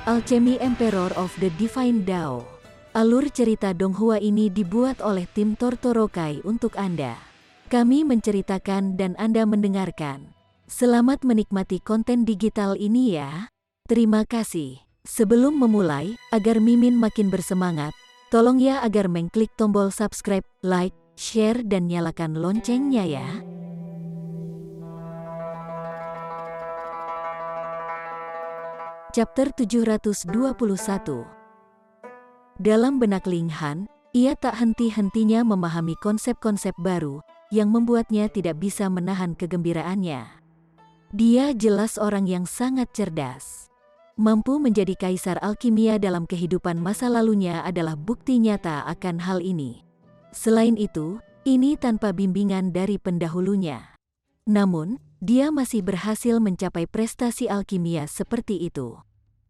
Alchemy Emperor of the Divine Dao. Alur cerita Donghua ini dibuat oleh tim Tortorokai untuk Anda. Kami menceritakan dan Anda mendengarkan. Selamat menikmati konten digital ini ya. Terima kasih. Sebelum memulai, agar Mimin makin bersemangat, tolong ya agar mengklik tombol subscribe, like, share dan nyalakan loncengnya ya. Chapter 721. Dalam benak Ling Han, ia tak henti-hentinya memahami konsep-konsep baru yang membuatnya tidak bisa menahan kegembiraannya. Dia jelas orang yang sangat cerdas. Mampu menjadi kaisar alkimia dalam kehidupan masa lalunya adalah bukti nyata akan hal ini. Selain itu, ini tanpa bimbingan dari pendahulunya. Namun, dia masih berhasil mencapai prestasi alkimia seperti itu.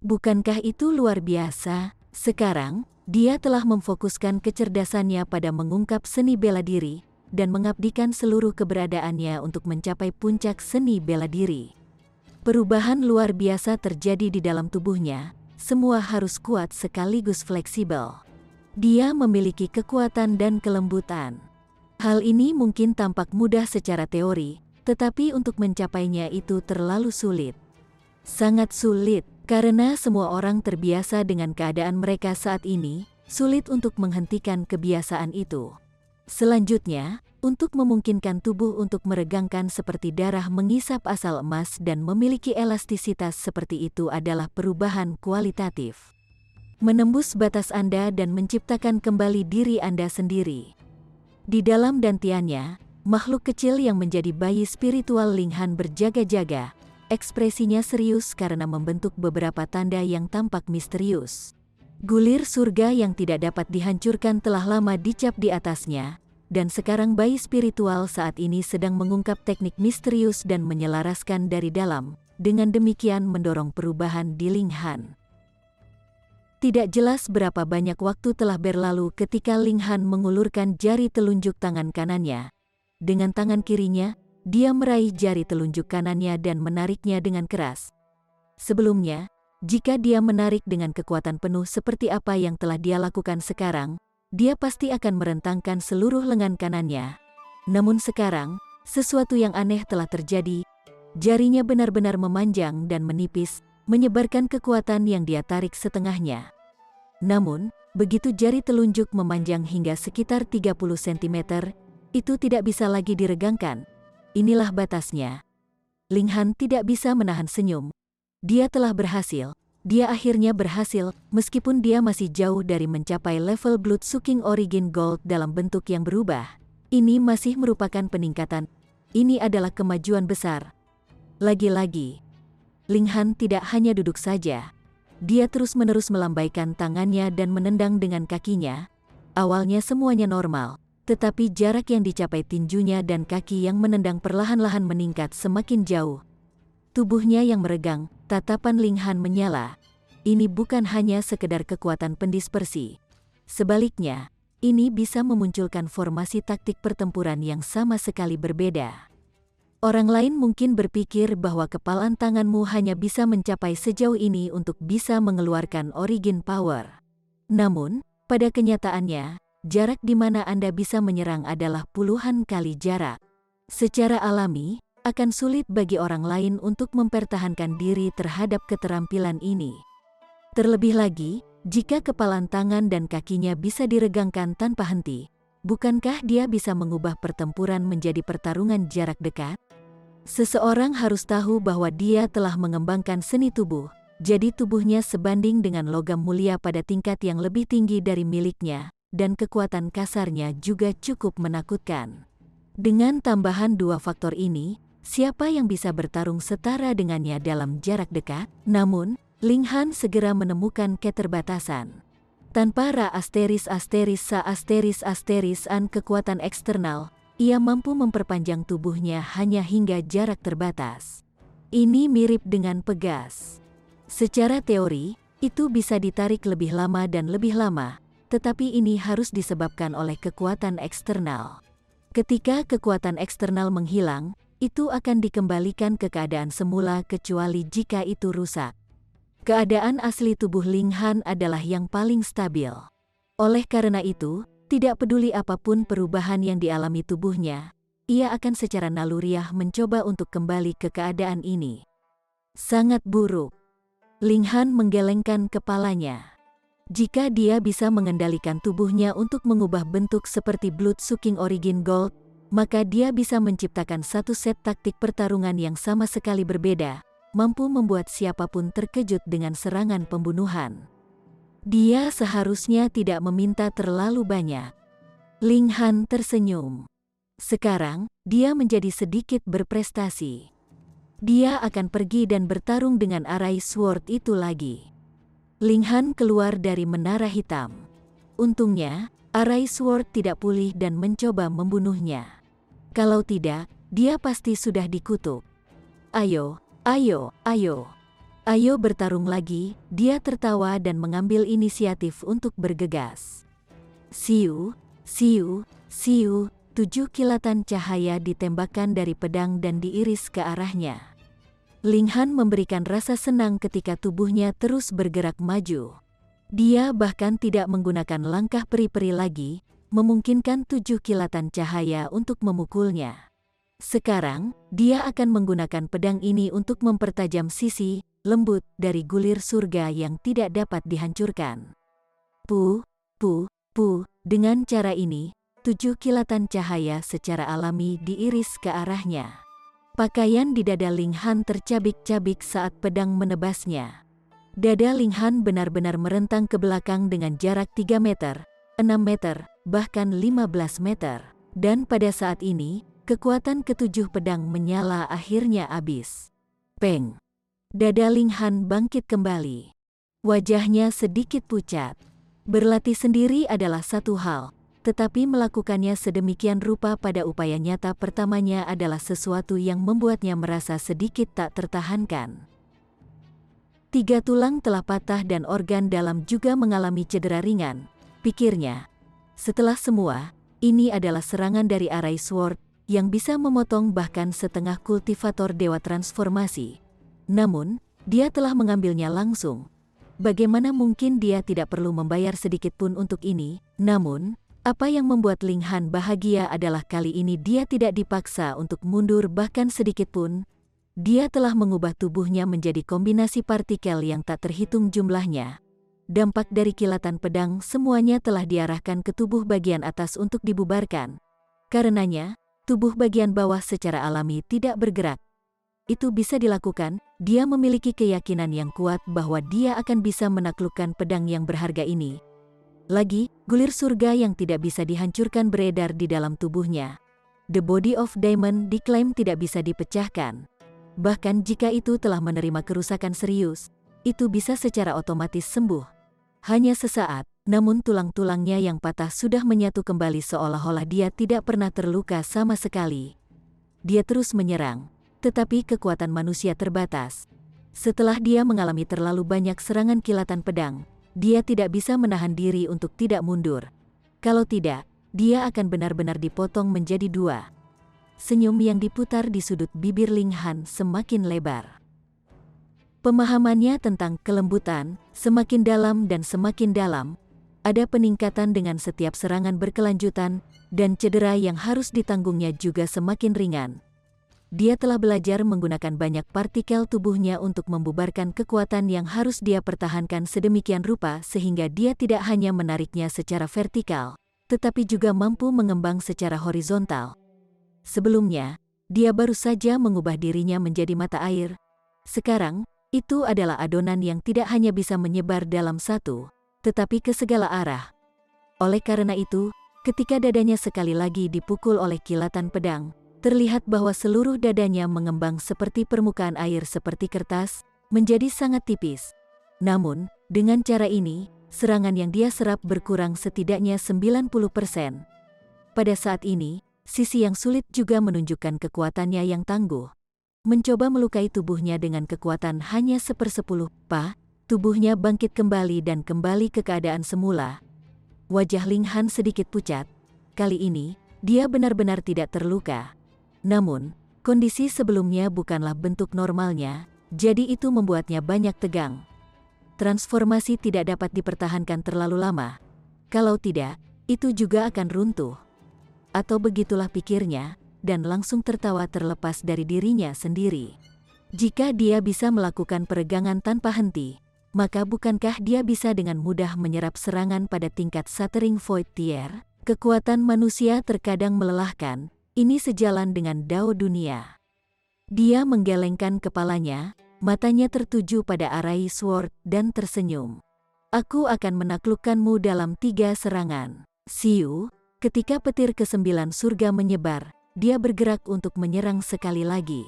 Bukankah itu luar biasa? Sekarang, dia telah memfokuskan kecerdasannya pada mengungkap seni bela diri dan mengabdikan seluruh keberadaannya untuk mencapai puncak seni bela diri. Perubahan luar biasa terjadi di dalam tubuhnya, semua harus kuat sekaligus fleksibel. Dia memiliki kekuatan dan kelembutan. Hal ini mungkin tampak mudah secara teori, tetapi untuk mencapainya itu terlalu sulit. Sangat sulit, karena semua orang terbiasa dengan keadaan mereka saat ini, sulit untuk menghentikan kebiasaan itu. Selanjutnya, untuk memungkinkan tubuh untuk meregangkan seperti darah mengisap asal emas dan memiliki elastisitas seperti itu adalah perubahan kualitatif. Menembus batas Anda dan menciptakan kembali diri Anda sendiri. Di dalam dantiannya, makhluk kecil yang menjadi bayi spiritual Ling Han berjaga-jaga, ekspresinya serius karena membentuk beberapa tanda yang tampak misterius. Gulir surga yang tidak dapat dihancurkan telah lama dicap di atasnya, dan sekarang bayi spiritual saat ini sedang mengungkap teknik misterius dan menyelaraskan dari dalam, dengan demikian mendorong perubahan di Ling Han. Tidak jelas berapa banyak waktu telah berlalu ketika Ling Han mengulurkan jari telunjuk tangan kanannya. Dengan tangan kirinya, dia meraih jari telunjuk kanannya dan menariknya dengan keras. Sebelumnya, jika dia menarik dengan kekuatan penuh seperti apa yang telah dia lakukan sekarang, dia pasti akan merentangkan seluruh lengan kanannya. Namun sekarang, sesuatu yang aneh telah terjadi. Jarinya benar-benar memanjang dan menipis, menyebarkan kekuatan yang dia tarik setengahnya. Namun, begitu jari telunjuk memanjang hingga sekitar 30 cm, itu tidak bisa lagi diregangkan. Inilah batasnya. Ling Han tidak bisa menahan senyum. Dia telah berhasil. Dia akhirnya berhasil, meskipun dia masih jauh dari mencapai level Blood Sucking Origin Gold dalam bentuk yang berubah. Ini masih merupakan peningkatan. Ini adalah kemajuan besar. Lagi-lagi, Ling Han tidak hanya duduk saja. Dia terus-menerus melambaikan tangannya dan menendang dengan kakinya. Awalnya semuanya normal. Tetapi jarak yang dicapai tinjunya dan kaki yang menendang perlahan-lahan meningkat semakin jauh. Tubuhnya yang meregang, tatapan Ling Han menyala. Ini bukan hanya sekedar kekuatan pendispersi. Sebaliknya, ini bisa memunculkan formasi taktik pertempuran yang sama sekali berbeda. Orang lain mungkin berpikir bahwa kepalan tanganmu hanya bisa mencapai sejauh ini untuk bisa mengeluarkan origin power. Namun, pada kenyataannya, jarak di mana Anda bisa menyerang adalah puluhan kali jarak. Secara alami, akan sulit bagi orang lain untuk mempertahankan diri terhadap keterampilan ini. Terlebih lagi, jika kepalan tangan dan kakinya bisa diregangkan tanpa henti, bukankah dia bisa mengubah pertempuran menjadi pertarungan jarak dekat? Seseorang harus tahu bahwa dia telah mengembangkan seni tubuh, jadi tubuhnya sebanding dengan logam mulia pada tingkat yang lebih tinggi dari miliknya, dan kekuatan kasarnya juga cukup menakutkan. Dengan tambahan dua faktor ini, siapa yang bisa bertarung setara dengannya dalam jarak dekat? Namun, Ling Han segera menemukan keterbatasan. Tanpa Ra ****** an kekuatan eksternal, ia mampu memperpanjang tubuhnya hanya hingga jarak terbatas. Ini mirip dengan pegas. Secara teori, itu bisa ditarik lebih lama dan lebih lama, tetapi ini harus disebabkan oleh kekuatan eksternal. Ketika kekuatan eksternal menghilang, itu akan dikembalikan ke keadaan semula kecuali jika itu rusak. Keadaan asli tubuh Ling Han adalah yang paling stabil. Oleh karena itu, tidak peduli apapun perubahan yang dialami tubuhnya, ia akan secara naluriah mencoba untuk kembali ke keadaan ini. Sangat buruk. Ling Han menggelengkan kepalanya. Jika dia bisa mengendalikan tubuhnya untuk mengubah bentuk seperti Blood Sucking Origin Gold, maka dia bisa menciptakan satu set taktik pertarungan yang sama sekali berbeda, mampu membuat siapapun terkejut dengan serangan pembunuhan. Dia seharusnya tidak meminta terlalu banyak. Ling Han tersenyum. Sekarang, dia menjadi sedikit berprestasi. Dia akan pergi dan bertarung dengan Arai Sword itu lagi. Ling Han keluar dari menara hitam. Untungnya, Arai Sword tidak pulih dan mencoba membunuhnya. Kalau tidak, dia pasti sudah dikutuk. Ayo, ayo, ayo. Ayo bertarung lagi, dia tertawa dan mengambil inisiatif untuk bergegas. Siu, siu, siu, 7 kilatan cahaya ditembakkan dari pedang dan diiris ke arahnya. Ling Han memberikan rasa senang ketika tubuhnya terus bergerak maju. Dia bahkan tidak menggunakan langkah peri-peri lagi, memungkinkan 7 kilatan cahaya untuk memukulnya. Sekarang, dia akan menggunakan pedang ini untuk mempertajam sisi lembut dari gulir surga yang tidak dapat dihancurkan. Pu, pu, pu, dengan cara ini, 7 kilatan cahaya secara alami diiris ke arahnya. Pakaian di dada Ling Han tercabik-cabik saat pedang menebasnya. Dada Ling Han benar-benar merentang ke belakang dengan jarak 3 meter, 6 meter, bahkan 15 meter. Dan pada saat ini, kekuatan ketujuh pedang menyala akhirnya habis. Peng! Dada Ling Han bangkit kembali. Wajahnya sedikit pucat. Berlatih sendiri adalah satu hal, tetapi melakukannya sedemikian rupa pada upaya nyata pertamanya adalah sesuatu yang membuatnya merasa sedikit tak tertahankan. 3 tulang telah patah dan organ dalam juga mengalami cedera ringan, pikirnya. Setelah semua, ini adalah serangan dari Arai Sword yang bisa memotong bahkan setengah kultivator dewa transformasi. Namun, dia telah mengambilnya langsung. Bagaimana mungkin dia tidak perlu membayar sedikit pun untuk ini? Namun, apa yang membuat Ling Han bahagia adalah kali ini dia tidak dipaksa untuk mundur bahkan sedikit pun. Dia telah mengubah tubuhnya menjadi kombinasi partikel yang tak terhitung jumlahnya. Dampak dari kilatan pedang semuanya telah diarahkan ke tubuh bagian atas untuk dibubarkan. Karenanya, tubuh bagian bawah secara alami tidak bergerak. Itu bisa dilakukan, dia memiliki keyakinan yang kuat bahwa dia akan bisa menaklukkan pedang yang berharga ini. Lagi, gulir surga yang tidak bisa dihancurkan beredar di dalam tubuhnya. The Body of Diamond diklaim tidak bisa dipecahkan. Bahkan jika itu telah menerima kerusakan serius, itu bisa secara otomatis sembuh. Hanya sesaat, namun tulang-tulangnya yang patah sudah menyatu kembali seolah-olah dia tidak pernah terluka sama sekali. Dia terus menyerang. Tetapi kekuatan manusia terbatas. Setelah dia mengalami terlalu banyak serangan kilatan pedang, dia tidak bisa menahan diri untuk tidak mundur. Kalau tidak, dia akan benar-benar dipotong menjadi 2. Senyum yang diputar di sudut bibir Ling Han semakin lebar. Pemahamannya tentang kelembutan semakin dalam dan semakin dalam. Ada peningkatan dengan setiap serangan berkelanjutan, dan cedera yang harus ditanggungnya juga semakin ringan. Dia telah belajar menggunakan banyak partikel tubuhnya untuk membubarkan kekuatan yang harus dia pertahankan sedemikian rupa sehingga dia tidak hanya menariknya secara vertikal, tetapi juga mampu mengembang secara horizontal. Sebelumnya, dia baru saja mengubah dirinya menjadi mata air. Sekarang, itu adalah adonan yang tidak hanya bisa menyebar dalam satu, tetapi ke segala arah. Oleh karena itu, ketika dadanya sekali lagi dipukul oleh kilatan pedang, terlihat bahwa seluruh dadanya mengembang seperti permukaan air seperti kertas, menjadi sangat tipis. Namun, dengan cara ini, serangan yang dia serap berkurang setidaknya 90%. Pada saat ini, sisi yang sulit juga menunjukkan kekuatannya yang tangguh. Mencoba melukai tubuhnya dengan kekuatan hanya 1/10, tubuhnya bangkit kembali dan kembali ke keadaan semula. Wajah Ling Han sedikit pucat. Kali ini, dia benar-benar tidak terluka. Namun, kondisi sebelumnya bukanlah bentuk normalnya, jadi itu membuatnya banyak tegang. transformasi tidak dapat dipertahankan terlalu lama. Kalau tidak, itu juga akan runtuh. Atau begitulah pikirnya, dan langsung tertawa terlepas dari dirinya sendiri. Jika dia bisa melakukan peregangan tanpa henti, maka bukankah dia bisa dengan mudah menyerap serangan pada tingkat Shattering Void Tier? Kekuatan manusia terkadang melelahkan, ini sejalan dengan Dao dunia. Dia menggelengkan kepalanya, matanya tertuju pada Arai Sword dan tersenyum. Aku akan menaklukkanmu dalam 3 serangan. Siu, ketika petir ke-9 surga menyebar, dia bergerak untuk menyerang sekali lagi.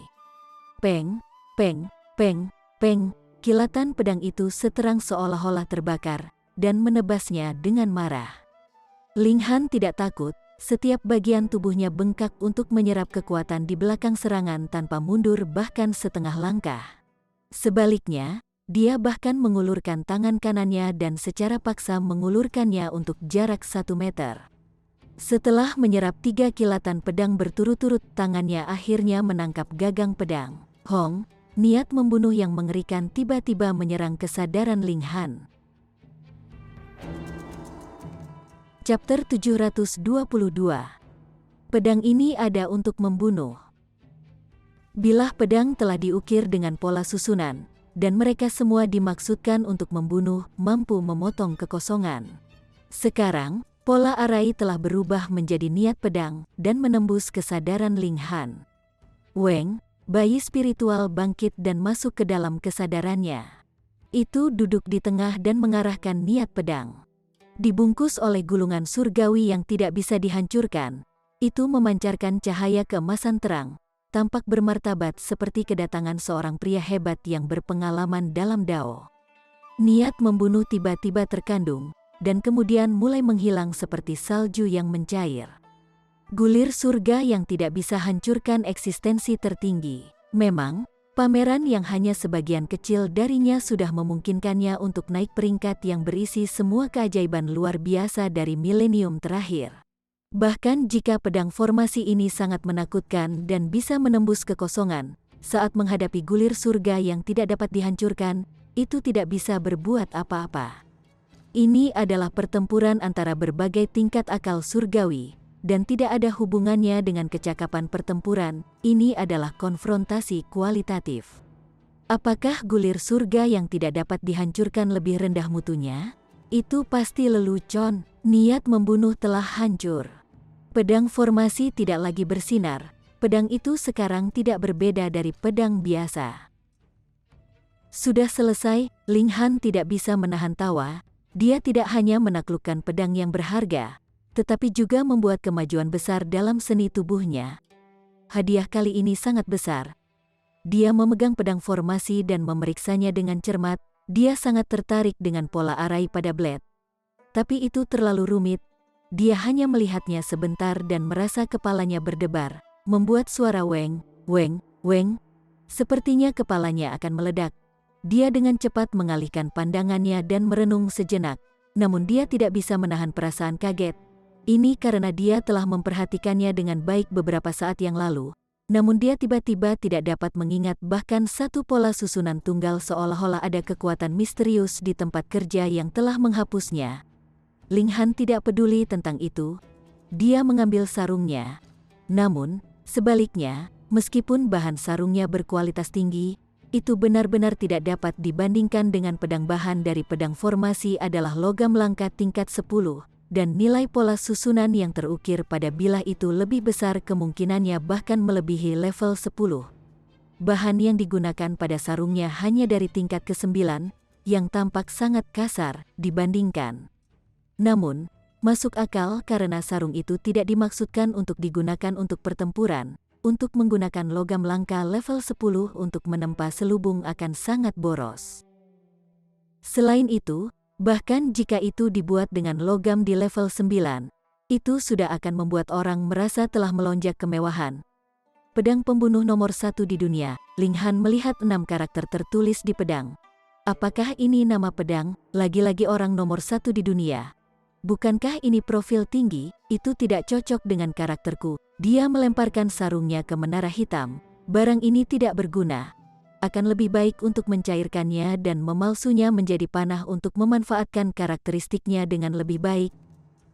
Peng, peng, peng, peng, kilatan pedang itu seterang seolah-olah terbakar, dan menebasnya dengan marah. Ling Han tidak takut, setiap bagian tubuhnya bengkak untuk menyerap kekuatan di belakang serangan tanpa mundur bahkan setengah langkah. Sebaliknya, dia bahkan mengulurkan tangan kanannya dan secara paksa mengulurkannya untuk jarak 1 meter. Setelah menyerap 3 kilatan pedang berturut-turut, tangannya akhirnya menangkap gagang pedang. Hong, niat membunuh yang mengerikan tiba-tiba menyerang kesadaran Ling Han. Chapter 722. Pedang ini ada untuk membunuh. Bilah pedang telah diukir dengan pola susunan, dan mereka semua dimaksudkan untuk membunuh, mampu memotong kekosongan. Sekarang, pola Arai telah berubah menjadi niat pedang, dan menembus kesadaran Ling Han. Weng, bayi spiritual bangkit dan masuk ke dalam kesadarannya. Itu duduk di tengah dan mengarahkan niat pedang. Dibungkus oleh gulungan surgawi yang tidak bisa dihancurkan, itu memancarkan cahaya keemasan terang, tampak bermartabat seperti kedatangan seorang pria hebat yang berpengalaman dalam Dao. Niat membunuh tiba-tiba terkandung, dan kemudian mulai menghilang seperti salju yang mencair. Gulir surga yang tidak bisa hancurkan eksistensi tertinggi. Memang, pameran yang hanya sebagian kecil darinya sudah memungkinkannya untuk naik peringkat yang berisi semua keajaiban luar biasa dari milenium terakhir. Bahkan jika pedang formasi ini sangat menakutkan dan bisa menembus kekosongan, saat menghadapi gulir surga yang tidak dapat dihancurkan, itu tidak bisa berbuat apa-apa. Ini adalah pertempuran antara berbagai tingkat akal surgawi, dan tidak ada hubungannya dengan kecakapan pertempuran. Ini adalah konfrontasi kualitatif. Apakah gulir surga yang tidak dapat dihancurkan lebih rendah mutunya? Itu pasti lelucon. Niat membunuh telah hancur. Pedang formasi tidak lagi bersinar. Pedang itu sekarang tidak berbeda dari pedang biasa. Sudah selesai, Ling Han tidak bisa menahan tawa. Dia tidak hanya menaklukkan pedang yang berharga, tetapi juga membuat kemajuan besar dalam seni tubuhnya. Hadiah kali ini sangat besar. Dia memegang pedang formasi dan memeriksanya dengan cermat. Dia sangat tertarik dengan pola Arai pada blade. Tapi itu terlalu rumit. Dia hanya melihatnya sebentar dan merasa kepalanya berdebar, membuat suara weng, weng, weng. Sepertinya kepalanya akan meledak. Dia dengan cepat mengalihkan pandangannya dan merenung sejenak. Namun dia tidak bisa menahan perasaan kaget. Ini karena dia telah memperhatikannya dengan baik beberapa saat yang lalu. Namun dia tiba-tiba tidak dapat mengingat bahkan satu pola susunan tunggal, seolah-olah ada kekuatan misterius di tempat kerja yang telah menghapusnya. Ling Han tidak peduli tentang itu. Dia mengambil sarungnya. Namun, sebaliknya, meskipun bahan sarungnya berkualitas tinggi, itu benar-benar tidak dapat dibandingkan dengan pedang. Bahan dari pedang formasi adalah logam langka tingkat 10. Dan nilai pola susunan yang terukir pada bilah itu lebih besar kemungkinannya bahkan melebihi level 10. Bahan yang digunakan pada sarungnya hanya dari tingkat ke-9, yang tampak sangat kasar dibandingkan. Namun, masuk akal karena sarung itu tidak dimaksudkan untuk digunakan untuk pertempuran. Untuk menggunakan logam langka level 10 untuk menempa selubung akan sangat boros. Selain itu, bahkan jika itu dibuat dengan logam di level 9, itu sudah akan membuat orang merasa telah melonjak kemewahan. Pedang pembunuh nomor 1 di dunia. Ling Han melihat 6 karakter tertulis di pedang. Apakah ini nama pedang? Lagi-lagi orang nomor 1 di dunia. Bukankah ini profil tinggi? Itu tidak cocok dengan karakterku. Dia melemparkan sarungnya ke menara hitam. Barang ini tidak berguna. akan lebih baik untuk mencairkannya dan memalsunya menjadi panah untuk memanfaatkan karakteristiknya dengan lebih baik.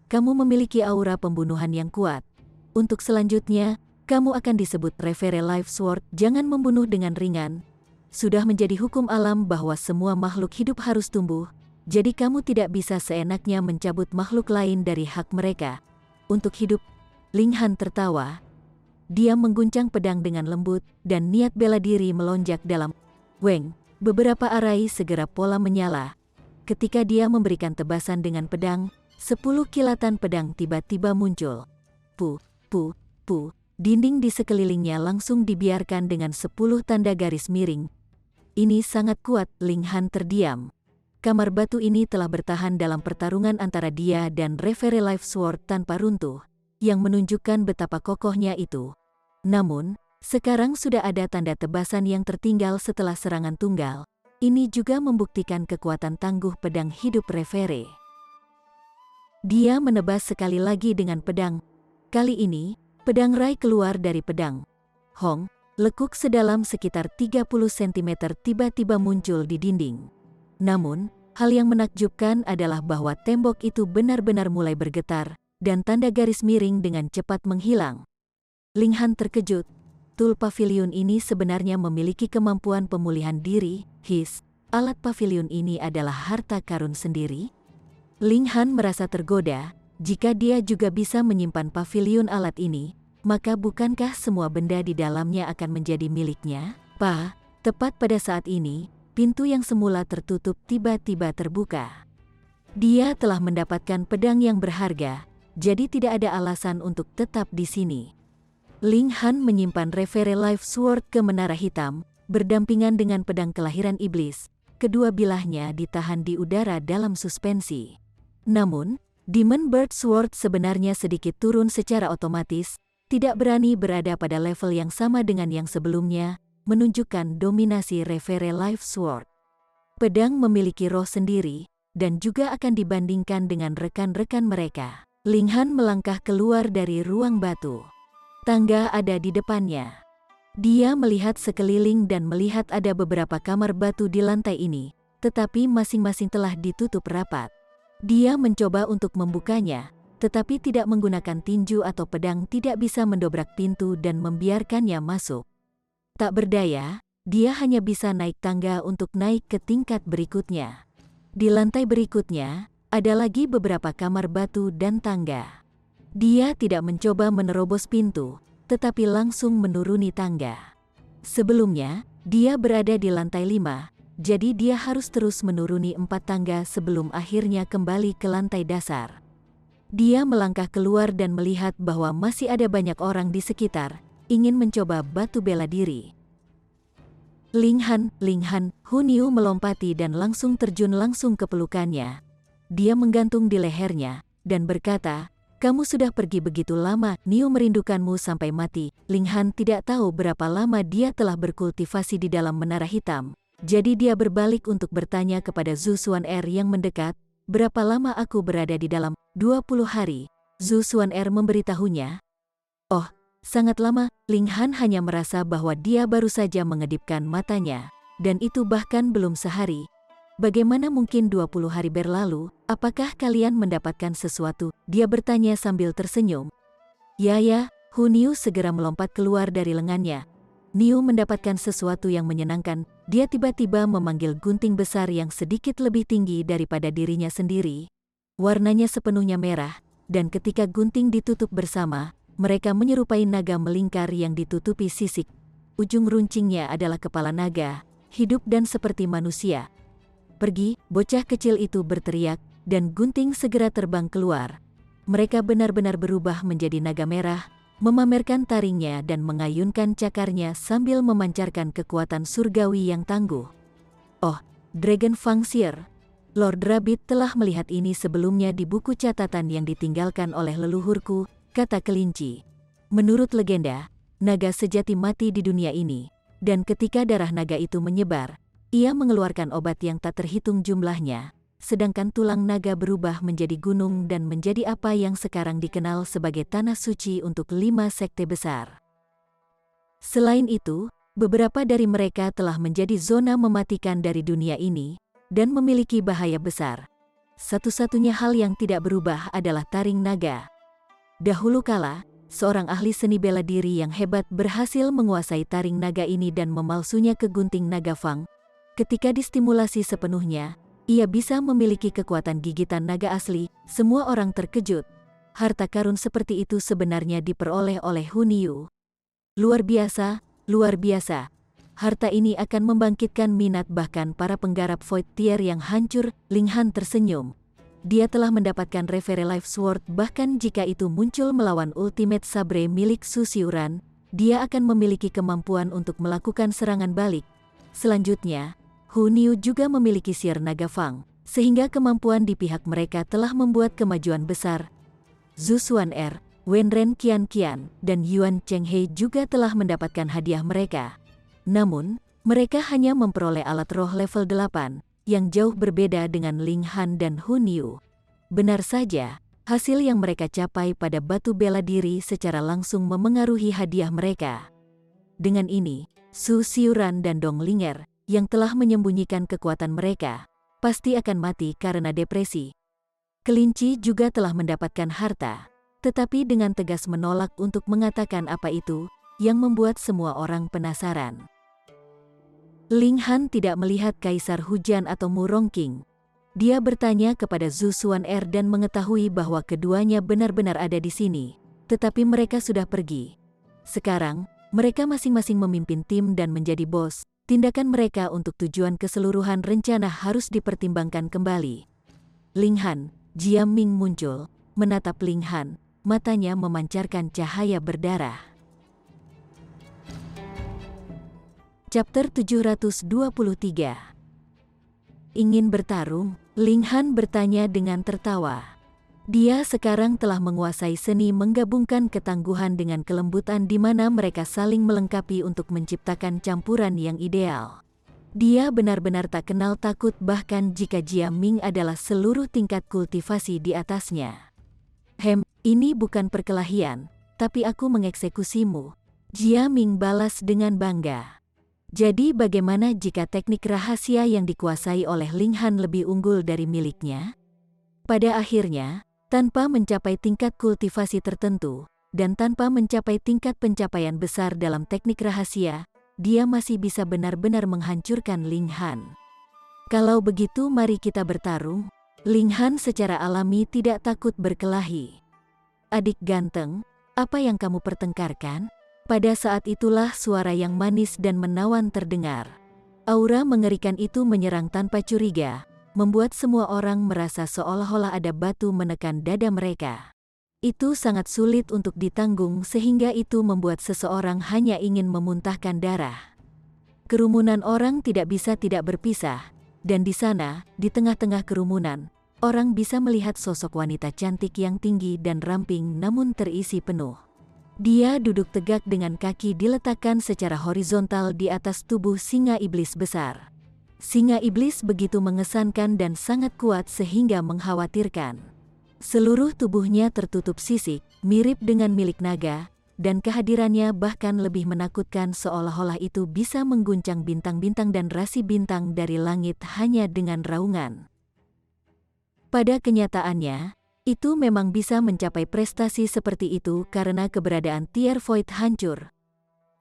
Kamu memiliki aura pembunuhan yang kuat. Untuk selanjutnya, kamu akan disebut Reverie Life Sword. Jangan membunuh dengan ringan. Sudah menjadi hukum alam bahwa semua makhluk hidup harus tumbuh, jadi kamu tidak bisa seenaknya mencabut makhluk lain dari hak mereka untuk hidup. Ling Han tertawa. Dia mengguncang pedang dengan lembut, dan niat bela diri melonjak dalam Weng. Beberapa arai segera pola menyala. Ketika dia memberikan tebasan dengan pedang, 10 kilatan pedang tiba-tiba muncul. Pu, pu, pu. Dinding di sekelilingnya langsung dibiarkan dengan 10 tanda garis miring. Ini sangat kuat. Ling Han terdiam. Kamar batu ini telah bertahan dalam pertarungan antara dia dan Reverie Life Sword tanpa runtuh, yang menunjukkan betapa kokohnya itu. Namun, sekarang sudah ada tanda tebasan yang tertinggal setelah serangan tunggal. Ini juga membuktikan kekuatan tangguh pedang hidup Reverie. Dia menebas sekali lagi dengan pedang. Kali ini, pedang Rai keluar dari pedang Hong. Lekuk sedalam sekitar 30 cm tiba-tiba muncul di dinding. Namun, hal yang menakjubkan adalah bahwa tembok itu benar-benar mulai bergetar, dan tanda garis miring dengan cepat menghilang. Ling Han terkejut. Tul pavilion ini sebenarnya memiliki kemampuan pemulihan diri. Alat pavilion ini adalah harta karun sendiri. Ling Han merasa tergoda. Jika dia juga bisa menyimpan pavilion alat ini, maka bukankah semua benda di dalamnya akan menjadi miliknya? Tepat pada saat ini, pintu yang semula tertutup tiba-tiba terbuka. Dia telah mendapatkan pedang yang berharga, jadi tidak ada alasan untuk tetap di sini. Ling Han menyimpan Reverie Life Sword ke menara hitam, berdampingan dengan pedang kelahiran iblis. Kedua bilahnya ditahan di udara dalam suspensi. Namun, Demon Bird Sword sebenarnya sedikit turun secara otomatis, tidak berani berada pada level yang sama dengan yang sebelumnya, menunjukkan dominasi Reverie Life Sword. Pedang memiliki roh sendiri, dan juga akan dibandingkan dengan rekan-rekan mereka. Ling Han melangkah keluar dari ruang batu. Tangga ada di depannya. Dia melihat sekeliling dan melihat ada beberapa kamar batu di lantai ini, tetapi masing-masing telah ditutup rapat. Dia mencoba untuk membukanya, tetapi tidak menggunakan tinju atau pedang tidak bisa mendobrak pintu dan membiarkannya masuk. Tak berdaya, dia hanya bisa naik tangga untuk naik ke tingkat berikutnya. Di lantai berikutnya, ada lagi beberapa kamar batu dan tangga. Dia tidak mencoba menerobos pintu, tetapi langsung menuruni tangga. Sebelumnya, dia berada di lantai 5, jadi dia harus terus menuruni 4 tangga sebelum akhirnya kembali ke lantai dasar. Dia melangkah keluar dan melihat bahwa masih ada banyak orang di sekitar, ingin mencoba batu bela diri. Ling Han, Hu Niu melompati dan langsung terjun langsung ke pelukannya. Dia menggantung di lehernya, dan berkata, "Kamu sudah pergi begitu lama, Niu merindukanmu sampai mati." Ling Han tidak tahu berapa lama dia telah berkultivasi di dalam menara hitam, jadi dia berbalik untuk bertanya kepada Zhu Xuan'er yang mendekat, "Berapa lama aku berada di dalam?" 20 hari, Zhu Xuan'er memberitahunya. "Oh, sangat lama." Ling Han hanya merasa bahwa dia baru saja mengedipkan matanya, dan itu bahkan belum sehari. Bagaimana mungkin 20 hari berlalu? Apakah kalian mendapatkan sesuatu? Dia bertanya sambil tersenyum. Ya, Hu Niu segera melompat keluar dari lengannya. Niu mendapatkan sesuatu yang menyenangkan. Dia tiba-tiba memanggil gunting besar yang sedikit lebih tinggi daripada dirinya sendiri. Warnanya sepenuhnya merah, dan ketika gunting ditutup bersama, mereka menyerupai naga melingkar yang ditutupi sisik. Ujung runcingnya adalah kepala naga, hidup dan seperti manusia. "Pergi!" bocah kecil itu berteriak, dan gunting segera terbang keluar. Mereka benar-benar berubah menjadi naga merah, memamerkan taringnya dan mengayunkan cakarnya sambil memancarkan kekuatan surgawi yang tangguh. "Oh, Dragon Fangxir!" Lord Rabbit telah melihat ini sebelumnya di buku catatan yang ditinggalkan oleh leluhurku, kata kelinci. Menurut legenda, naga sejati mati di dunia ini, dan ketika darah naga itu menyebar, ia mengeluarkan obat yang tak terhitung jumlahnya, sedangkan tulang naga berubah menjadi gunung dan menjadi apa yang sekarang dikenal sebagai tanah suci untuk 5 sekte besar. Selain itu, Beberapa dari mereka telah menjadi zona mematikan dari dunia ini dan memiliki bahaya besar. Satu-satunya hal yang tidak berubah adalah taring naga. Dahulu kala, seorang ahli seni bela diri yang hebat berhasil menguasai taring naga ini dan memalsunya ke gunting naga Fang. Ketika distimulasi sepenuhnya, ia bisa memiliki kekuatan gigitan naga asli. Semua orang terkejut. Harta karun seperti itu sebenarnya diperoleh oleh Hun Yu. Luar biasa, luar biasa. Harta ini akan membangkitkan minat bahkan para penggarap Void Tier yang hancur. Ling Han tersenyum. Dia telah mendapatkan Reverie Life Sword, bahkan jika itu muncul melawan Ultimate Sabre milik Su Xiuran, dia akan memiliki kemampuan untuk melakukan serangan balik. Selanjutnya, Hun Yu juga memiliki Sier Naga Fang, sehingga kemampuan di pihak mereka telah membuat kemajuan besar. Zhu Xuan'er, Wenren Qian, dan Yuan Chenghei juga telah mendapatkan hadiah mereka. Namun, mereka hanya memperoleh alat roh level 8, yang jauh berbeda dengan Ling Han dan Hun Yu. Benar saja, hasil yang mereka capai pada batu bela diri secara langsung memengaruhi hadiah mereka. Dengan ini, Su Xiuran dan Dong Linger, yang telah menyembunyikan kekuatan mereka, pasti akan mati karena depresi. Kelinci juga telah mendapatkan harta, tetapi dengan tegas menolak untuk mengatakan apa itu, yang membuat semua orang penasaran. Ling Han tidak melihat Kaisar Hujan atau Mu Rongqing. Dia bertanya kepada Zhu Xuan'er dan mengetahui bahwa keduanya benar-benar ada di sini, tetapi mereka sudah pergi. Sekarang, mereka masing-masing memimpin tim dan menjadi bos. Tindakan mereka untuk tujuan keseluruhan rencana harus dipertimbangkan kembali. Ling Han, Jia Ming muncul, menatap Ling Han, matanya memancarkan cahaya berdarah. Chapter 723. Ingin bertarung? Ling Han bertanya dengan tertawa. Dia sekarang telah menguasai seni menggabungkan ketangguhan dengan kelembutan di mana mereka saling melengkapi untuk menciptakan campuran yang ideal. Dia benar-benar tak kenal takut bahkan jika Jia Ming adalah seluruh tingkat kultivasi di atasnya. Ini bukan perkelahian, tapi aku mengeksekusimu. Jia Ming balas dengan bangga. Jadi bagaimana jika teknik rahasia yang dikuasai oleh Ling Han lebih unggul dari miliknya? Pada akhirnya, tanpa mencapai tingkat kultivasi tertentu, dan tanpa mencapai tingkat pencapaian besar dalam teknik rahasia, dia masih bisa benar-benar menghancurkan Ling Han. Kalau begitu mari kita bertarung. Ling Han secara alami tidak takut berkelahi. Adik ganteng, apa yang kamu pertengkarkan? Pada saat itulah suara yang manis dan menawan terdengar. Aura mengerikan itu menyerang tanpa curiga, membuat semua orang merasa seolah-olah ada batu menekan dada mereka. Itu sangat sulit untuk ditanggung sehingga itu membuat seseorang hanya ingin memuntahkan darah. Kerumunan orang tidak bisa tidak berpisah, dan di sana, di tengah-tengah kerumunan, orang bisa melihat sosok wanita cantik yang tinggi dan ramping namun terisi penuh. Dia duduk tegak dengan kaki diletakkan secara horizontal di atas tubuh singa iblis besar. Singa iblis begitu mengesankan dan sangat kuat sehingga mengkhawatirkan. Seluruh tubuhnya tertutup sisik, mirip dengan milik naga, dan kehadirannya bahkan lebih menakutkan seolah-olah itu bisa mengguncang bintang-bintang dan rasi bintang dari langit hanya dengan raungan. Pada kenyataannya, itu memang bisa mencapai prestasi seperti itu karena keberadaan Tier Void hancur.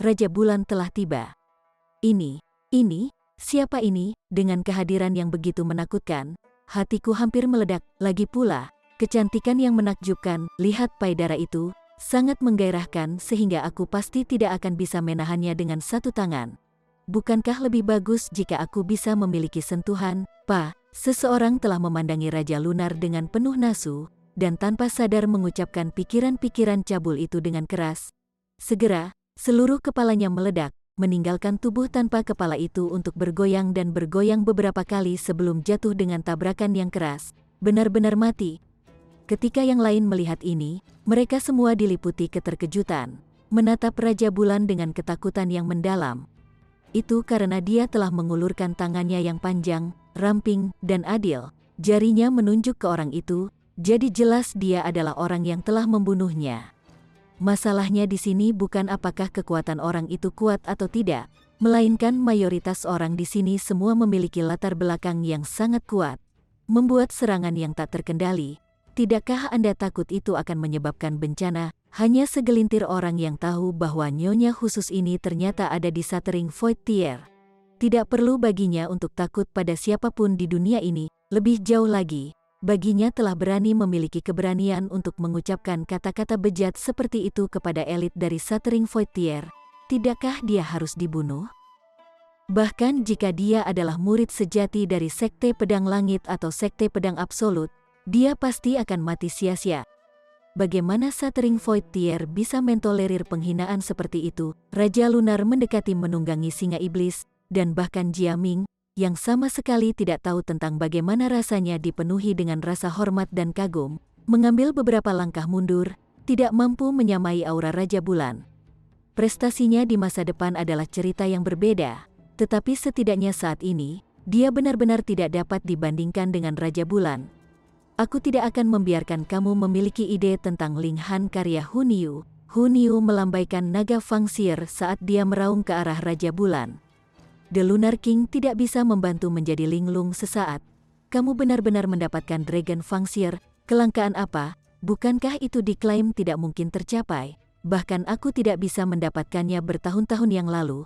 Raja Bulan telah tiba. Ini, siapa ini? Dengan kehadiran yang begitu menakutkan, hatiku hampir meledak. Lagi pula, kecantikan yang menakjubkan, lihat payudara itu, sangat menggairahkan sehingga aku pasti tidak akan bisa menahannya dengan satu tangan. Bukankah lebih bagus jika aku bisa memiliki sentuhan? Seseorang telah memandangi Raja Lunar dengan penuh nasu, dan tanpa sadar mengucapkan pikiran-pikiran cabul itu dengan keras. Segera, seluruh kepalanya meledak, meninggalkan tubuh tanpa kepala itu untuk bergoyang dan bergoyang beberapa kali sebelum jatuh dengan tabrakan yang keras, benar-benar mati. Ketika yang lain melihat ini, mereka semua diliputi keterkejutan, menatap Raja Bulan dengan ketakutan yang mendalam. Itu karena dia telah mengulurkan tangannya yang panjang, ramping, dan adil, jarinya menunjuk ke orang itu. Jadi jelas dia adalah orang yang telah membunuhnya. Masalahnya di sini bukan apakah kekuatan orang itu kuat atau tidak, melainkan mayoritas orang di sini semua memiliki latar belakang yang sangat kuat, membuat serangan yang tak terkendali. Tidakkah Anda takut itu akan menyebabkan bencana? Hanya segelintir orang yang tahu bahwa nyonya khusus ini ternyata ada di Shatering Void Tier. Tidak perlu baginya untuk takut pada siapapun di dunia ini. Lebih jauh lagi, baginya telah berani memiliki keberanian untuk mengucapkan kata-kata bejat seperti itu kepada elit dari Shatering Void Tier. Tidakkah dia harus dibunuh? Bahkan jika dia adalah murid sejati dari Sekte Pedang Langit atau Sekte Pedang Absolut, dia pasti akan mati sia-sia. Bagaimana Shatering Void Tier bisa mentolerir penghinaan seperti itu? Raja Lunar mendekati menunggangi singa iblis, dan bahkan Jia Ming, yang sama sekali tidak tahu tentang bagaimana rasanya dipenuhi dengan rasa hormat dan kagum, mengambil beberapa langkah mundur, tidak mampu menyamai aura Raja Bulan. Prestasinya di masa depan adalah cerita yang berbeda, tetapi setidaknya saat ini, dia benar-benar tidak dapat dibandingkan dengan Raja Bulan. Aku tidak akan membiarkan kamu memiliki ide tentang Ling Han karya Hun Yu. Hun Yu melambaikan naga Fangxier saat dia meraung ke arah Raja Bulan. The Lunar King tidak bisa membantu menjadi linglung sesaat. Kamu benar-benar mendapatkan Dragon Fangxier. Kelangkaan apa? Bukankah itu diklaim tidak mungkin tercapai? Bahkan aku tidak bisa mendapatkannya bertahun-tahun yang lalu.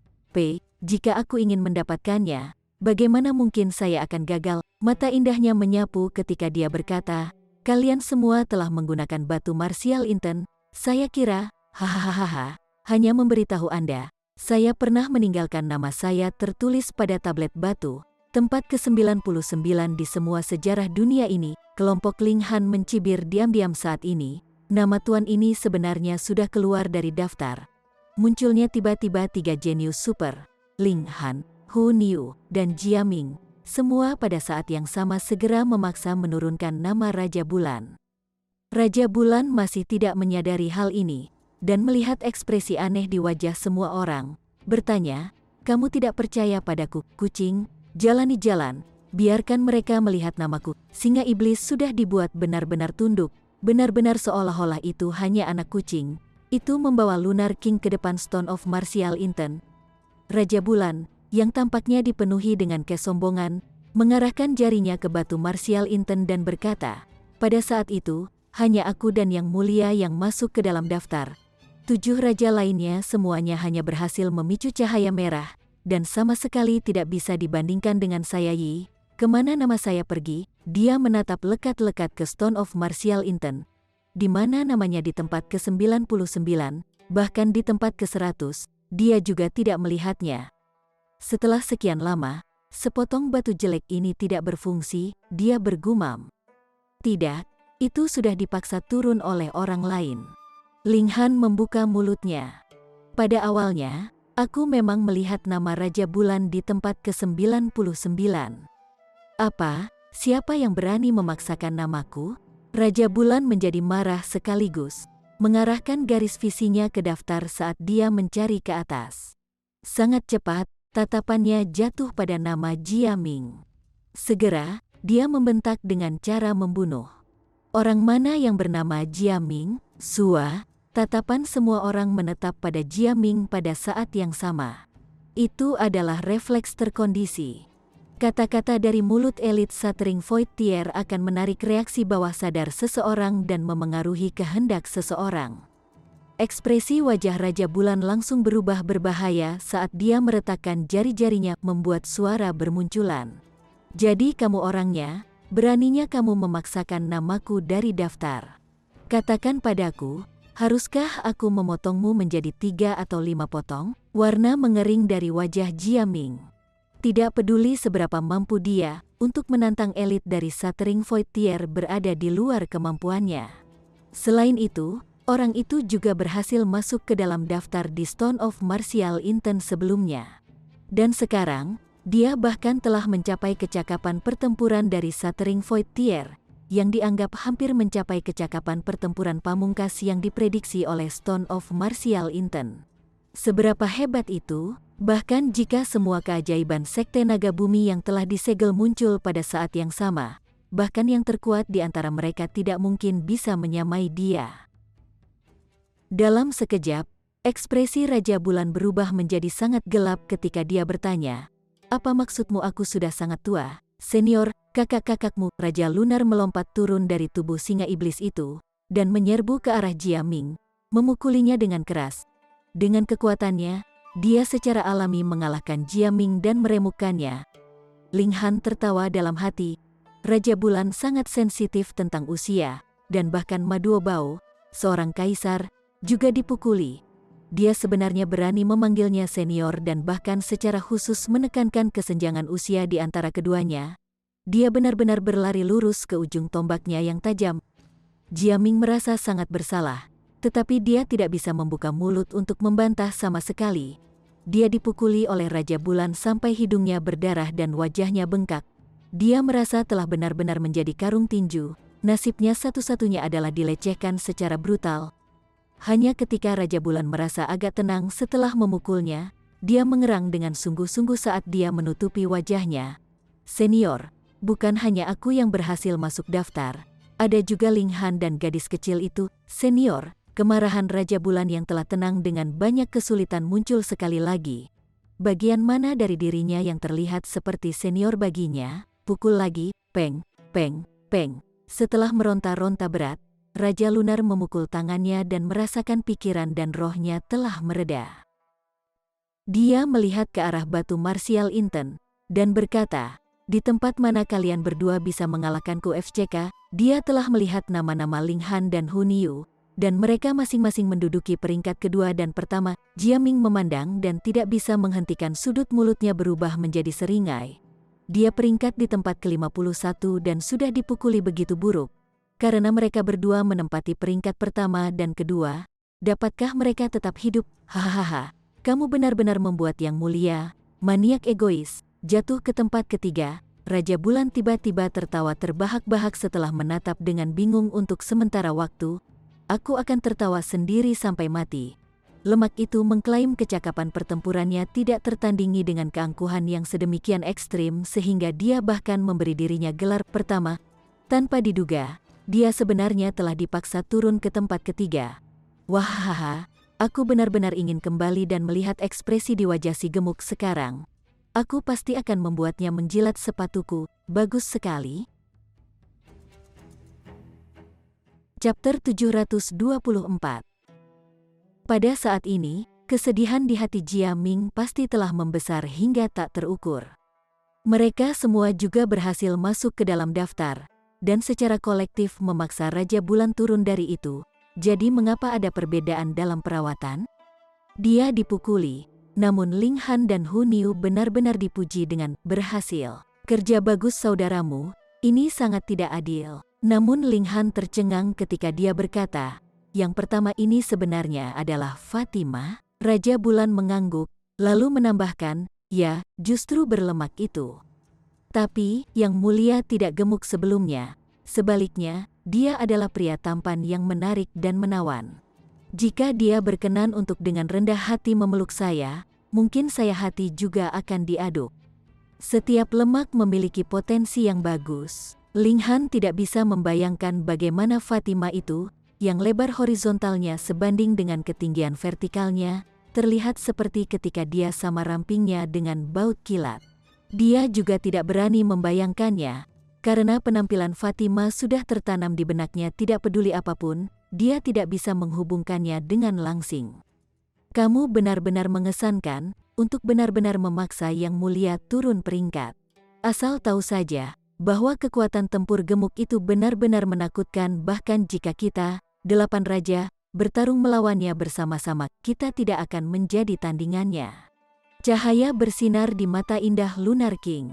Jika aku ingin mendapatkannya, bagaimana mungkin saya akan gagal? Mata indahnya menyapu ketika dia berkata, kalian semua telah menggunakan batu martial inten. Saya kira, hahaha, hanya memberitahu Anda, saya pernah meninggalkan nama saya tertulis pada tablet batu, tempat ke-99 di semua sejarah dunia ini. Kelompok Ling Han mencibir diam-diam saat ini. Nama tuan ini sebenarnya sudah keluar dari daftar. Munculnya tiba-tiba 3 jenius super, Ling Han, Hun Yu, dan Jia Ming, semua pada saat yang sama segera memaksa menurunkan nama Raja Bulan. Raja Bulan masih tidak menyadari hal ini, dan melihat ekspresi aneh di wajah semua orang, bertanya, kamu tidak percaya padaku, kucing? Jalani jalan, biarkan mereka melihat namaku. Singa iblis sudah dibuat benar-benar tunduk, benar-benar seolah-olah itu hanya anak kucing. Itu membawa Lunar King ke depan Stone of Martial Intent. Raja Bulan, yang tampaknya dipenuhi dengan kesombongan, mengarahkan jarinya ke batu martial inten dan berkata, pada saat itu, hanya aku dan Yang Mulia yang masuk ke dalam daftar. 7 raja lainnya semuanya hanya berhasil memicu cahaya merah, dan sama sekali tidak bisa dibandingkan dengan saya. Yi, kemana nama saya pergi? Dia menatap lekat-lekat ke Stone of Martial Intent. Di mana namanya di tempat ke-99, bahkan di tempat ke-100, dia juga tidak melihatnya. Setelah sekian lama, sepotong batu jelek ini tidak berfungsi, dia bergumam. Tidak, itu sudah dipaksa turun oleh orang lain. Ling Han membuka mulutnya. Pada awalnya, aku memang melihat nama Raja Bulan di tempat ke-99. Apa? Siapa yang berani memaksakan namaku? Raja Bulan menjadi marah sekaligus, mengarahkan garis visinya ke daftar saat dia mencari ke atas. Sangat cepat, tatapannya jatuh pada nama Jia Ming. Segera, dia membentak dengan cara membunuh. Orang mana yang bernama Jia Ming? Sua, tatapan semua orang menetap pada Jia Ming pada saat yang sama. Itu adalah refleks terkondisi. Kata-kata dari mulut elit Shatering Void Tier akan menarik reaksi bawah sadar seseorang dan memengaruhi kehendak seseorang. Ekspresi wajah Raja Bulan langsung berubah berbahaya saat dia meretakkan jari-jarinya membuat suara bermunculan. Jadi kamu orangnya, beraninya kamu memaksakan namaku dari daftar. Katakan padaku, haruskah aku memotongmu menjadi 3 atau 5 potong? Warna mengering dari wajah Jia Ming. Tidak peduli seberapa mampu dia untuk menantang elit dari Shatering Void Tier berada di luar kemampuannya. Selain itu, orang itu juga berhasil masuk ke dalam daftar di Stone of Martial Intent sebelumnya. Dan sekarang, dia bahkan telah mencapai kecakapan pertempuran dari Shatering Void Tier, yang dianggap hampir mencapai kecakapan pertempuran pamungkas yang diprediksi oleh Stone of Martial Intent. Seberapa hebat itu? Bahkan jika semua keajaiban Sekte Naga Bumi yang telah disegel muncul pada saat yang sama, bahkan yang terkuat di antara mereka tidak mungkin bisa menyamai dia. Dalam sekejap, Ekspresi Raja Bulan berubah menjadi sangat gelap ketika dia bertanya, "Apa maksudmu aku sudah sangat tua, senior, kakak-kakakmu?" Raja Lunar melompat turun dari tubuh singa iblis itu, dan menyerbu ke arah Jia Ming, memukulinya dengan keras. Dengan kekuatannya, dia secara alami mengalahkan Jia Ming dan meremukkannya. Ling Han tertawa dalam hati. Raja Bulan sangat sensitif tentang usia, dan bahkan Ma Duobao, seorang kaisar, juga dipukuli. Dia sebenarnya berani memanggilnya senior dan bahkan secara khusus menekankan kesenjangan usia di antara keduanya. Dia benar-benar berlari lurus ke ujung tombaknya yang tajam. Jia Ming merasa sangat bersalah, tetapi dia tidak bisa membuka mulut untuk membantah sama sekali. Dia dipukuli oleh Raja Bulan sampai hidungnya berdarah dan wajahnya bengkak. Dia merasa telah benar-benar menjadi karung tinju. Nasibnya satu-satunya adalah dilecehkan secara brutal. Hanya ketika Raja Bulan merasa agak tenang setelah memukulnya, dia mengerang dengan sungguh-sungguh saat dia menutupi wajahnya. "Senior, bukan hanya aku yang berhasil masuk daftar. Ada juga Ling Han dan gadis kecil itu, senior." Kemarahan Raja Bulan yang telah tenang dengan banyak kesulitan muncul sekali lagi. Bagian mana dari dirinya yang terlihat seperti senior baginya? Pukul lagi, peng, peng, peng. Setelah meronta-ronta berat, Raja Lunar memukul tangannya dan merasakan pikiran dan rohnya telah mereda. Dia melihat ke arah batu martial Inten, dan berkata, "Di tempat mana kalian berdua bisa mengalahkanku FCK?" Dia telah melihat nama-nama Ling Han dan Hun Yu, dan mereka masing-masing menduduki peringkat kedua dan pertama. Jia Ming memandang dan tidak bisa menghentikan sudut mulutnya berubah menjadi seringai. Dia peringkat di tempat ke-51 dan sudah dipukuli begitu buruk. Karena mereka berdua menempati peringkat pertama dan kedua, dapatkah mereka tetap hidup? Hahaha, kamu benar-benar membuat Yang Mulia, maniak egois, jatuh ke tempat ketiga. Raja Bulan tiba-tiba tertawa terbahak-bahak setelah menatap dengan bingung untuk sementara waktu. "Aku akan tertawa sendiri sampai mati." Lemak itu mengklaim kecakapan pertempurannya tidak tertandingi dengan keangkuhan yang sedemikian ekstrim sehingga dia bahkan memberi dirinya gelar pertama. Tanpa diduga, dia sebenarnya telah dipaksa turun ke tempat ketiga. Wahaha, aku benar-benar ingin kembali dan melihat ekspresi di wajah si gemuk sekarang. Aku pasti akan membuatnya menjilat sepatuku. Bagus sekali. Chapter 724. Pada saat ini, kesedihan di hati Jia Ming pasti telah membesar hingga tak terukur. Mereka semua juga berhasil masuk ke dalam daftar, dan secara kolektif memaksa Raja Bulan turun dari itu. Jadi mengapa ada perbedaan dalam perawatan? Dia dipukuli, namun Ling Han dan Hun Yu benar-benar dipuji dengan berhasil. "Kerja bagus saudaramu, ini sangat tidak adil." Namun Ling Han tercengang ketika dia berkata, "Yang pertama ini sebenarnya adalah Fatima." Raja Bulan mengangguk, lalu menambahkan, "Ya, justru berlemak itu. Tapi, Yang Mulia tidak gemuk sebelumnya. Sebaliknya, dia adalah pria tampan yang menarik dan menawan. Jika dia berkenan untuk dengan rendah hati memeluk saya, mungkin saya hati juga akan diaduk." Setiap lemak memiliki potensi yang bagus. Ling Han tidak bisa membayangkan bagaimana Fatima itu, yang lebar horizontalnya sebanding dengan ketinggian vertikalnya, terlihat seperti ketika dia sama rampingnya dengan baut kilat. Dia juga tidak berani membayangkannya, karena penampilan Fatima sudah tertanam di benaknya. Tidak peduli apapun, dia tidak bisa menghubungkannya dengan langsing. "Kamu benar-benar mengesankan, untuk benar-benar memaksa Yang Mulia turun peringkat. Asal tahu saja, bahwa kekuatan tempur gemuk itu benar-benar menakutkan. Bahkan jika kita, 8 raja, bertarung melawannya bersama-sama, kita tidak akan menjadi tandingannya." Cahaya bersinar di mata indah Lunar King.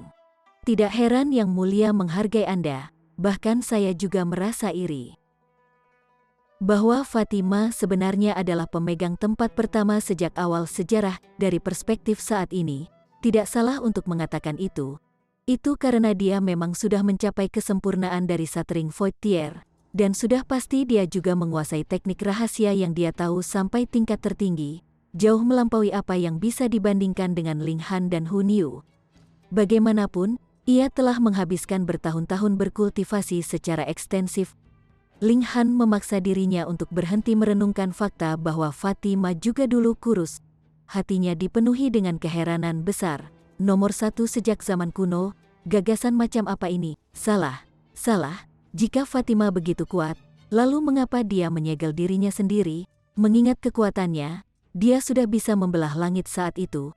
"Tidak heran Yang Mulia menghargai Anda, bahkan saya juga merasa iri. Bahwa Fatima sebenarnya adalah pemegang tempat pertama sejak awal sejarah. Dari perspektif saat ini, tidak salah untuk mengatakan itu. Itu karena dia memang sudah mencapai kesempurnaan dari Satring Void Tier, dan sudah pasti dia juga menguasai teknik rahasia yang dia tahu sampai tingkat tertinggi, jauh melampaui apa yang bisa dibandingkan dengan Ling Han dan Hun Yu. Bagaimanapun, ia telah menghabiskan bertahun-tahun berkultivasi secara ekstensif. Ling Han memaksa dirinya untuk berhenti merenungkan fakta bahwa Fatima juga dulu kurus. Hatinya dipenuhi dengan keheranan besar. Nomor satu sejak zaman kuno, gagasan macam apa ini? Salah. Jika Fatima begitu kuat, lalu mengapa dia menyegel dirinya sendiri? Mengingat kekuatannya, dia sudah bisa membelah langit saat itu.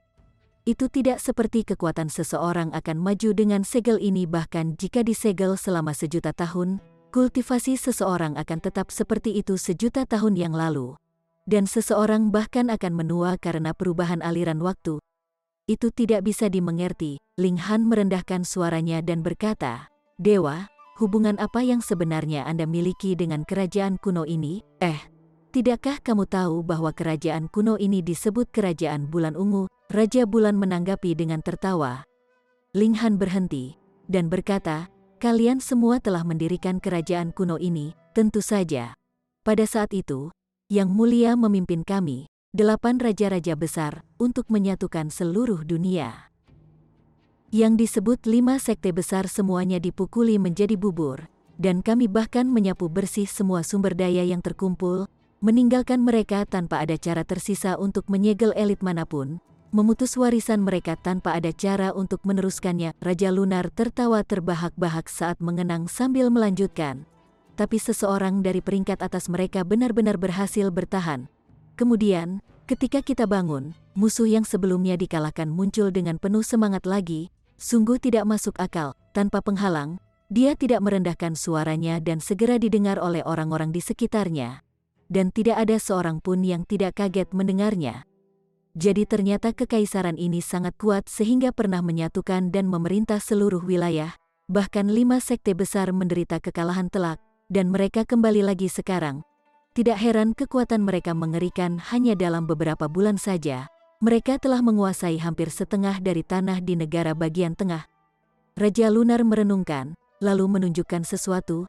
Itu tidak seperti kekuatan seseorang akan maju dengan segel ini, bahkan jika disegel selama 1.000.000 tahun, kultivasi seseorang akan tetap seperti itu 1.000.000 tahun yang lalu. Dan seseorang bahkan akan menua karena perubahan aliran waktu. Itu tidak bisa dimengerti. Ling Han merendahkan suaranya dan berkata, "Dewa, hubungan apa yang sebenarnya Anda miliki dengan kerajaan kuno ini? Tidakkah kamu tahu bahwa kerajaan kuno ini disebut Kerajaan Bulan Ungu?" Raja Bulan menanggapi dengan tertawa. Ling Han berhenti dan berkata, "Kalian semua telah mendirikan kerajaan kuno ini, tentu saja. Pada saat itu, Yang Mulia memimpin kami, 8 raja-raja besar, untuk menyatukan seluruh dunia. Yang disebut 5 sekte besar semuanya dipukuli menjadi bubur, dan kami bahkan menyapu bersih semua sumber daya yang terkumpul, meninggalkan mereka tanpa ada cara tersisa untuk menyegel elit manapun, memutus warisan mereka tanpa ada cara untuk meneruskannya." Raja Lunar tertawa terbahak-bahak saat mengenang sambil melanjutkan, "Tapi seseorang dari peringkat atas mereka benar-benar berhasil bertahan. Kemudian, ketika kita bangun, musuh yang sebelumnya dikalahkan muncul dengan penuh semangat lagi. Sungguh tidak masuk akal." Tanpa penghalang, dia tidak merendahkan suaranya dan segera didengar oleh orang-orang di sekitarnya. Dan tidak ada seorang pun yang tidak kaget mendengarnya. Jadi ternyata kekaisaran ini sangat kuat sehingga pernah menyatukan dan memerintah seluruh wilayah. Bahkan 5 sekte besar menderita kekalahan telak, dan mereka kembali lagi sekarang. Tidak heran kekuatan mereka mengerikan. Hanya dalam beberapa bulan saja, mereka telah menguasai hampir setengah dari tanah di negara bagian tengah. Raja Lunar merenungkan, lalu menunjukkan sesuatu.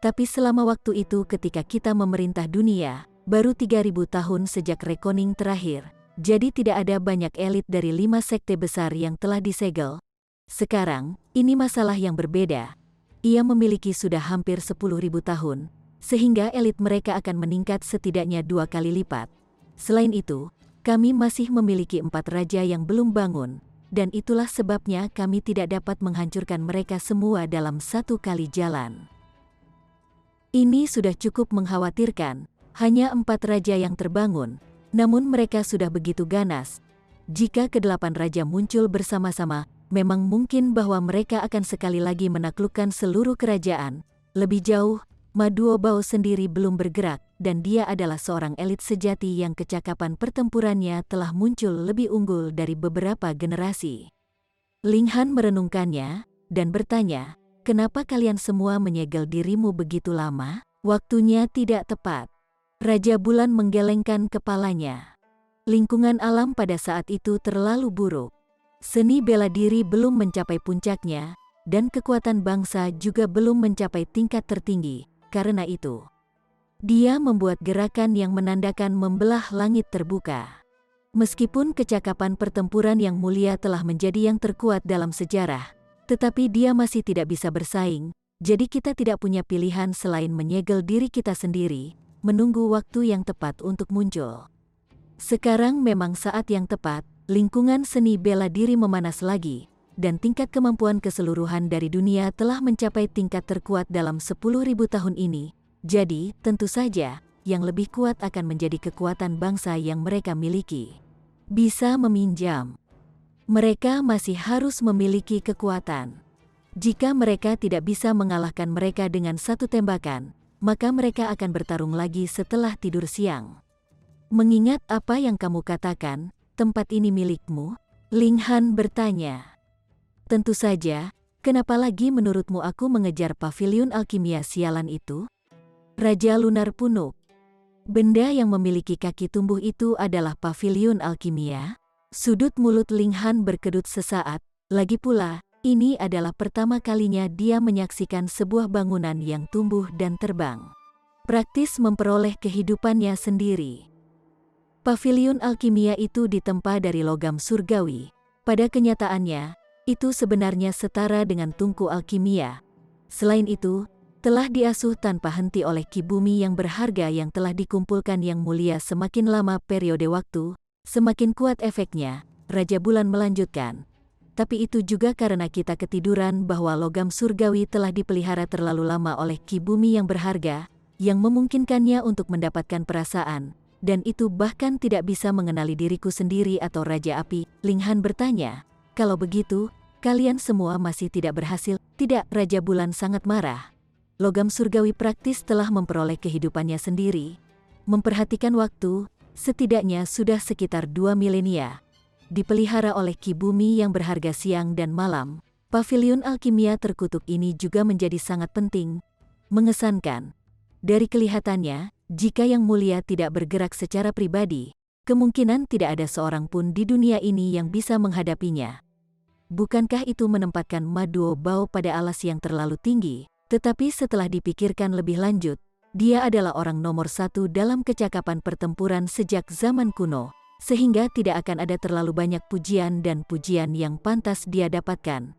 "Tapi selama waktu itu ketika kita memerintah dunia, baru 3.000 tahun sejak rekoning terakhir. Jadi tidak ada banyak elit dari 5 sekte besar yang telah disegel. Sekarang, ini masalah yang berbeda. Ia memiliki sudah hampir 10.000 tahun, sehingga elit mereka akan meningkat setidaknya 2 kali lipat. Selain itu, kami masih memiliki 4 raja yang belum bangun, dan itulah sebabnya kami tidak dapat menghancurkan mereka semua dalam 1 kali jalan. Ini sudah cukup mengkhawatirkan. Hanya 4 raja yang terbangun, namun mereka sudah begitu ganas. Jika ke-8 raja muncul bersama-sama, memang mungkin bahwa mereka akan sekali lagi menaklukkan seluruh kerajaan. Lebih jauh, Ma Duobao sendiri belum bergerak, dan dia adalah seorang elit sejati yang kecakapan pertempurannya telah muncul lebih unggul dari beberapa generasi. Ling Han merenungkannya, dan bertanya, "Kenapa kalian semua menyegel dirimu begitu lama? Waktunya tidak tepat." Raja Bulan menggelengkan kepalanya. Lingkungan alam pada saat itu terlalu buruk. Seni bela diri belum mencapai puncaknya, dan kekuatan bangsa juga belum mencapai tingkat tertinggi. Karena itu, dia membuat gerakan yang menandakan membelah langit terbuka. Meskipun kecakapan pertempuran Yang Mulia telah menjadi yang terkuat dalam sejarah, tetapi dia masih tidak bisa bersaing, jadi kita tidak punya pilihan selain menyegel diri kita sendiri, menunggu waktu yang tepat untuk muncul. Sekarang memang saat yang tepat. Lingkungan seni bela diri memanas lagi, dan tingkat kemampuan keseluruhan dari dunia telah mencapai tingkat terkuat dalam 10.000 tahun ini. Jadi, tentu saja, yang lebih kuat akan menjadi kekuatan bangsa yang mereka miliki. Bisa meminjam. Mereka masih harus memiliki kekuatan. Jika mereka tidak bisa mengalahkan mereka dengan 1 tembakan, maka mereka akan bertarung lagi setelah tidur siang. "Mengingat apa yang kamu katakan, tempat ini milikmu?" Ling Han bertanya. "Tentu saja, kenapa lagi menurutmu aku mengejar paviliun alkimia sialan itu?" Raja Lunar punuk. "Benda yang memiliki kaki tumbuh itu adalah paviliun alkimia?" Sudut mulut Ling Han berkedut sesaat. Lagi pula, ini adalah pertama kalinya dia menyaksikan sebuah bangunan yang tumbuh dan terbang. Praktis memperoleh kehidupannya sendiri. Paviliun alkimia itu ditempa dari logam surgawi. Pada kenyataannya, itu sebenarnya setara dengan tungku alkimia. Selain itu, telah diasuh tanpa henti oleh Ki Bumi yang berharga yang telah dikumpulkan Yang Mulia. Semakin lama periode waktu, semakin kuat efeknya, Raja Bulan melanjutkan. Tapi itu juga karena kita ketiduran bahwa logam surgawi telah dipelihara terlalu lama oleh Ki Bumi yang berharga, yang memungkinkannya untuk mendapatkan perasaan, dan itu bahkan tidak bisa mengenali diriku sendiri atau Raja Api. Ling Han bertanya, kalau begitu, kalian semua masih tidak berhasil? Tidak, Raja Bulan sangat marah. Logam surgawi praktis telah memperoleh kehidupannya sendiri. Memperhatikan waktu, setidaknya sudah sekitar 2 milenia. Dipelihara oleh Ki Bumi yang berharga siang dan malam, pavilion alkimia terkutuk ini juga menjadi sangat penting. Mengesankan. Dari kelihatannya, jika Yang Mulia tidak bergerak secara pribadi, kemungkinan tidak ada seorang pun di dunia ini yang bisa menghadapinya. Bukankah itu menempatkan Ma Duobao pada alas yang terlalu tinggi? Tetapi setelah dipikirkan lebih lanjut, dia adalah orang nomor 1 dalam kecakapan pertempuran sejak zaman kuno, sehingga tidak akan ada terlalu banyak pujian dan pujian yang pantas dia dapatkan.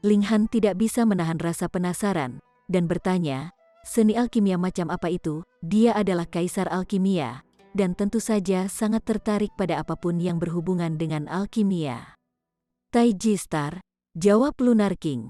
Ling Han tidak bisa menahan rasa penasaran, dan bertanya, seni alkimia macam apa itu? Dia adalah kaisar alkimia, dan tentu saja sangat tertarik pada apapun yang berhubungan dengan alkimia. Taiji Star, jawab Lunar King.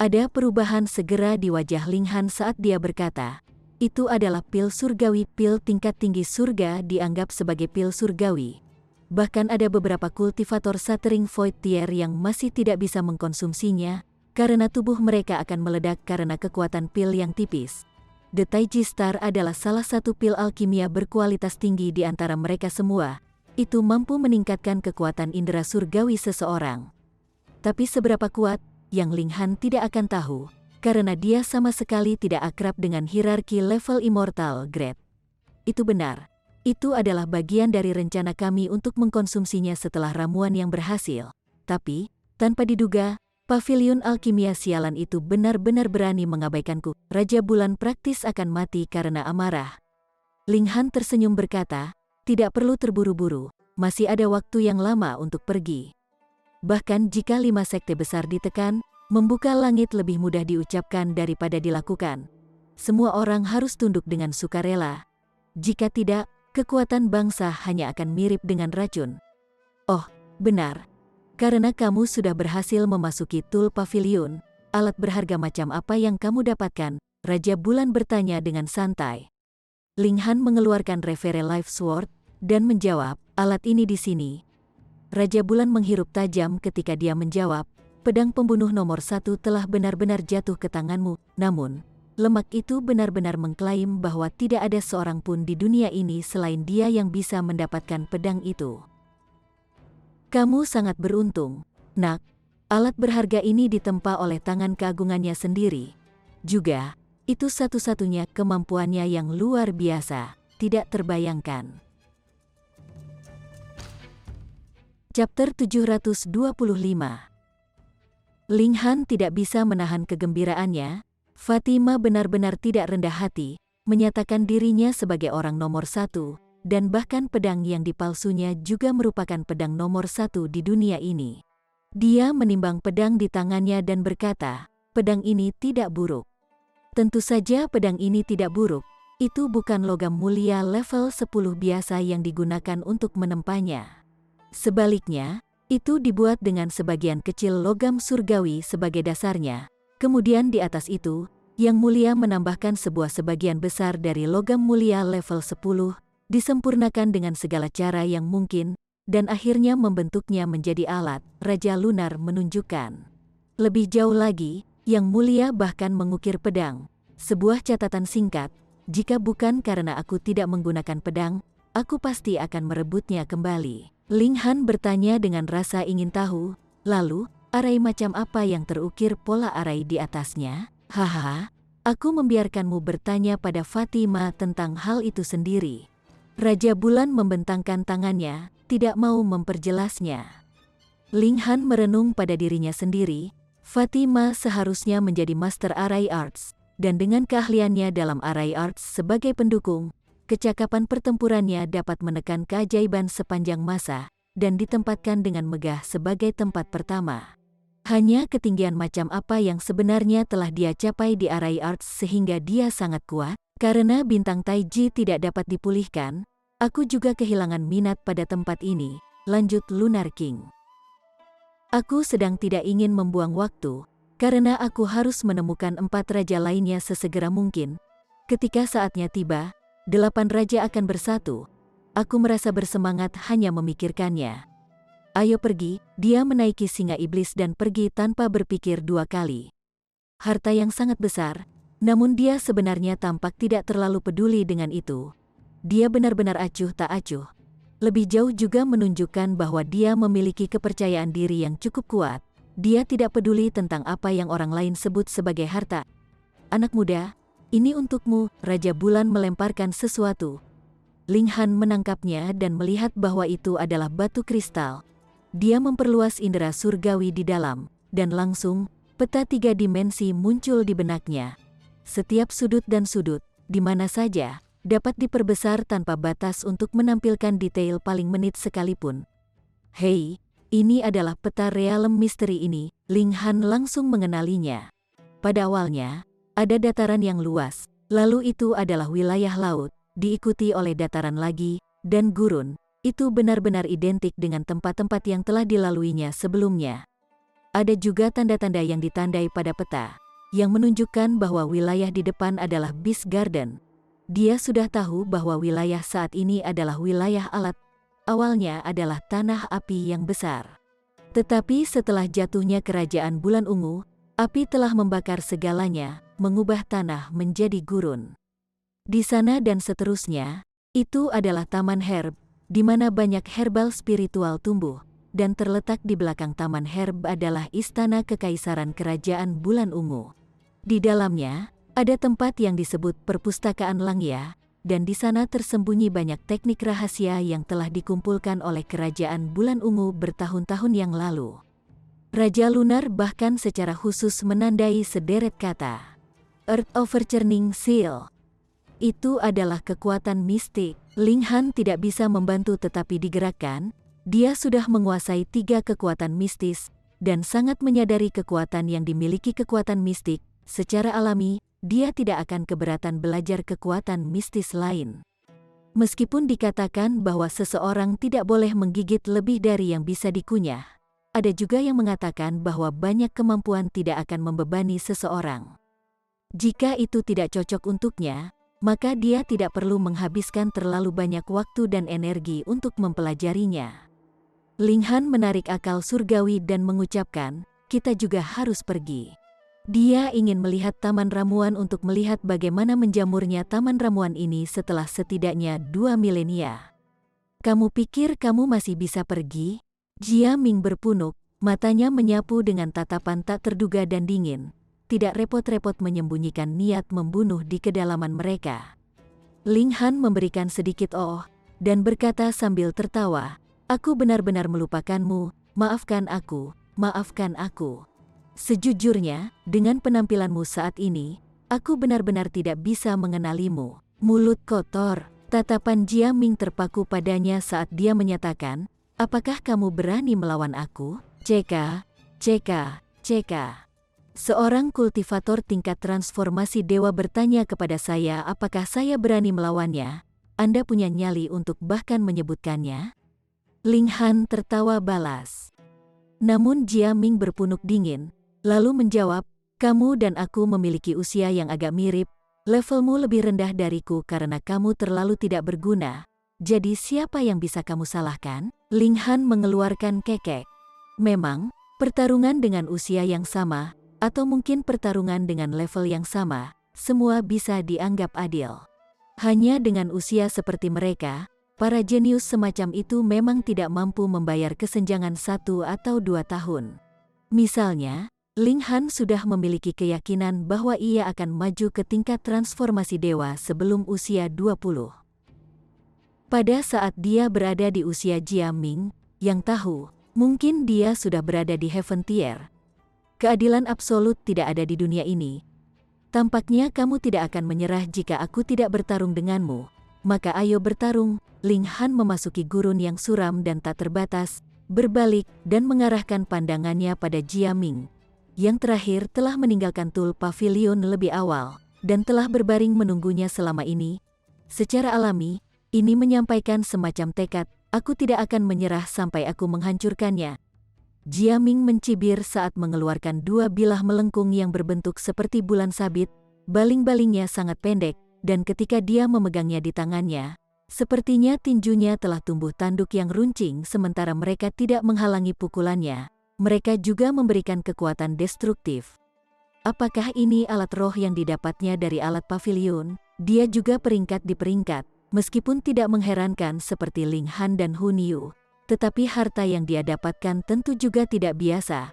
Ada perubahan segera di wajah Ling Han saat dia berkata, itu adalah pil surgawi. Pil tingkat tinggi surga dianggap sebagai pil surgawi. Bahkan ada beberapa kultivator Shattering Void Tier yang masih tidak bisa mengkonsumsinya, karena tubuh mereka akan meledak karena kekuatan pil yang tipis. The Taiji Star adalah salah satu pil alkimia berkualitas tinggi di antara mereka semua. Itu mampu meningkatkan kekuatan indera surgawi seseorang. Tapi seberapa kuat, Yang Ling Han tidak akan tahu, karena dia sama sekali tidak akrab dengan hierarki level Immortal Grade. Itu benar. Itu adalah bagian dari rencana kami untuk mengkonsumsinya setelah ramuan yang berhasil. Tapi, tanpa diduga, pavilion alkimia sialan itu benar-benar berani mengabaikanku. Raja Bulan praktis akan mati karena amarah. Ling Han tersenyum berkata, tidak perlu terburu-buru, masih ada waktu yang lama untuk pergi. Bahkan jika 5 sekte besar ditekan, membuka langit lebih mudah diucapkan daripada dilakukan. Semua orang harus tunduk dengan sukarela. Jika tidak, kekuatan bangsa hanya akan mirip dengan racun. Oh, benar. Karena kamu sudah berhasil memasuki Tul Pavilion, alat berharga macam apa yang kamu dapatkan? Raja Bulan bertanya dengan santai. Ling Han mengeluarkan Revere Life Sword, dan menjawab, alat ini di sini. Raja Bulan menghirup tajam ketika dia menjawab, pedang pembunuh nomor 1 telah benar-benar jatuh ke tanganmu. Namun, lemak itu benar-benar mengklaim bahwa tidak ada seorang pun di dunia ini selain dia yang bisa mendapatkan pedang itu. Kamu sangat beruntung, nak. Alat berharga ini ditempa oleh tangan keagungannya sendiri. Juga, itu satu-satunya kemampuannya yang luar biasa, tidak terbayangkan. Chapter 725. Ling Han tidak bisa menahan kegembiraannya. Fatima benar-benar tidak rendah hati, menyatakan dirinya sebagai orang nomor 1, dan bahkan pedang yang dipalsunya juga merupakan pedang nomor 1 di dunia ini. Dia menimbang pedang di tangannya dan berkata, pedang ini tidak buruk. Tentu saja pedang ini tidak buruk, itu bukan logam mulia level 10 biasa yang digunakan untuk menempanya. Sebaliknya, itu dibuat dengan sebagian kecil logam surgawi sebagai dasarnya. Kemudian di atas itu, Yang Mulia menambahkan sebuah sebagian besar dari logam mulia level 10, disempurnakan dengan segala cara yang mungkin, dan akhirnya membentuknya menjadi alat. Raja Lunar menunjukkan. Lebih jauh lagi, Yang Mulia bahkan mengukir pedang. Sebuah catatan singkat, jika bukan karena aku tidak menggunakan pedang, aku pasti akan merebutnya kembali. Ling Han bertanya dengan rasa ingin tahu, lalu, arai macam apa yang terukir pola arai di atasnya? Hahaha, aku membiarkanmu bertanya pada Fatima tentang hal itu sendiri. Raja Bulan membentangkan tangannya, tidak mau memperjelasnya. Ling Han merenung pada dirinya sendiri, Fatima seharusnya menjadi Master Arai Arts, dan dengan keahliannya dalam Arai Arts sebagai pendukung, kecakapan pertempurannya dapat menekan keajaiban sepanjang masa, dan ditempatkan dengan megah sebagai tempat pertama. Hanya ketinggian macam apa yang sebenarnya telah dia capai di Arai Arts sehingga dia sangat kuat. Karena bintang Taiji tidak dapat dipulihkan, aku juga kehilangan minat pada tempat ini, lanjut Lunar King. Aku sedang tidak ingin membuang waktu, karena aku harus menemukan 4 raja lainnya sesegera mungkin. Ketika saatnya tiba, 8 raja akan bersatu. Aku merasa bersemangat hanya memikirkannya. Ayo pergi, dia menaiki singa iblis dan pergi tanpa berpikir 2 kali. Harta yang sangat besar, namun dia sebenarnya tampak tidak terlalu peduli dengan itu. Dia benar-benar acuh tak acuh. Lebih jauh juga menunjukkan bahwa dia memiliki kepercayaan diri yang cukup kuat. Dia tidak peduli tentang apa yang orang lain sebut sebagai harta. Anak muda, ini untukmu, Raja Bulan melemparkan sesuatu. Ling Han menangkapnya dan melihat bahwa itu adalah batu kristal. Dia memperluas indera surgawi di dalam, dan langsung, peta 3 dimensi muncul di benaknya. Setiap sudut dan sudut, di mana saja, dapat diperbesar tanpa batas untuk menampilkan detail paling menit sekalipun. Hei, ini adalah peta realem misteri ini, Ling Han langsung mengenalinya. Pada awalnya, ada dataran yang luas, lalu itu adalah wilayah laut, diikuti oleh dataran lagi, dan gurun. Itu benar-benar identik dengan tempat-tempat yang telah dilaluinya sebelumnya. Ada juga tanda-tanda yang ditandai pada peta, yang menunjukkan bahwa wilayah di depan adalah Beast Garden. Dia sudah tahu bahwa wilayah saat ini adalah wilayah alat. Awalnya adalah tanah api yang besar. Tetapi setelah jatuhnya kerajaan Bulan Ungu, api telah membakar segalanya, mengubah tanah menjadi gurun. Di sana dan seterusnya, itu adalah taman herb, di mana banyak herbal spiritual tumbuh, dan terletak di belakang taman herb adalah istana kekaisaran kerajaan Bulan Ungu. Di dalamnya, ada tempat yang disebut perpustakaan Langya, dan di sana tersembunyi banyak teknik rahasia yang telah dikumpulkan oleh kerajaan Bulan Ungu bertahun-tahun yang lalu. Raja Lunar bahkan secara khusus menandai sederet kata. Earth Overturning Seal. Itu adalah kekuatan mistik. Ling Han tidak bisa membantu tetapi digerakkan. Dia sudah menguasai 3 kekuatan mistis, dan sangat menyadari kekuatan yang dimiliki kekuatan mistik. Secara alami, dia tidak akan keberatan belajar kekuatan mistis lain. Meskipun dikatakan bahwa seseorang tidak boleh menggigit lebih dari yang bisa dikunyah, ada juga yang mengatakan bahwa banyak kemampuan tidak akan membebani seseorang. Jika itu tidak cocok untuknya, maka dia tidak perlu menghabiskan terlalu banyak waktu dan energi untuk mempelajarinya. Ling Han menarik akal surgawi dan mengucapkan, kita juga harus pergi. Dia ingin melihat taman ramuan untuk melihat bagaimana menjamurnya taman ramuan ini setelah setidaknya 2 milenia. Kamu pikir kamu masih bisa pergi? Jia Ming berpunuk, matanya menyapu dengan tatapan tak terduga dan dingin. Tidak repot-repot menyembunyikan niat membunuh di kedalaman mereka. Ling Han memberikan sedikit dan berkata sambil tertawa, aku benar-benar melupakanmu, maafkan aku, maafkan aku. Sejujurnya, dengan penampilanmu saat ini, aku benar-benar tidak bisa mengenalimu. Mulut kotor, tatapan Jia Ming terpaku padanya saat dia menyatakan, apakah kamu berani melawan aku? CK. Seorang kultivator tingkat transformasi dewa bertanya kepada saya apakah saya berani melawannya. Anda punya nyali untuk bahkan menyebutkannya? Ling Han tertawa balas. Namun Jia Ming berpunuk dingin, lalu menjawab, kamu dan aku memiliki usia yang agak mirip, levelmu lebih rendah dariku karena kamu terlalu tidak berguna. Jadi siapa yang bisa kamu salahkan? Ling Han mengeluarkan kekek. Memang, pertarungan dengan usia yang sama, atau mungkin pertarungan dengan level yang sama, semua bisa dianggap adil. Hanya dengan usia seperti mereka, para jenius semacam itu memang tidak mampu membayar kesenjangan 1 atau 2 tahun. Misalnya, Ling Han sudah memiliki keyakinan bahwa ia akan maju ke tingkat transformasi dewa sebelum usia 20. Pada saat dia berada di usia Jia Ming, yang tahu, mungkin dia sudah berada di Heaven Tier. Keadilan absolut tidak ada di dunia ini. Tampaknya kamu tidak akan menyerah jika aku tidak bertarung denganmu. Maka ayo bertarung. Ling Han memasuki gurun yang suram dan tak terbatas. berbalik dan mengarahkan pandangannya pada Jia Ming, yang terakhir telah meninggalkan Tul Pavilion lebih awal dan telah berbaring menunggunya selama ini. Secara alami, ini menyampaikan semacam tekad, aku tidak akan menyerah sampai aku menghancurkannya. Jia Ming mencibir saat mengeluarkan dua bilah melengkung yang berbentuk seperti bulan sabit. Baling-balingnya sangat pendek, dan ketika dia memegangnya di tangannya, sepertinya tinjunya telah tumbuh tanduk yang runcing sementara mereka tidak menghalangi pukulannya. Mereka juga memberikan kekuatan destruktif. Apakah ini alat roh yang didapatnya dari alat pavilion? Dia juga peringkat di peringkat, meskipun tidak mengherankan seperti Ling Han dan Hun Yu. Tetapi harta yang dia dapatkan tentu juga tidak biasa.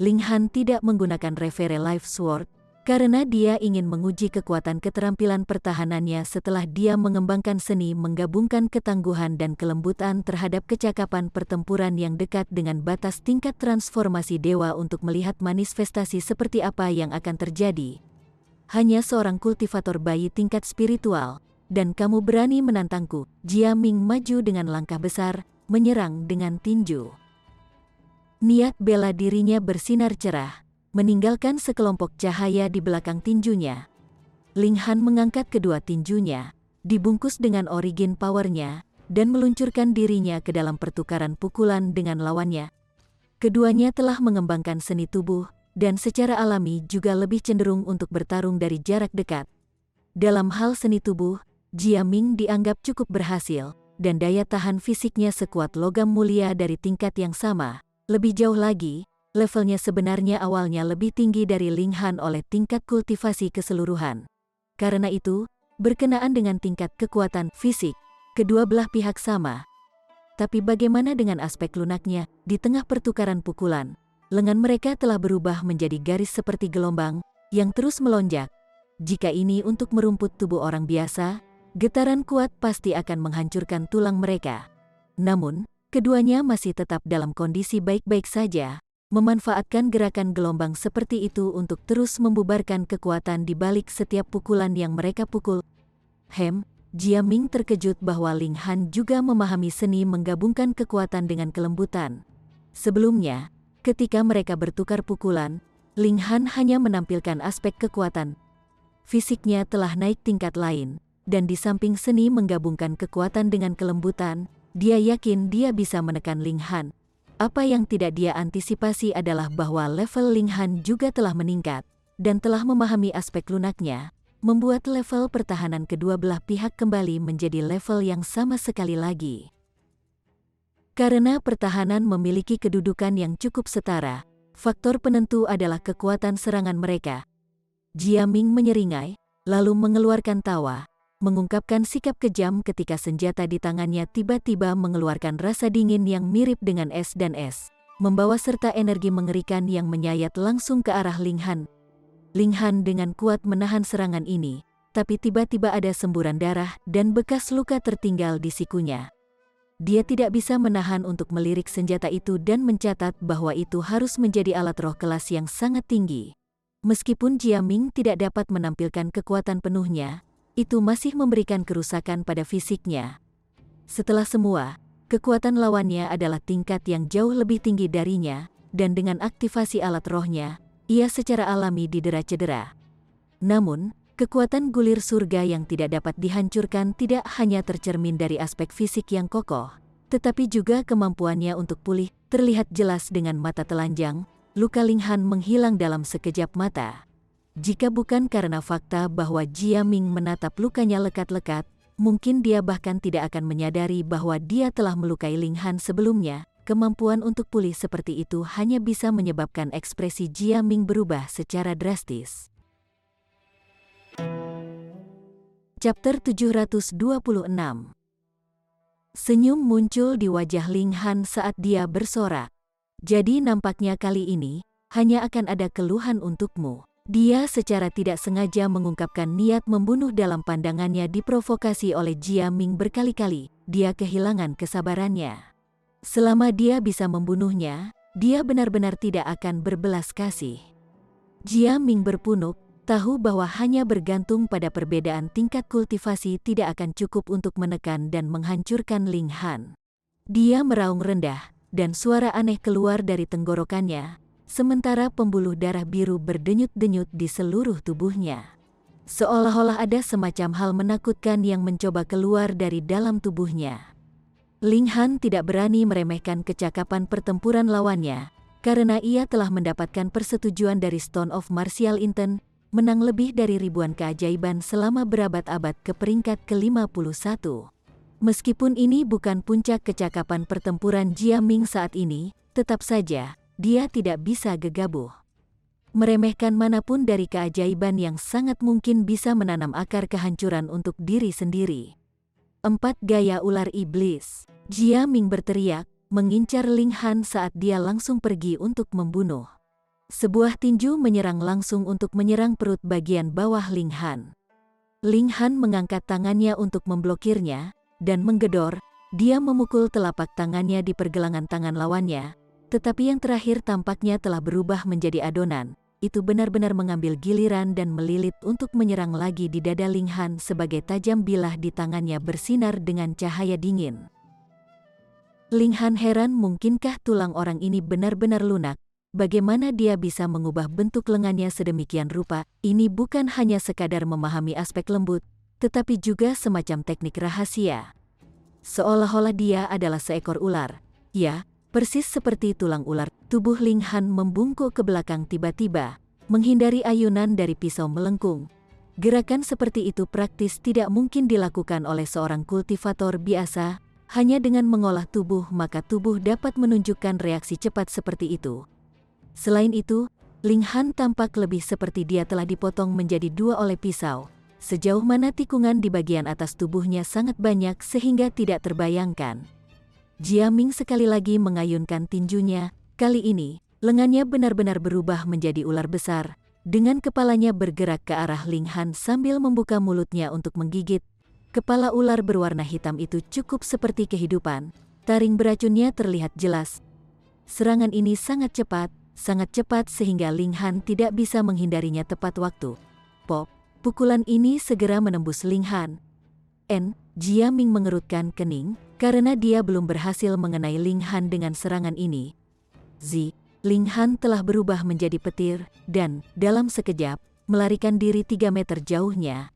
Ling Han tidak menggunakan Reverie Life Sword, karena dia ingin menguji kekuatan keterampilan pertahanannya setelah dia mengembangkan seni menggabungkan ketangguhan dan kelembutan terhadap kecakapan pertempuran yang dekat dengan batas tingkat transformasi dewa untuk melihat manifestasi seperti apa yang akan terjadi. Hanya seorang kultivator bayi tingkat spiritual, dan kamu berani menantangku. Jia Ming maju dengan langkah besar, menyerang dengan tinju. Niat bela dirinya bersinar cerah, meninggalkan sekelompok cahaya di belakang tinjunya. Ling Han mengangkat kedua tinjunya, dibungkus dengan origin powernya, dan meluncurkan dirinya ke dalam pertukaran pukulan dengan lawannya. Keduanya telah mengembangkan seni tubuh, dan secara alami juga lebih cenderung untuk bertarung dari jarak dekat. Dalam hal seni tubuh, Jia Ming dianggap cukup berhasil, dan daya tahan fisiknya sekuat logam mulia dari tingkat yang sama. Lebih jauh lagi, levelnya sebenarnya awalnya lebih tinggi dari Ling Han oleh tingkat kultivasi keseluruhan. Karena itu, berkenaan dengan tingkat kekuatan fisik, kedua belah pihak sama. Tapi bagaimana dengan aspek lunaknya? Di tengah pertukaran pukulan, lengan mereka telah berubah menjadi garis seperti gelombang, yang terus melonjak. Jika ini untuk merumput tubuh orang biasa, getaran kuat pasti akan menghancurkan tulang mereka. Namun, keduanya masih tetap dalam kondisi baik-baik saja, memanfaatkan gerakan gelombang seperti itu untuk terus membubarkan kekuatan di balik setiap pukulan yang mereka pukul. Jia Ming terkejut bahwa Ling Han juga memahami seni menggabungkan kekuatan dengan kelembutan. Sebelumnya, ketika mereka bertukar pukulan, Ling Han hanya menampilkan aspek kekuatan. Fisiknya telah naik tingkat lain, dan di samping seni menggabungkan kekuatan dengan kelembutan, dia yakin dia bisa menekan Ling Han. Apa yang tidak dia antisipasi adalah bahwa level Ling Han juga telah meningkat, dan telah memahami aspek lunaknya, membuat level pertahanan kedua belah pihak kembali menjadi level yang sama sekali lagi. Karena pertahanan memiliki kedudukan yang cukup setara, faktor penentu adalah kekuatan serangan mereka. Jia Ming menyeringai, lalu mengeluarkan tawa, mengungkapkan sikap kejam ketika senjata di tangannya tiba-tiba mengeluarkan rasa dingin yang mirip dengan es dan es, membawa serta energi mengerikan yang menyayat langsung ke arah Ling Han. Ling Han dengan kuat menahan serangan ini, tapi tiba-tiba ada semburan darah dan bekas luka tertinggal di sikunya. Dia tidak bisa menahan untuk melirik senjata itu dan mencatat bahwa itu harus menjadi alat roh kelas yang sangat tinggi. Meskipun Jia Ming tidak dapat menampilkan kekuatan penuhnya, itu masih memberikan kerusakan pada fisiknya. Setelah semua, kekuatan lawannya adalah tingkat yang jauh lebih tinggi darinya, dan dengan aktivasi alat rohnya, ia secara alami didera cedera. Namun, kekuatan gulir surga yang tidak dapat dihancurkan tidak hanya tercermin dari aspek fisik yang kokoh, tetapi juga kemampuannya untuk pulih, terlihat jelas dengan mata telanjang. Luka Ling Han menghilang dalam sekejap mata. Jika bukan karena fakta bahwa Jia Ming menatap lukanya lekat-lekat, mungkin dia bahkan tidak akan menyadari bahwa dia telah melukai Ling Han sebelumnya. Kemampuan untuk pulih seperti itu hanya bisa menyebabkan ekspresi Jia Ming berubah secara drastis. Chapter 726. Senyum muncul di wajah Ling Han saat dia bersorak. Jadi nampaknya kali ini, hanya akan ada keluhan untukmu. Dia secara tidak sengaja mengungkapkan niat membunuh dalam pandangannya diprovokasi oleh Jia Ming berkali-kali. Dia kehilangan kesabarannya. Selama dia bisa membunuhnya, dia benar-benar tidak akan berbelas kasih. Jia Ming berpunuk, tahu bahwa hanya bergantung pada perbedaan tingkat kultivasi tidak akan cukup untuk menekan dan menghancurkan Ling Han. Dia meraung rendah, dan suara aneh keluar dari tenggorokannya, sementara pembuluh darah biru berdenyut-denyut di seluruh tubuhnya. Seolah-olah ada semacam hal menakutkan yang mencoba keluar dari dalam tubuhnya. Ling Han tidak berani meremehkan kecakapan pertempuran lawannya, karena ia telah mendapatkan persetujuan dari Stone of Martial Intent, menang lebih dari ribuan keajaiban selama berabad-abad ke peringkat ke-51. Meskipun ini bukan puncak kecakapan pertempuran Jia Ming saat ini, tetap saja, dia tidak bisa gegabah. Meremehkan manapun dari keajaiban yang sangat mungkin bisa menanam akar kehancuran untuk diri sendiri. 4 Gaya Ular Iblis. Jia Ming berteriak, mengincar Ling Han saat dia langsung pergi untuk membunuh. Sebuah tinju menyerang langsung untuk menyerang perut bagian bawah Ling Han. Ling Han mengangkat tangannya untuk memblokirnya, dan menggedor, dia memukul telapak tangannya di pergelangan tangan lawannya, tetapi yang terakhir tampaknya telah berubah menjadi adonan. Itu benar-benar mengambil giliran dan melilit untuk menyerang lagi di dada Ling Han sebagai tajam bilah di tangannya bersinar dengan cahaya dingin. Ling Han heran, mungkinkah tulang orang ini benar-benar lunak? Bagaimana dia bisa mengubah bentuk lengannya sedemikian rupa? Ini bukan hanya sekadar memahami aspek lembut, tetapi juga semacam teknik rahasia. Seolah-olah dia adalah seekor ular. Ya, persis seperti tulang ular. Tubuh Ling Han membungkuk ke belakang tiba-tiba, menghindari ayunan dari pisau melengkung. Gerakan seperti itu praktis tidak mungkin dilakukan oleh seorang kultivator biasa. Hanya dengan mengolah tubuh maka tubuh dapat menunjukkan reaksi cepat seperti itu. Selain itu, Ling Han tampak lebih seperti dia telah dipotong menjadi 2 oleh pisau. Sejauh mana tikungan di bagian atas tubuhnya sangat banyak sehingga tidak terbayangkan. Jia Ming sekali lagi mengayunkan tinjunya. Kali ini, lengannya benar-benar berubah menjadi ular besar, dengan kepalanya bergerak ke arah Ling Han sambil membuka mulutnya untuk menggigit. Kepala ular berwarna hitam itu cukup seperti kehidupan, taring beracunnya terlihat jelas. Serangan ini sangat cepat sehingga Ling Han tidak bisa menghindarinya tepat waktu. Pop, pukulan ini segera menembus Ling Han. Jia Ming mengerutkan kening, karena dia belum berhasil mengenai Ling Han dengan serangan ini. Ling Han telah berubah menjadi petir, dan, dalam sekejap, melarikan diri 3 meter jauhnya.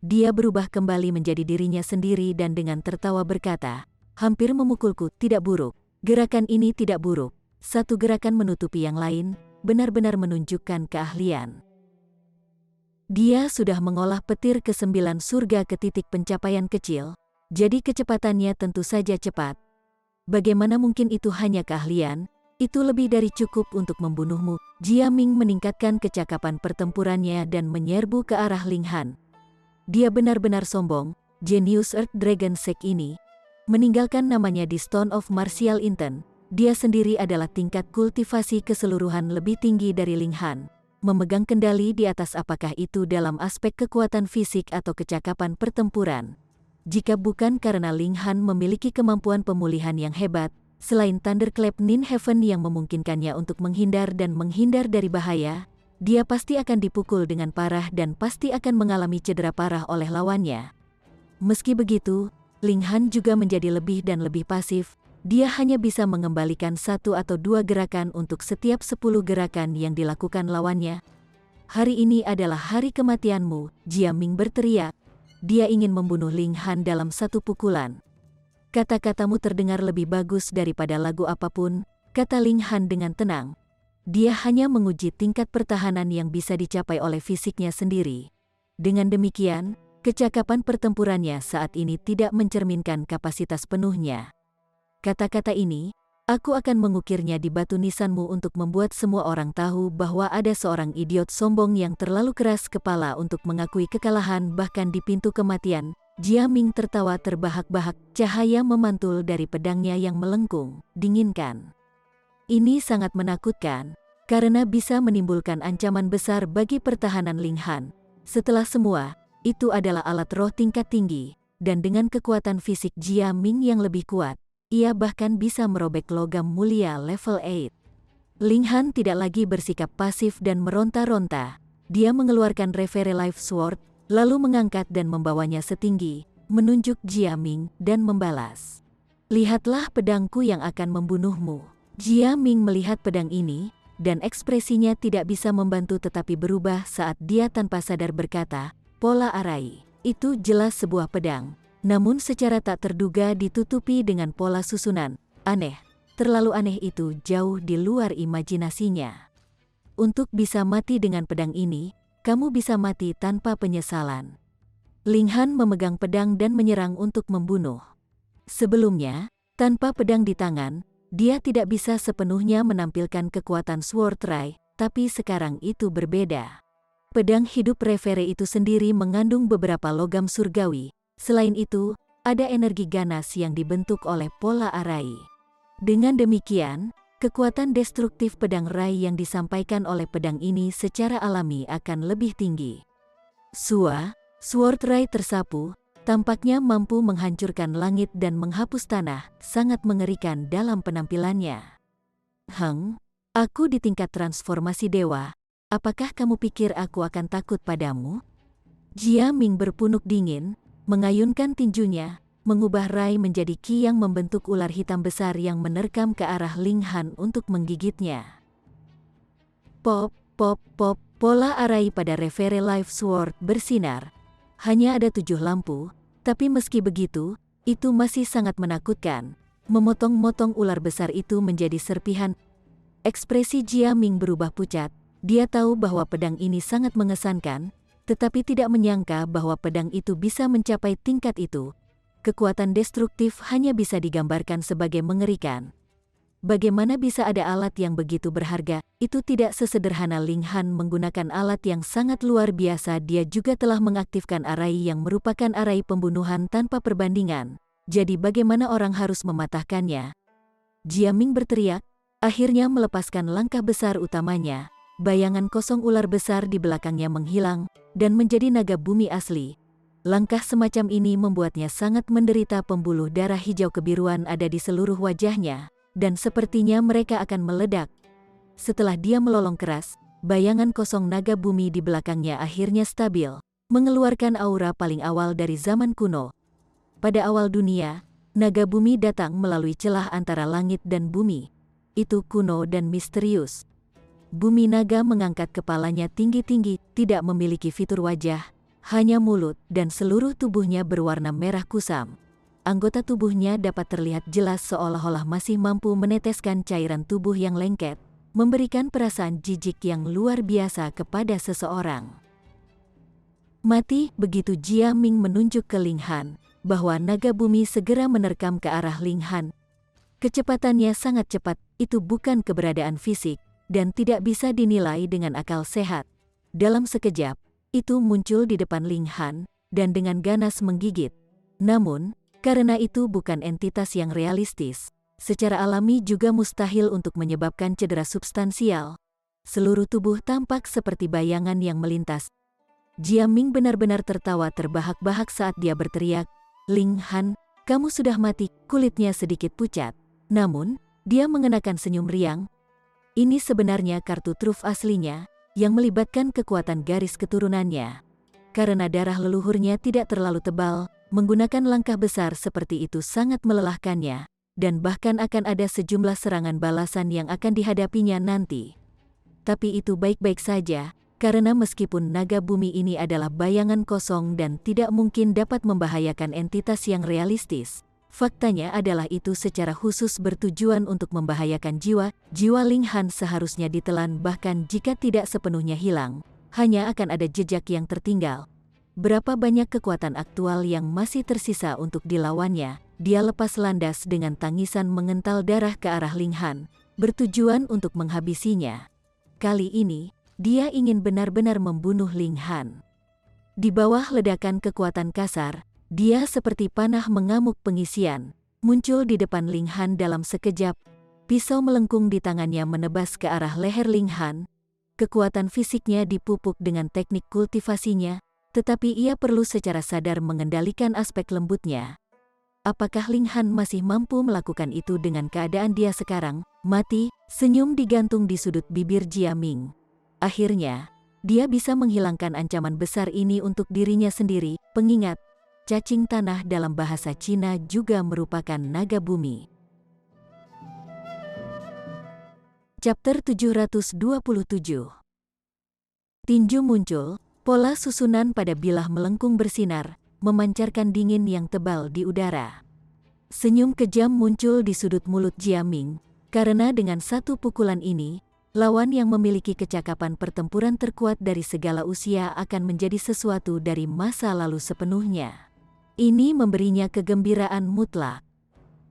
Dia berubah kembali menjadi dirinya sendiri dan dengan tertawa berkata, hampir memukulku, tidak buruk. Gerakan ini tidak buruk. Satu gerakan menutupi yang lain, benar-benar menunjukkan keahlian. Dia sudah mengolah petir ke-9 surga ke titik pencapaian kecil, jadi kecepatannya tentu saja cepat. Bagaimana mungkin itu hanya keahlian? Itu lebih dari cukup untuk membunuhmu. Jia Ming meningkatkan kecakapan pertempurannya dan menyerbu ke arah Ling Han. Dia benar-benar sombong, jenius Earth Dragon Sect ini. Meninggalkan namanya di Stone of Martial Intent, dia sendiri adalah tingkat kultivasi keseluruhan lebih tinggi dari Ling Han. Memegang kendali di atas apakah itu dalam aspek kekuatan fisik atau kecakapan pertempuran. Jika bukan karena Ling Han memiliki kemampuan pemulihan yang hebat, selain Thunderclap Nin Heaven yang memungkinkannya untuk menghindar dari bahaya, dia pasti akan dipukul dengan parah dan pasti akan mengalami cedera parah oleh lawannya. Meski begitu, Ling Han juga menjadi lebih dan lebih pasif. Dia hanya bisa mengembalikan 1 atau 2 gerakan untuk setiap 10 gerakan yang dilakukan lawannya. Hari ini adalah hari kematianmu, Jia Ming berteriak. Dia ingin membunuh Ling Han dalam 1 pukulan. Kata-katamu terdengar lebih bagus daripada lagu apapun, kata Ling Han dengan tenang. Dia hanya menguji tingkat pertahanan yang bisa dicapai oleh fisiknya sendiri. Dengan demikian, kecakapan pertempurannya saat ini tidak mencerminkan kapasitas penuhnya. Kata-kata ini, aku akan mengukirnya di batu nisanmu untuk membuat semua orang tahu bahwa ada seorang idiot sombong yang terlalu keras kepala untuk mengakui kekalahan bahkan di pintu kematian. Jia Ming tertawa terbahak-bahak, cahaya memantul dari pedangnya yang melengkung, dinginkan. Ini sangat menakutkan, karena bisa menimbulkan ancaman besar bagi pertahanan Ling Han. Setelah semua, itu adalah alat roh tingkat tinggi, dan dengan kekuatan fisik Jia Ming yang lebih kuat, ia bahkan bisa merobek logam mulia level 8. Ling Han tidak lagi bersikap pasif dan meronta-ronta. Dia mengeluarkan Reverie Life Sword, lalu mengangkat dan membawanya setinggi, menunjuk Jia Ming dan membalas. Lihatlah pedangku yang akan membunuhmu. Jia Ming melihat pedang ini, dan ekspresinya tidak bisa membantu tetapi berubah saat dia tanpa sadar berkata, "Pola arai, itu jelas sebuah pedang. Namun secara tak terduga ditutupi dengan pola susunan. Aneh, terlalu aneh itu jauh di luar imajinasinya. Untuk bisa mati dengan pedang ini, kamu bisa mati tanpa penyesalan." Ling Han memegang pedang dan menyerang untuk membunuh. Sebelumnya, tanpa pedang di tangan, dia tidak bisa sepenuhnya menampilkan kekuatan Sword Rai, tapi sekarang itu berbeda. Pedang hidup Revere itu sendiri mengandung beberapa logam surgawi. Selain itu, ada energi ganas yang dibentuk oleh pola arai. Dengan demikian, kekuatan destruktif pedang Rai yang disampaikan oleh pedang ini secara alami akan lebih tinggi. Sword Rai tersapu, tampaknya mampu menghancurkan langit dan menghapus tanah, sangat mengerikan dalam penampilannya. Aku di tingkat transformasi dewa, apakah kamu pikir aku akan takut padamu? Jia Ming berpunuk dingin, mengayunkan tinjunya, mengubah Rai menjadi ki yang membentuk ular hitam besar yang menerkam ke arah Ling Han untuk menggigitnya. Pop, pop, pop, pola arai pada Revere Life Sword bersinar. Hanya ada 7 lampu, tapi meski begitu, itu masih sangat menakutkan. Memotong-motong ular besar itu menjadi serpihan. Ekspresi Jia Ming berubah pucat. Dia tahu bahwa pedang ini sangat mengesankan, tetapi tidak menyangka bahwa pedang itu bisa mencapai tingkat itu. Kekuatan destruktif hanya bisa digambarkan sebagai mengerikan. Bagaimana bisa ada alat yang begitu berharga? Itu tidak sesederhana Ling Han menggunakan alat yang sangat luar biasa. Dia juga telah mengaktifkan arai yang merupakan arai pembunuhan tanpa perbandingan. Jadi bagaimana orang harus mematahkannya? Jia Ming berteriak, akhirnya melepaskan langkah besar utamanya. Bayangan kosong ular besar di belakangnya menghilang, dan menjadi naga bumi asli. Langkah semacam ini membuatnya sangat menderita. Pembuluh darah hijau kebiruan ada di seluruh wajahnya, dan sepertinya mereka akan meledak. Setelah dia melolong keras, bayangan kosong naga bumi di belakangnya akhirnya stabil, mengeluarkan aura paling awal dari zaman kuno. Pada awal dunia, naga bumi datang melalui celah antara langit dan bumi. Itu kuno dan misterius. Bumi naga mengangkat kepalanya tinggi-tinggi, tidak memiliki fitur wajah, hanya mulut, dan seluruh tubuhnya berwarna merah kusam. Anggota tubuhnya dapat terlihat jelas seolah-olah masih mampu meneteskan cairan tubuh yang lengket, memberikan perasaan jijik yang luar biasa kepada seseorang. Mati, begitu Jia Ming menunjuk ke Ling Han, bahwa naga bumi segera menerkam ke arah Ling Han. Kecepatannya sangat cepat, itu bukan keberadaan fisik, dan tidak bisa dinilai dengan akal sehat. Dalam sekejap, itu muncul di depan Ling Han, dan dengan ganas menggigit. Namun, karena itu bukan entitas yang realistis, secara alami juga mustahil untuk menyebabkan cedera substansial. Seluruh tubuh tampak seperti bayangan yang melintas. Jia Ming benar-benar tertawa terbahak-bahak saat dia berteriak, "Ling Han, kamu sudah mati." Kulitnya sedikit pucat, namun, dia mengenakan senyum riang. Ini sebenarnya kartu truf aslinya, yang melibatkan kekuatan garis keturunannya. Karena darah leluhurnya tidak terlalu tebal, menggunakan langkah besar seperti itu sangat melelahkannya, dan bahkan akan ada sejumlah serangan balasan yang akan dihadapinya nanti. Tapi itu baik-baik saja, karena meskipun naga bumi ini adalah bayangan kosong dan tidak mungkin dapat membahayakan entitas yang realistis, faktanya adalah itu secara khusus bertujuan untuk membahayakan jiwa. Jiwa Ling Han seharusnya ditelan, bahkan jika tidak sepenuhnya hilang, hanya akan ada jejak yang tertinggal. Berapa banyak kekuatan aktual yang masih tersisa untuk dilawannya? Dia lepas landas dengan tangisan mengental darah ke arah Ling Han, bertujuan untuk menghabisinya. Kali ini, dia ingin benar-benar membunuh Ling Han. Di bawah ledakan kekuatan kasar, dia seperti panah mengamuk pengisian, muncul di depan Ling Han dalam sekejap. Pisau melengkung di tangannya menebas ke arah leher Ling Han. Kekuatan fisiknya dipupuk dengan teknik kultivasinya, tetapi ia perlu secara sadar mengendalikan aspek lembutnya. Apakah Ling Han masih mampu melakukan itu dengan keadaan dia sekarang? Mati, senyum digantung di sudut bibir Jia Ming. Akhirnya, dia bisa menghilangkan ancaman besar ini untuk dirinya sendiri. Pengingat, cacing tanah dalam bahasa Cina juga merupakan naga bumi. Chapter 727. Tinju muncul, pola susunan pada bilah melengkung bersinar, memancarkan dingin yang tebal di udara. Senyum kejam muncul di sudut mulut Jia Ming, karena dengan satu pukulan ini, lawan yang memiliki kecakapan pertempuran terkuat dari segala usia akan menjadi sesuatu dari masa lalu sepenuhnya. Ini memberinya kegembiraan mutlak.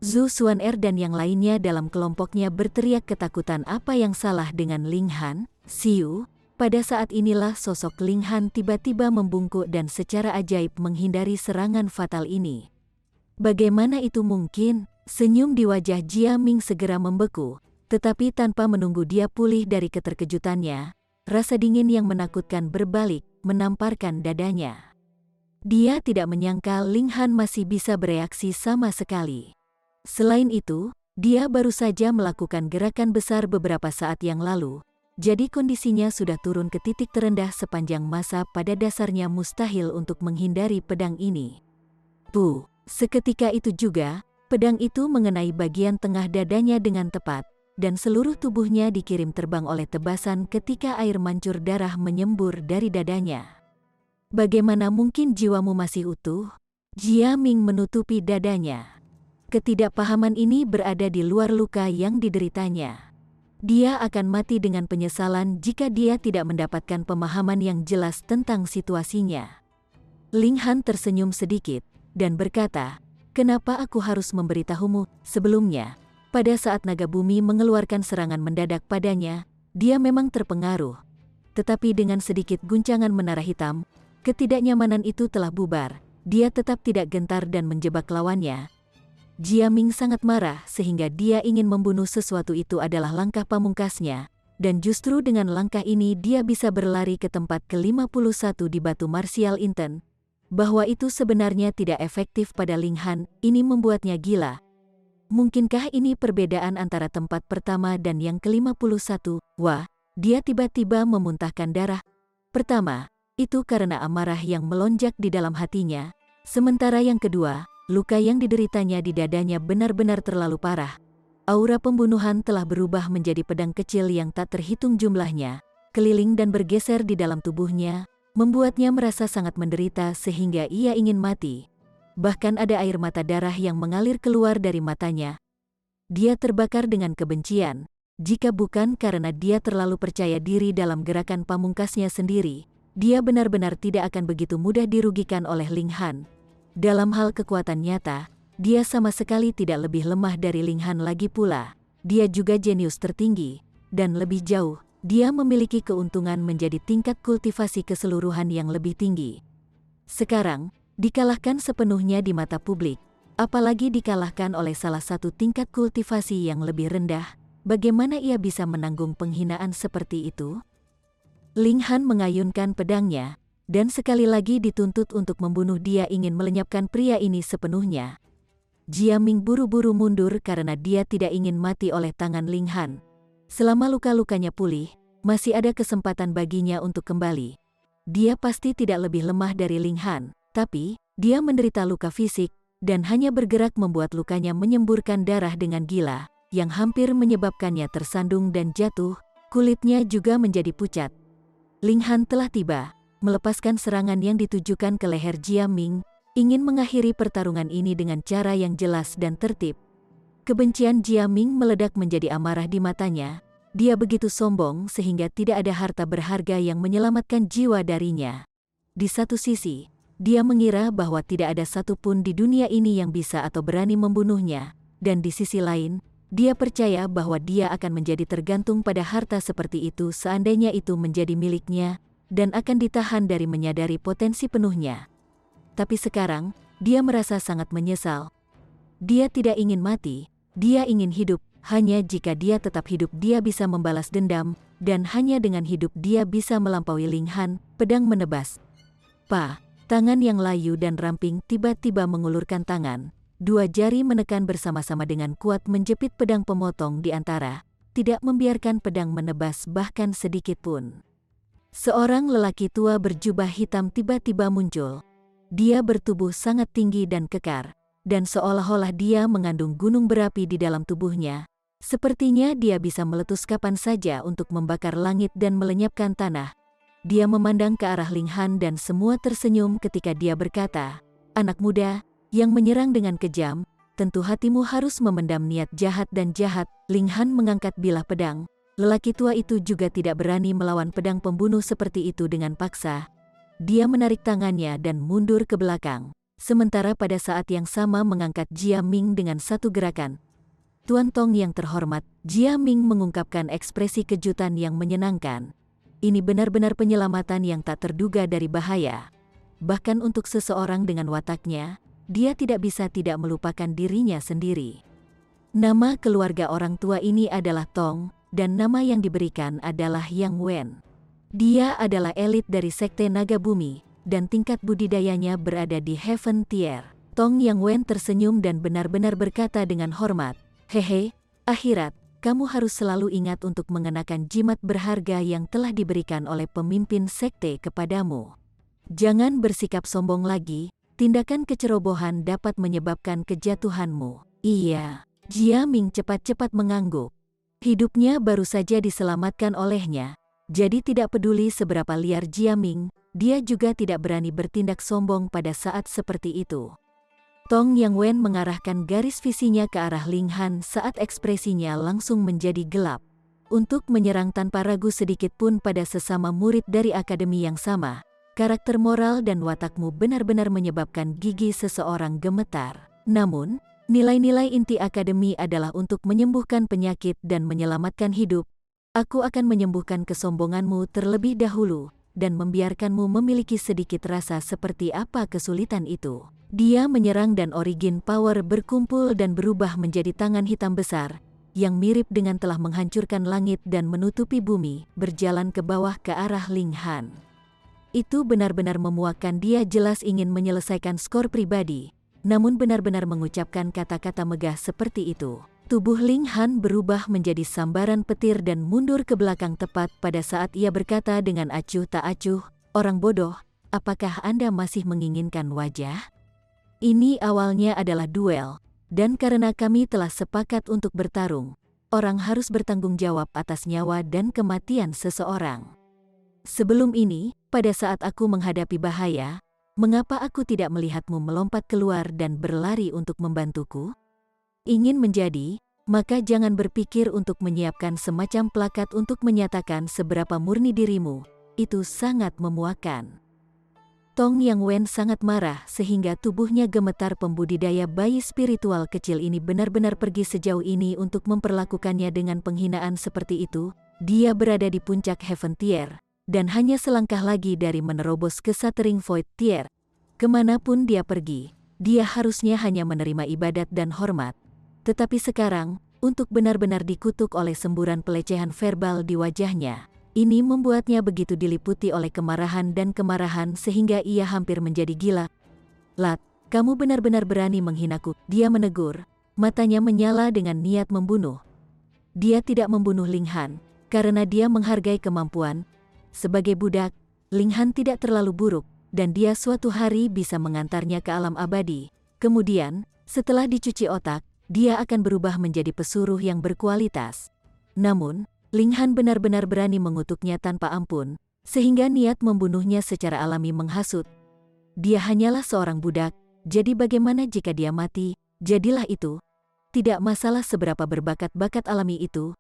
Zhu Xuaner dan yang lainnya dalam kelompoknya berteriak ketakutan apa yang salah dengan Ling Han, Xiu. Pada saat inilah sosok Ling Han tiba-tiba membungkuk dan secara ajaib menghindari serangan fatal ini. Bagaimana itu mungkin? Senyum di wajah Jia Ming segera membeku, tetapi tanpa menunggu dia pulih dari keterkejutannya, rasa dingin yang menakutkan berbalik, menamparkan dadanya. Dia tidak menyangka Ling Han masih bisa bereaksi sama sekali. Selain itu, dia baru saja melakukan gerakan besar beberapa saat yang lalu, jadi kondisinya sudah turun ke titik terendah sepanjang masa. Pada dasarnya mustahil untuk menghindari pedang ini. Seketika itu juga, pedang itu mengenai bagian tengah dadanya dengan tepat, dan seluruh tubuhnya dikirim terbang oleh tebasan ketika air mancur darah menyembur dari dadanya. Bagaimana mungkin jiwamu masih utuh? Jia Ming menutupi dadanya. Ketidakpahaman ini berada di luar luka yang dideritanya. Dia akan mati dengan penyesalan jika dia tidak mendapatkan pemahaman yang jelas tentang situasinya. Ling Han tersenyum sedikit dan berkata, "Kenapa aku harus memberitahumu?" Sebelumnya, pada saat naga bumi mengeluarkan serangan mendadak padanya, dia memang terpengaruh. Tetapi dengan sedikit guncangan menara hitam, ketidaknyamanan itu telah bubar. Dia tetap tidak gentar dan menjebak lawannya. Jia Ming sangat marah sehingga dia ingin membunuh. Sesuatu itu adalah langkah pamungkasnya, dan justru dengan langkah ini dia bisa berlari ke tempat ke-51 di batu martial Inten. Bahwa itu sebenarnya tidak efektif pada Ling Han, ini membuatnya gila. Mungkinkah ini perbedaan antara tempat pertama dan yang ke-51? Wah, dia tiba-tiba memuntahkan darah. Pertama, itu karena amarah yang melonjak di dalam hatinya, sementara yang kedua, luka yang dideritanya di dadanya benar-benar terlalu parah. Aura pembunuhan telah berubah menjadi pedang kecil yang tak terhitung jumlahnya, keliling dan bergeser di dalam tubuhnya, membuatnya merasa sangat menderita sehingga ia ingin mati. Bahkan ada air mata darah yang mengalir keluar dari matanya. Dia terbakar dengan kebencian. Jika bukan karena dia terlalu percaya diri dalam gerakan pamungkasnya sendiri, dia benar-benar tidak akan begitu mudah dirugikan oleh Ling Han. Dalam hal kekuatan nyata, dia sama sekali tidak lebih lemah dari Ling Han lagi pula. Dia juga jenius tertinggi, dan lebih jauh, dia memiliki keuntungan menjadi tingkat kultivasi keseluruhan yang lebih tinggi. Sekarang, dikalahkan sepenuhnya di mata publik, apalagi dikalahkan oleh salah satu tingkat kultivasi yang lebih rendah, bagaimana ia bisa menanggung penghinaan seperti itu? Ling Han mengayunkan pedangnya, dan sekali lagi dituntut untuk membunuh. Dia ingin melenyapkan pria ini sepenuhnya. Jia Ming buru-buru mundur karena dia tidak ingin mati oleh tangan Ling Han. Selama luka-lukanya pulih, masih ada kesempatan baginya untuk kembali. Dia pasti tidak lebih lemah dari Ling Han, tapi dia menderita luka fisik, dan hanya bergerak membuat lukanya menyemburkan darah dengan gila, yang hampir menyebabkannya tersandung dan jatuh. Kulitnya juga menjadi pucat. Ling Han telah tiba, melepaskan serangan yang ditujukan ke leher Jia Ming, ingin mengakhiri pertarungan ini dengan cara yang jelas dan tertib. Kebencian Jia Ming meledak menjadi amarah di matanya. Dia begitu sombong sehingga tidak ada harta berharga yang menyelamatkan jiwa darinya. Di satu sisi, dia mengira bahwa tidak ada satupun di dunia ini yang bisa atau berani membunuhnya, dan di sisi lain, dia percaya bahwa dia akan menjadi tergantung pada harta seperti itu seandainya itu menjadi miliknya, dan akan ditahan dari menyadari potensi penuhnya. Tapi sekarang, dia merasa sangat menyesal. Dia tidak ingin mati, dia ingin hidup. Hanya jika dia tetap hidup dia bisa membalas dendam, dan hanya dengan hidup dia bisa melampaui Ling Han. Pedang menebas. Tangan yang layu dan ramping tiba-tiba mengulurkan tangan. Dua jari menekan bersama-sama dengan kuat menjepit pedang pemotong di antara, tidak membiarkan pedang menebas bahkan sedikit pun. Seorang lelaki tua berjubah hitam tiba-tiba muncul. Dia bertubuh sangat tinggi dan kekar, dan seolah-olah dia mengandung gunung berapi di dalam tubuhnya. Sepertinya dia bisa meletus kapan saja untuk membakar langit dan melenyapkan tanah. Dia memandang ke arah Ling Han dan semua tersenyum ketika dia berkata, "Anak muda, yang menyerang dengan kejam, tentu hatimu harus memendam niat jahat dan jahat." Ling Han mengangkat bilah pedang. Lelaki tua itu juga tidak berani melawan pedang pembunuh seperti itu dengan paksa. Dia menarik tangannya dan mundur ke belakang, sementara pada saat yang sama mengangkat Jia Ming dengan satu gerakan. "Tuan Tong yang terhormat," Jia Ming mengungkapkan ekspresi kejutan yang menyenangkan. Ini benar-benar penyelamatan yang tak terduga dari bahaya. Bahkan untuk seseorang dengan wataknya, dia tidak bisa tidak melupakan dirinya sendiri. Nama keluarga orang tua ini adalah Tong, dan nama yang diberikan adalah Yang Wen. Dia adalah elit dari Sekte Naga Bumi, dan tingkat budidayanya berada di Heaven Tier. Tong Yang Wen tersenyum dan benar-benar berkata dengan hormat, "Hehe, akhirat, kamu harus selalu ingat untuk mengenakan jimat berharga yang telah diberikan oleh pemimpin sekte kepadamu. Jangan bersikap sombong lagi, tindakan kecerobohan dapat menyebabkan kejatuhanmu." "Iya." Jia Ming cepat-cepat mengangguk. Hidupnya baru saja diselamatkan olehnya, jadi tidak peduli seberapa liar Jia Ming, dia juga tidak berani bertindak sombong pada saat seperti itu. Tong Yang Wen mengarahkan garis visinya ke arah Ling Han saat ekspresinya langsung menjadi gelap. Untuk menyerang tanpa ragu sedikit pun pada sesama murid dari akademi yang sama, karakter moral dan watakmu benar-benar menyebabkan gigi seseorang gemetar. Namun, nilai-nilai inti akademi adalah untuk menyembuhkan penyakit dan menyelamatkan hidup. Aku akan menyembuhkan kesombonganmu terlebih dahulu, dan membiarkanmu memiliki sedikit rasa seperti apa kesulitan itu. Dia menyerang dan origin power berkumpul dan berubah menjadi tangan hitam besar, yang mirip dengan telah menghancurkan langit dan menutupi bumi, berjalan ke bawah ke arah Ling Han. Itu benar-benar memuakkan. Dia jelas ingin menyelesaikan skor pribadi, namun benar-benar mengucapkan kata-kata megah seperti itu. Tubuh Ling Han berubah menjadi sambaran petir dan mundur ke belakang tepat pada saat ia berkata dengan acuh tak acuh, "Orang bodoh, apakah Anda masih menginginkan wajah? Ini awalnya adalah duel, dan karena kami telah sepakat untuk bertarung, orang harus bertanggung jawab atas nyawa dan kematian seseorang. Sebelum ini, pada saat aku menghadapi bahaya, mengapa aku tidak melihatmu melompat keluar dan berlari untuk membantuku? Ingin menjadi, maka jangan berpikir untuk menyiapkan semacam plakat untuk menyatakan seberapa murni dirimu, itu sangat memuakkan." Tong Yang Wen sangat marah sehingga tubuhnya gemetar. Pembudidaya bayi spiritual kecil ini benar-benar pergi sejauh ini untuk memperlakukannya dengan penghinaan seperti itu. Dia berada di puncak Heaven Tier, dan hanya selangkah lagi dari menerobos ke Shattering Void Tier. Kemanapun dia pergi, dia harusnya hanya menerima ibadat dan hormat. Tetapi sekarang, untuk benar-benar dikutuk oleh semburan pelecehan verbal di wajahnya, ini membuatnya begitu diliputi oleh kemarahan dan kemarahan sehingga ia hampir menjadi gila. "Lat, kamu benar-benar berani menghinaku," dia menegur, matanya menyala dengan niat membunuh. Dia tidak membunuh Ling Han, karena dia menghargai kemampuan. Sebagai budak, Ling Han tidak terlalu buruk, dan dia suatu hari bisa mengantarnya ke alam abadi. Kemudian, setelah dicuci otak, dia akan berubah menjadi pesuruh yang berkualitas. Namun, Ling Han benar-benar berani mengutuknya tanpa ampun, sehingga niat membunuhnya secara alami menghasut. Dia hanyalah seorang budak, jadi bagaimana jika dia mati? Jadilah itu. Tidak masalah seberapa berbakat-bakat alami itu,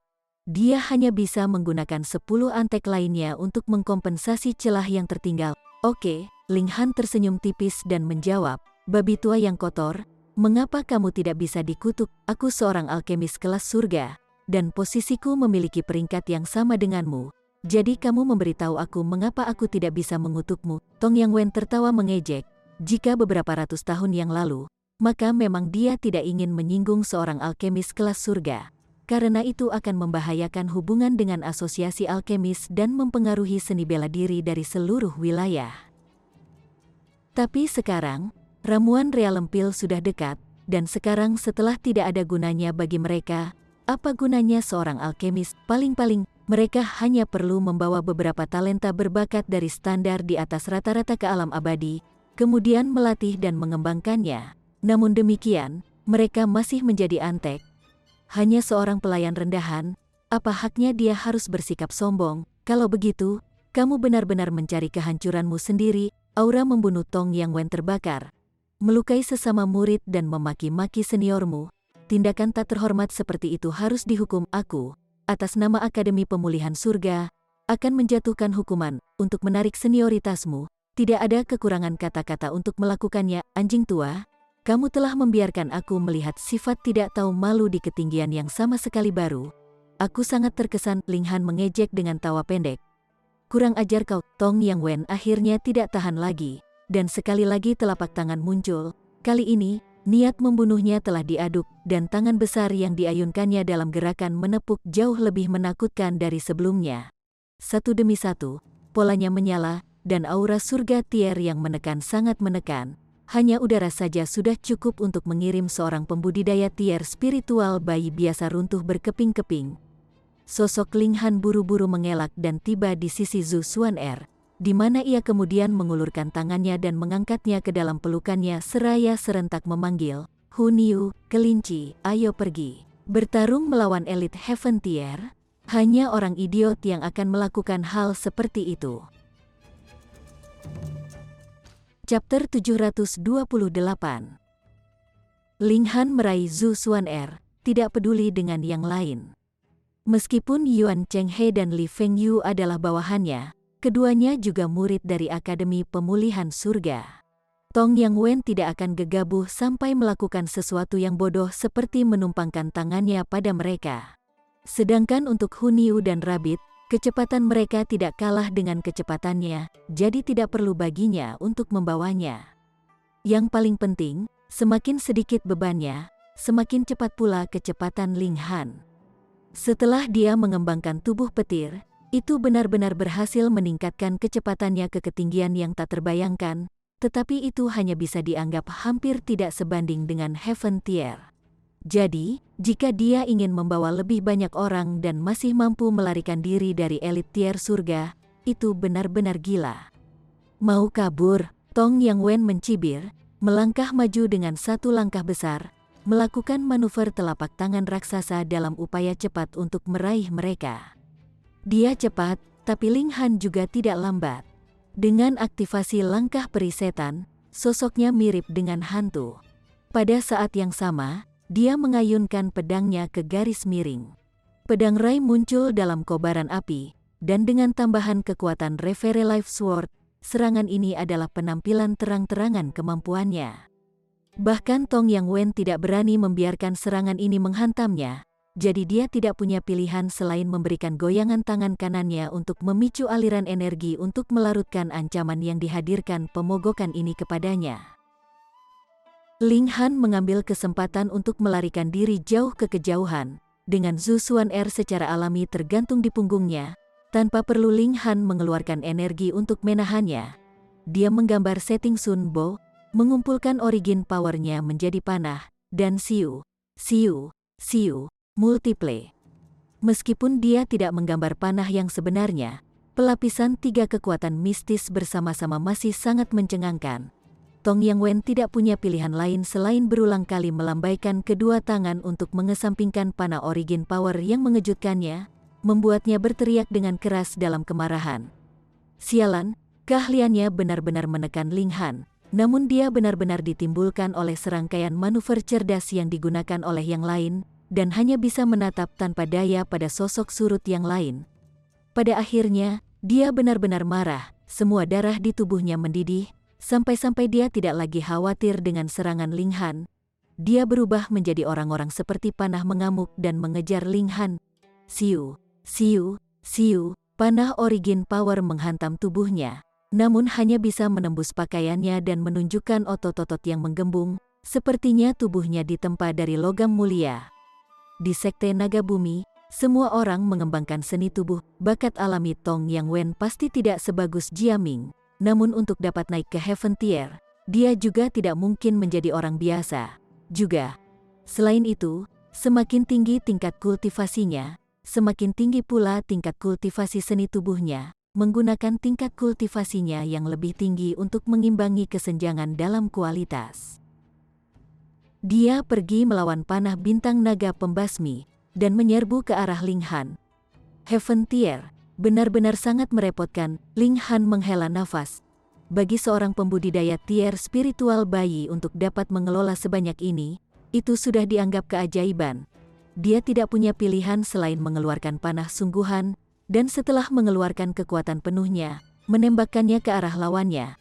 dia hanya bisa menggunakan 10 antek lainnya untuk mengkompensasi celah yang tertinggal. "Oke," Ling Han tersenyum tipis dan menjawab, "Babi tua yang kotor, mengapa kamu tidak bisa dikutuk? Aku seorang alkemis kelas surga, dan posisiku memiliki peringkat yang sama denganmu. Jadi kamu memberitahu aku mengapa aku tidak bisa mengutukmu." Tong Yang Wen tertawa mengejek. Jika beberapa ratus tahun yang lalu, maka memang dia tidak ingin menyinggung seorang alkemis kelas surga, karena itu akan membahayakan hubungan dengan asosiasi alkemis dan mempengaruhi seni bela diri dari seluruh wilayah. Tapi sekarang, ramuan Realm Pill sudah dekat, dan sekarang setelah tidak ada gunanya bagi mereka, apa gunanya seorang alkemis? Paling-paling, mereka hanya perlu membawa beberapa talenta berbakat dari standar di atas rata-rata ke alam abadi, kemudian melatih dan mengembangkannya. Namun demikian, mereka masih menjadi antek. Hanya seorang pelayan rendahan, apa haknya dia harus bersikap sombong? Kalau begitu, kamu benar-benar mencari kehancuranmu sendiri. Aura membunuh Tong Yang Wen terbakar. Melukai sesama murid dan memaki-maki seniormu. Tindakan tak terhormat seperti itu harus dihukum. Aku, atas nama Akademi Pemulihan Surga, akan menjatuhkan hukuman untuk menarik senioritasmu. Tidak ada kekurangan kata-kata untuk melakukannya. Anjing tua, kamu telah membiarkan aku melihat sifat tidak tahu malu di ketinggian yang sama sekali baru. Aku sangat terkesan. Ling Han mengejek dengan tawa pendek. Kurang ajar kau. Tong Yang Wen akhirnya tidak tahan lagi, dan sekali lagi telapak tangan muncul. Kali ini, niat membunuhnya telah diaduk, dan tangan besar yang diayunkannya dalam gerakan menepuk jauh lebih menakutkan dari sebelumnya. Satu demi satu, polanya menyala, dan aura surga tier yang menekan sangat menekan. Hanya udara saja sudah cukup untuk mengirim seorang pembudidaya tier spiritual bayi biasa runtuh berkeping-keping. Sosok Ling Han buru-buru mengelak dan tiba di sisi Zhu Xuan'er, di mana ia kemudian mengulurkan tangannya dan mengangkatnya ke dalam pelukannya seraya serentak memanggil, "Hun Yu, kelinci, ayo pergi." Bertarung melawan elit Heaven Tier, hanya orang idiot yang akan melakukan hal seperti itu. Chapter 728. Ling Han meraih Zhu Xuan'er, tidak peduli dengan yang lain. Meskipun Yuan Chenghe dan Li Fengyu adalah bawahannya, keduanya juga murid dari Akademi Pemulihan Surga. Tong Yang Wen tidak akan gegabah sampai melakukan sesuatu yang bodoh seperti menumpangkan tangannya pada mereka. Sedangkan untuk Hun Yu dan Rabbit, kecepatan mereka tidak kalah dengan kecepatannya, jadi tidak perlu baginya untuk membawanya. Yang paling penting, semakin sedikit bebannya, semakin cepat pula kecepatan Ling Han. Setelah dia mengembangkan tubuh petir, itu benar-benar berhasil meningkatkan kecepatannya ke ketinggian yang tak terbayangkan, tetapi itu hanya bisa dianggap hampir tidak sebanding dengan Heaven Tier. Jadi, jika dia ingin membawa lebih banyak orang dan masih mampu melarikan diri dari elit tier surga, itu benar-benar gila. Mau kabur? Tong Yang Wen mencibir, melangkah maju dengan satu langkah besar, melakukan manuver telapak tangan raksasa dalam upaya cepat untuk meraih mereka. Dia cepat, tapi Ling Han juga tidak lambat. Dengan aktivasi langkah peri setan, sosoknya mirip dengan hantu. Pada saat yang sama, dia mengayunkan pedangnya ke garis miring. Pedang Rai muncul dalam kobaran api, dan dengan tambahan kekuatan Reverie Life Sword, serangan ini adalah penampilan terang-terangan kemampuannya. Bahkan Tong Yang Wen tidak berani membiarkan serangan ini menghantamnya, jadi dia tidak punya pilihan selain memberikan goyangan tangan kanannya untuk memicu aliran energi untuk melarutkan ancaman yang dihadirkan pemogokan ini kepadanya. Ling Han mengambil kesempatan untuk melarikan diri jauh ke kejauhan, dengan Zhu Xuan'er secara alami tergantung di punggungnya, tanpa perlu Ling Han mengeluarkan energi untuk menahannya. Dia menggambar setting Sun Bo, mengumpulkan origin powernya menjadi panah, dan siu, multiple. Meskipun dia tidak menggambar panah yang sebenarnya, pelapisan tiga kekuatan mistis bersama-sama masih sangat mencengangkan. Tong Yang Wen tidak punya pilihan lain selain berulang kali melambaikan kedua tangan untuk mengesampingkan panah origin power yang mengejutkannya, membuatnya berteriak dengan keras dalam kemarahan. Sialan, keahliannya benar-benar menekan Ling Han. Namun dia benar-benar ditimbulkan oleh serangkaian manuver cerdas yang digunakan oleh yang lain, dan hanya bisa menatap tanpa daya pada sosok surut yang lain. Pada akhirnya, dia benar-benar marah, semua darah di tubuhnya mendidih, sampai-sampai dia tidak lagi khawatir dengan serangan Ling Han. Dia berubah menjadi orang-orang seperti panah mengamuk dan mengejar Ling Han. Siu, panah origin power menghantam tubuhnya. Namun hanya bisa menembus pakaiannya dan menunjukkan otot-otot yang menggembung, sepertinya tubuhnya ditempa dari logam mulia. Di Sekte Naga Bumi, semua orang mengembangkan seni tubuh, bakat alami Tong Yang Wen pasti tidak sebagus Jiaming, namun untuk dapat naik ke Heaven Tier, dia juga tidak mungkin menjadi orang biasa. Juga, selain itu, semakin tinggi tingkat kultivasinya, semakin tinggi pula tingkat kultivasi seni tubuhnya. menggunakan tingkat kultivasinya yang lebih tinggi untuk mengimbangi kesenjangan dalam kualitas. Dia pergi melawan panah bintang naga pembasmi dan menyerbu ke arah Ling Han. Heaven Tier benar-benar sangat merepotkan. Ling Han menghela nafas. Bagi seorang pembudidaya tier spiritual bayi untuk dapat mengelola sebanyak ini, itu sudah dianggap keajaiban. Dia tidak punya pilihan selain mengeluarkan panah sungguhan, dan setelah mengeluarkan kekuatan penuhnya, menembakkannya ke arah lawannya.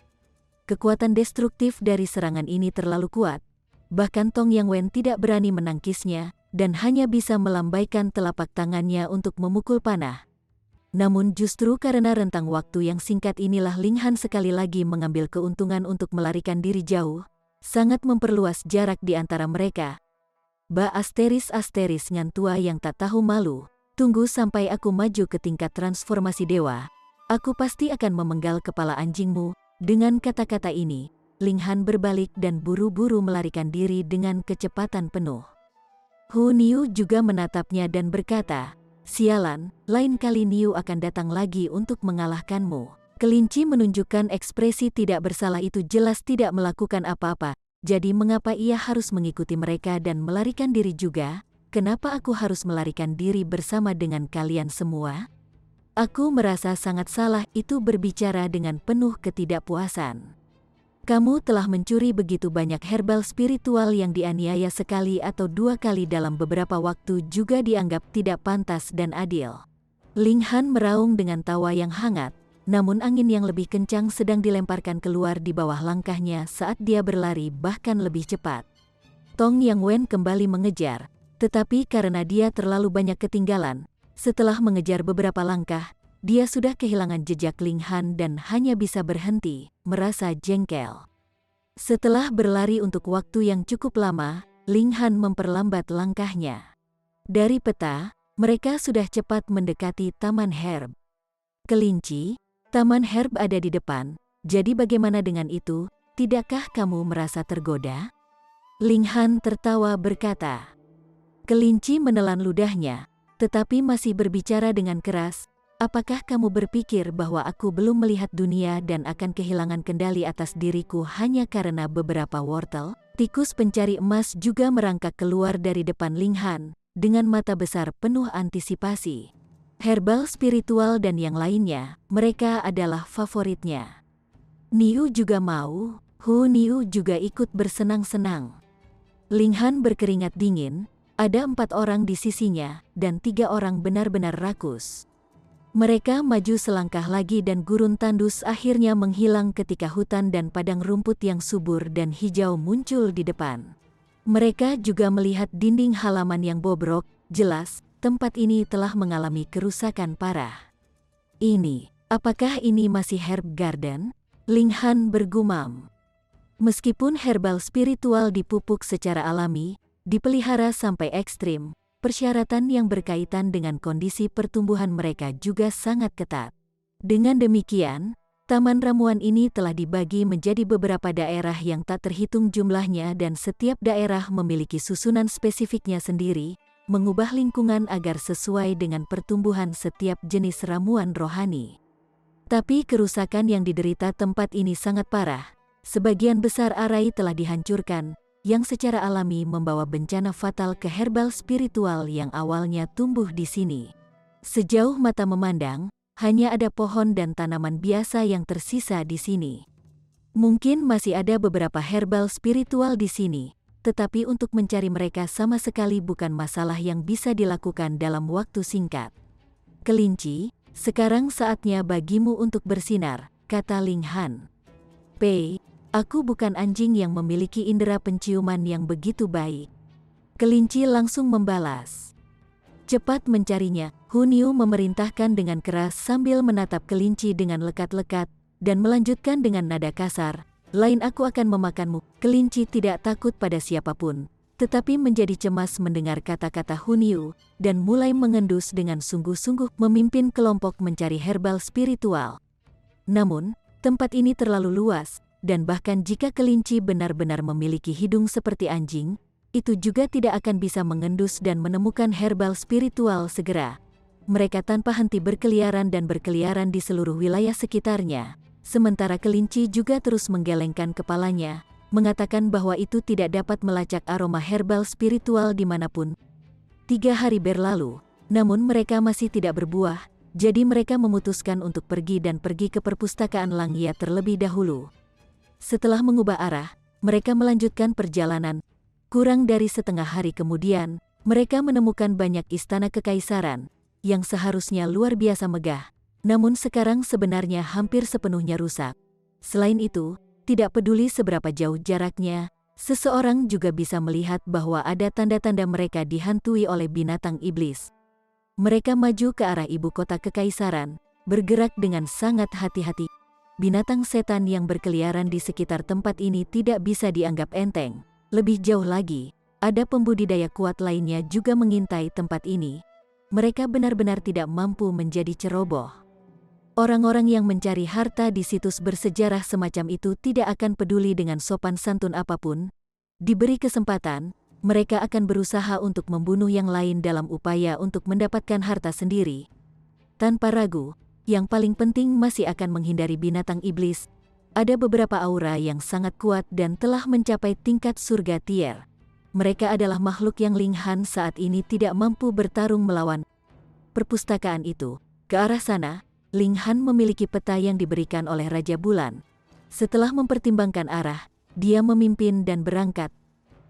Kekuatan destruktif dari serangan ini terlalu kuat. Bahkan Tong Yang Wen tidak berani menangkisnya, dan hanya bisa melambaikan telapak tangannya untuk memukul panah. Namun justru karena rentang waktu yang singkat inilah Ling Han sekali lagi mengambil keuntungan untuk melarikan diri jauh, sangat memperluas jarak di antara mereka. Ba asteris ngan tua yang tak tahu malu, tunggu sampai aku maju ke tingkat transformasi dewa, aku pasti akan memenggal kepala anjingmu. Dengan kata-kata ini, Ling Han berbalik dan buru-buru melarikan diri dengan kecepatan penuh. Hu Niu juga menatapnya dan berkata, "Sialan, lain kali Niu akan datang lagi untuk mengalahkanmu." Kelinci menunjukkan ekspresi tidak bersalah itu jelas tidak melakukan apa-apa. Jadi mengapa ia harus mengikuti mereka dan melarikan diri juga? Kenapa aku harus melarikan diri bersama dengan kalian semua? Aku merasa sangat salah. Itu berbicara dengan penuh ketidakpuasan. Kamu telah mencuri begitu banyak herbal spiritual yang dianiaya sekali atau dua kali dalam beberapa waktu juga dianggap tidak pantas dan adil. Ling Han meraung dengan tawa yang hangat, namun angin yang lebih kencang sedang dilemparkan keluar di bawah langkahnya saat dia berlari bahkan lebih cepat. Tong Yang Wen kembali mengejar, tetapi karena dia terlalu banyak ketinggalan, setelah mengejar beberapa langkah, dia sudah kehilangan jejak Ling Han dan hanya bisa berhenti, merasa jengkel. Setelah berlari untuk waktu yang cukup lama, Ling Han memperlambat langkahnya. Dari peta, mereka sudah cepat mendekati Taman Herb. Kelinci, Taman Herb ada di depan, jadi bagaimana dengan itu? Tidakkah kamu merasa tergoda? Ling Han tertawa berkata. Kelinci menelan ludahnya, tetapi masih berbicara dengan keras. Apakah kamu berpikir bahwa aku belum melihat dunia dan akan kehilangan kendali atas diriku hanya karena beberapa wortel? Tikus pencari emas juga merangkak keluar dari depan Ling Han, dengan mata besar penuh antisipasi. Herbal spiritual dan yang lainnya, mereka adalah favoritnya. Niu juga mau, Hu Niu juga ikut bersenang-senang. Ling Han berkeringat dingin, ada 4 orang di sisinya, dan 3 orang benar-benar rakus. Mereka maju selangkah lagi dan gurun tandus akhirnya menghilang ketika hutan dan padang rumput yang subur dan hijau muncul di depan. Mereka juga melihat dinding halaman yang bobrok, jelas, tempat ini telah mengalami kerusakan parah. Apakah ini masih Herb Garden? Ling Han bergumam. Meskipun herbal spiritual dipupuk secara alami, dipelihara sampai ekstrim, persyaratan yang berkaitan dengan kondisi pertumbuhan mereka juga sangat ketat. Dengan demikian, taman ramuan ini telah dibagi menjadi beberapa daerah yang tak terhitung jumlahnya dan setiap daerah memiliki susunan spesifiknya sendiri, mengubah lingkungan agar sesuai dengan pertumbuhan setiap jenis ramuan rohani. Tapi kerusakan yang diderita tempat ini sangat parah. Sebagian besar arai telah dihancurkan, yang secara alami membawa bencana fatal ke herbal spiritual yang awalnya tumbuh di sini. Sejauh mata memandang, hanya ada pohon dan tanaman biasa yang tersisa di sini. Mungkin masih ada beberapa herbal spiritual di sini, tetapi untuk mencari mereka sama sekali bukan masalah yang bisa dilakukan dalam waktu singkat. Kelinci, sekarang saatnya bagimu untuk bersinar, kata Ling Han. Aku bukan anjing yang memiliki indera penciuman yang begitu baik. Kelinci langsung membalas. Cepat mencarinya, Hu Niu memerintahkan dengan keras sambil menatap kelinci dengan lekat-lekat, dan melanjutkan dengan nada kasar, lain aku akan memakanmu. Kelinci tidak takut pada siapapun, tetapi menjadi cemas mendengar kata-kata Hu Niu, dan mulai mengendus dengan sungguh-sungguh memimpin kelompok mencari herbal spiritual. Namun, tempat ini terlalu luas, dan bahkan jika kelinci benar-benar memiliki hidung seperti anjing, itu juga tidak akan bisa mengendus dan menemukan herbal spiritual segera. mereka tanpa henti berkeliaran dan berkeliaran di seluruh wilayah sekitarnya. Sementara kelinci juga terus menggelengkan kepalanya, mengatakan bahwa itu tidak dapat melacak aroma herbal spiritual dimanapun. 3 hari berlalu, namun mereka masih tidak berbuah, jadi mereka memutuskan untuk pergi ke perpustakaan Langia terlebih dahulu. Setelah mengubah arah, mereka melanjutkan perjalanan. Kurang dari setengah hari kemudian, mereka menemukan banyak istana kekaisaran, yang seharusnya luar biasa megah, namun sekarang sebenarnya hampir sepenuhnya rusak. Selain itu, tidak peduli seberapa jauh jaraknya, seseorang juga bisa melihat bahwa ada tanda-tanda mereka dihantui oleh binatang iblis. Mereka maju ke arah ibu kota kekaisaran, bergerak dengan sangat hati-hati. Binatang setan yang berkeliaran di sekitar tempat ini tidak bisa dianggap enteng. Lebih jauh lagi, ada pembudidaya kuat lainnya juga mengintai tempat ini. Mereka benar-benar tidak mampu menjadi ceroboh. Orang-orang yang mencari harta di situs bersejarah semacam itu tidak akan peduli dengan sopan santun apapun. Diberi kesempatan, mereka akan berusaha untuk membunuh yang lain dalam upaya untuk mendapatkan harta sendiri. Tanpa ragu, yang paling penting masih akan menghindari binatang iblis. Ada beberapa aura yang sangat kuat dan telah mencapai tingkat surga tier. Mereka adalah makhluk yang Ling Han saat ini tidak mampu bertarung melawan. Perpustakaan itu, ke arah sana, Ling Han memiliki peta yang diberikan oleh Raja Bulan. Setelah mempertimbangkan arah, dia memimpin dan berangkat.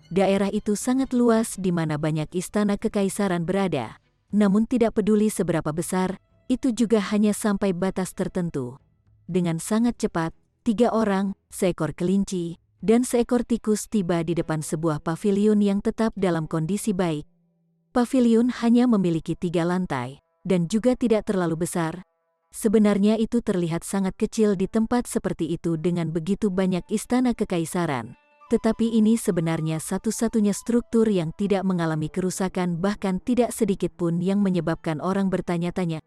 Daerah itu sangat luas di mana banyak istana kekaisaran berada. Namun tidak peduli seberapa besar, itu juga hanya sampai batas tertentu. Dengan sangat cepat, 3 orang, seekor kelinci, dan seekor tikus tiba di depan sebuah paviliun yang tetap dalam kondisi baik. Paviliun hanya memiliki 3 lantai, dan juga tidak terlalu besar. Sebenarnya itu terlihat sangat kecil di tempat seperti itu dengan begitu banyak istana kekaisaran. Tetapi ini sebenarnya satu-satunya struktur yang tidak mengalami kerusakan, bahkan tidak sedikit pun yang menyebabkan orang bertanya-tanya.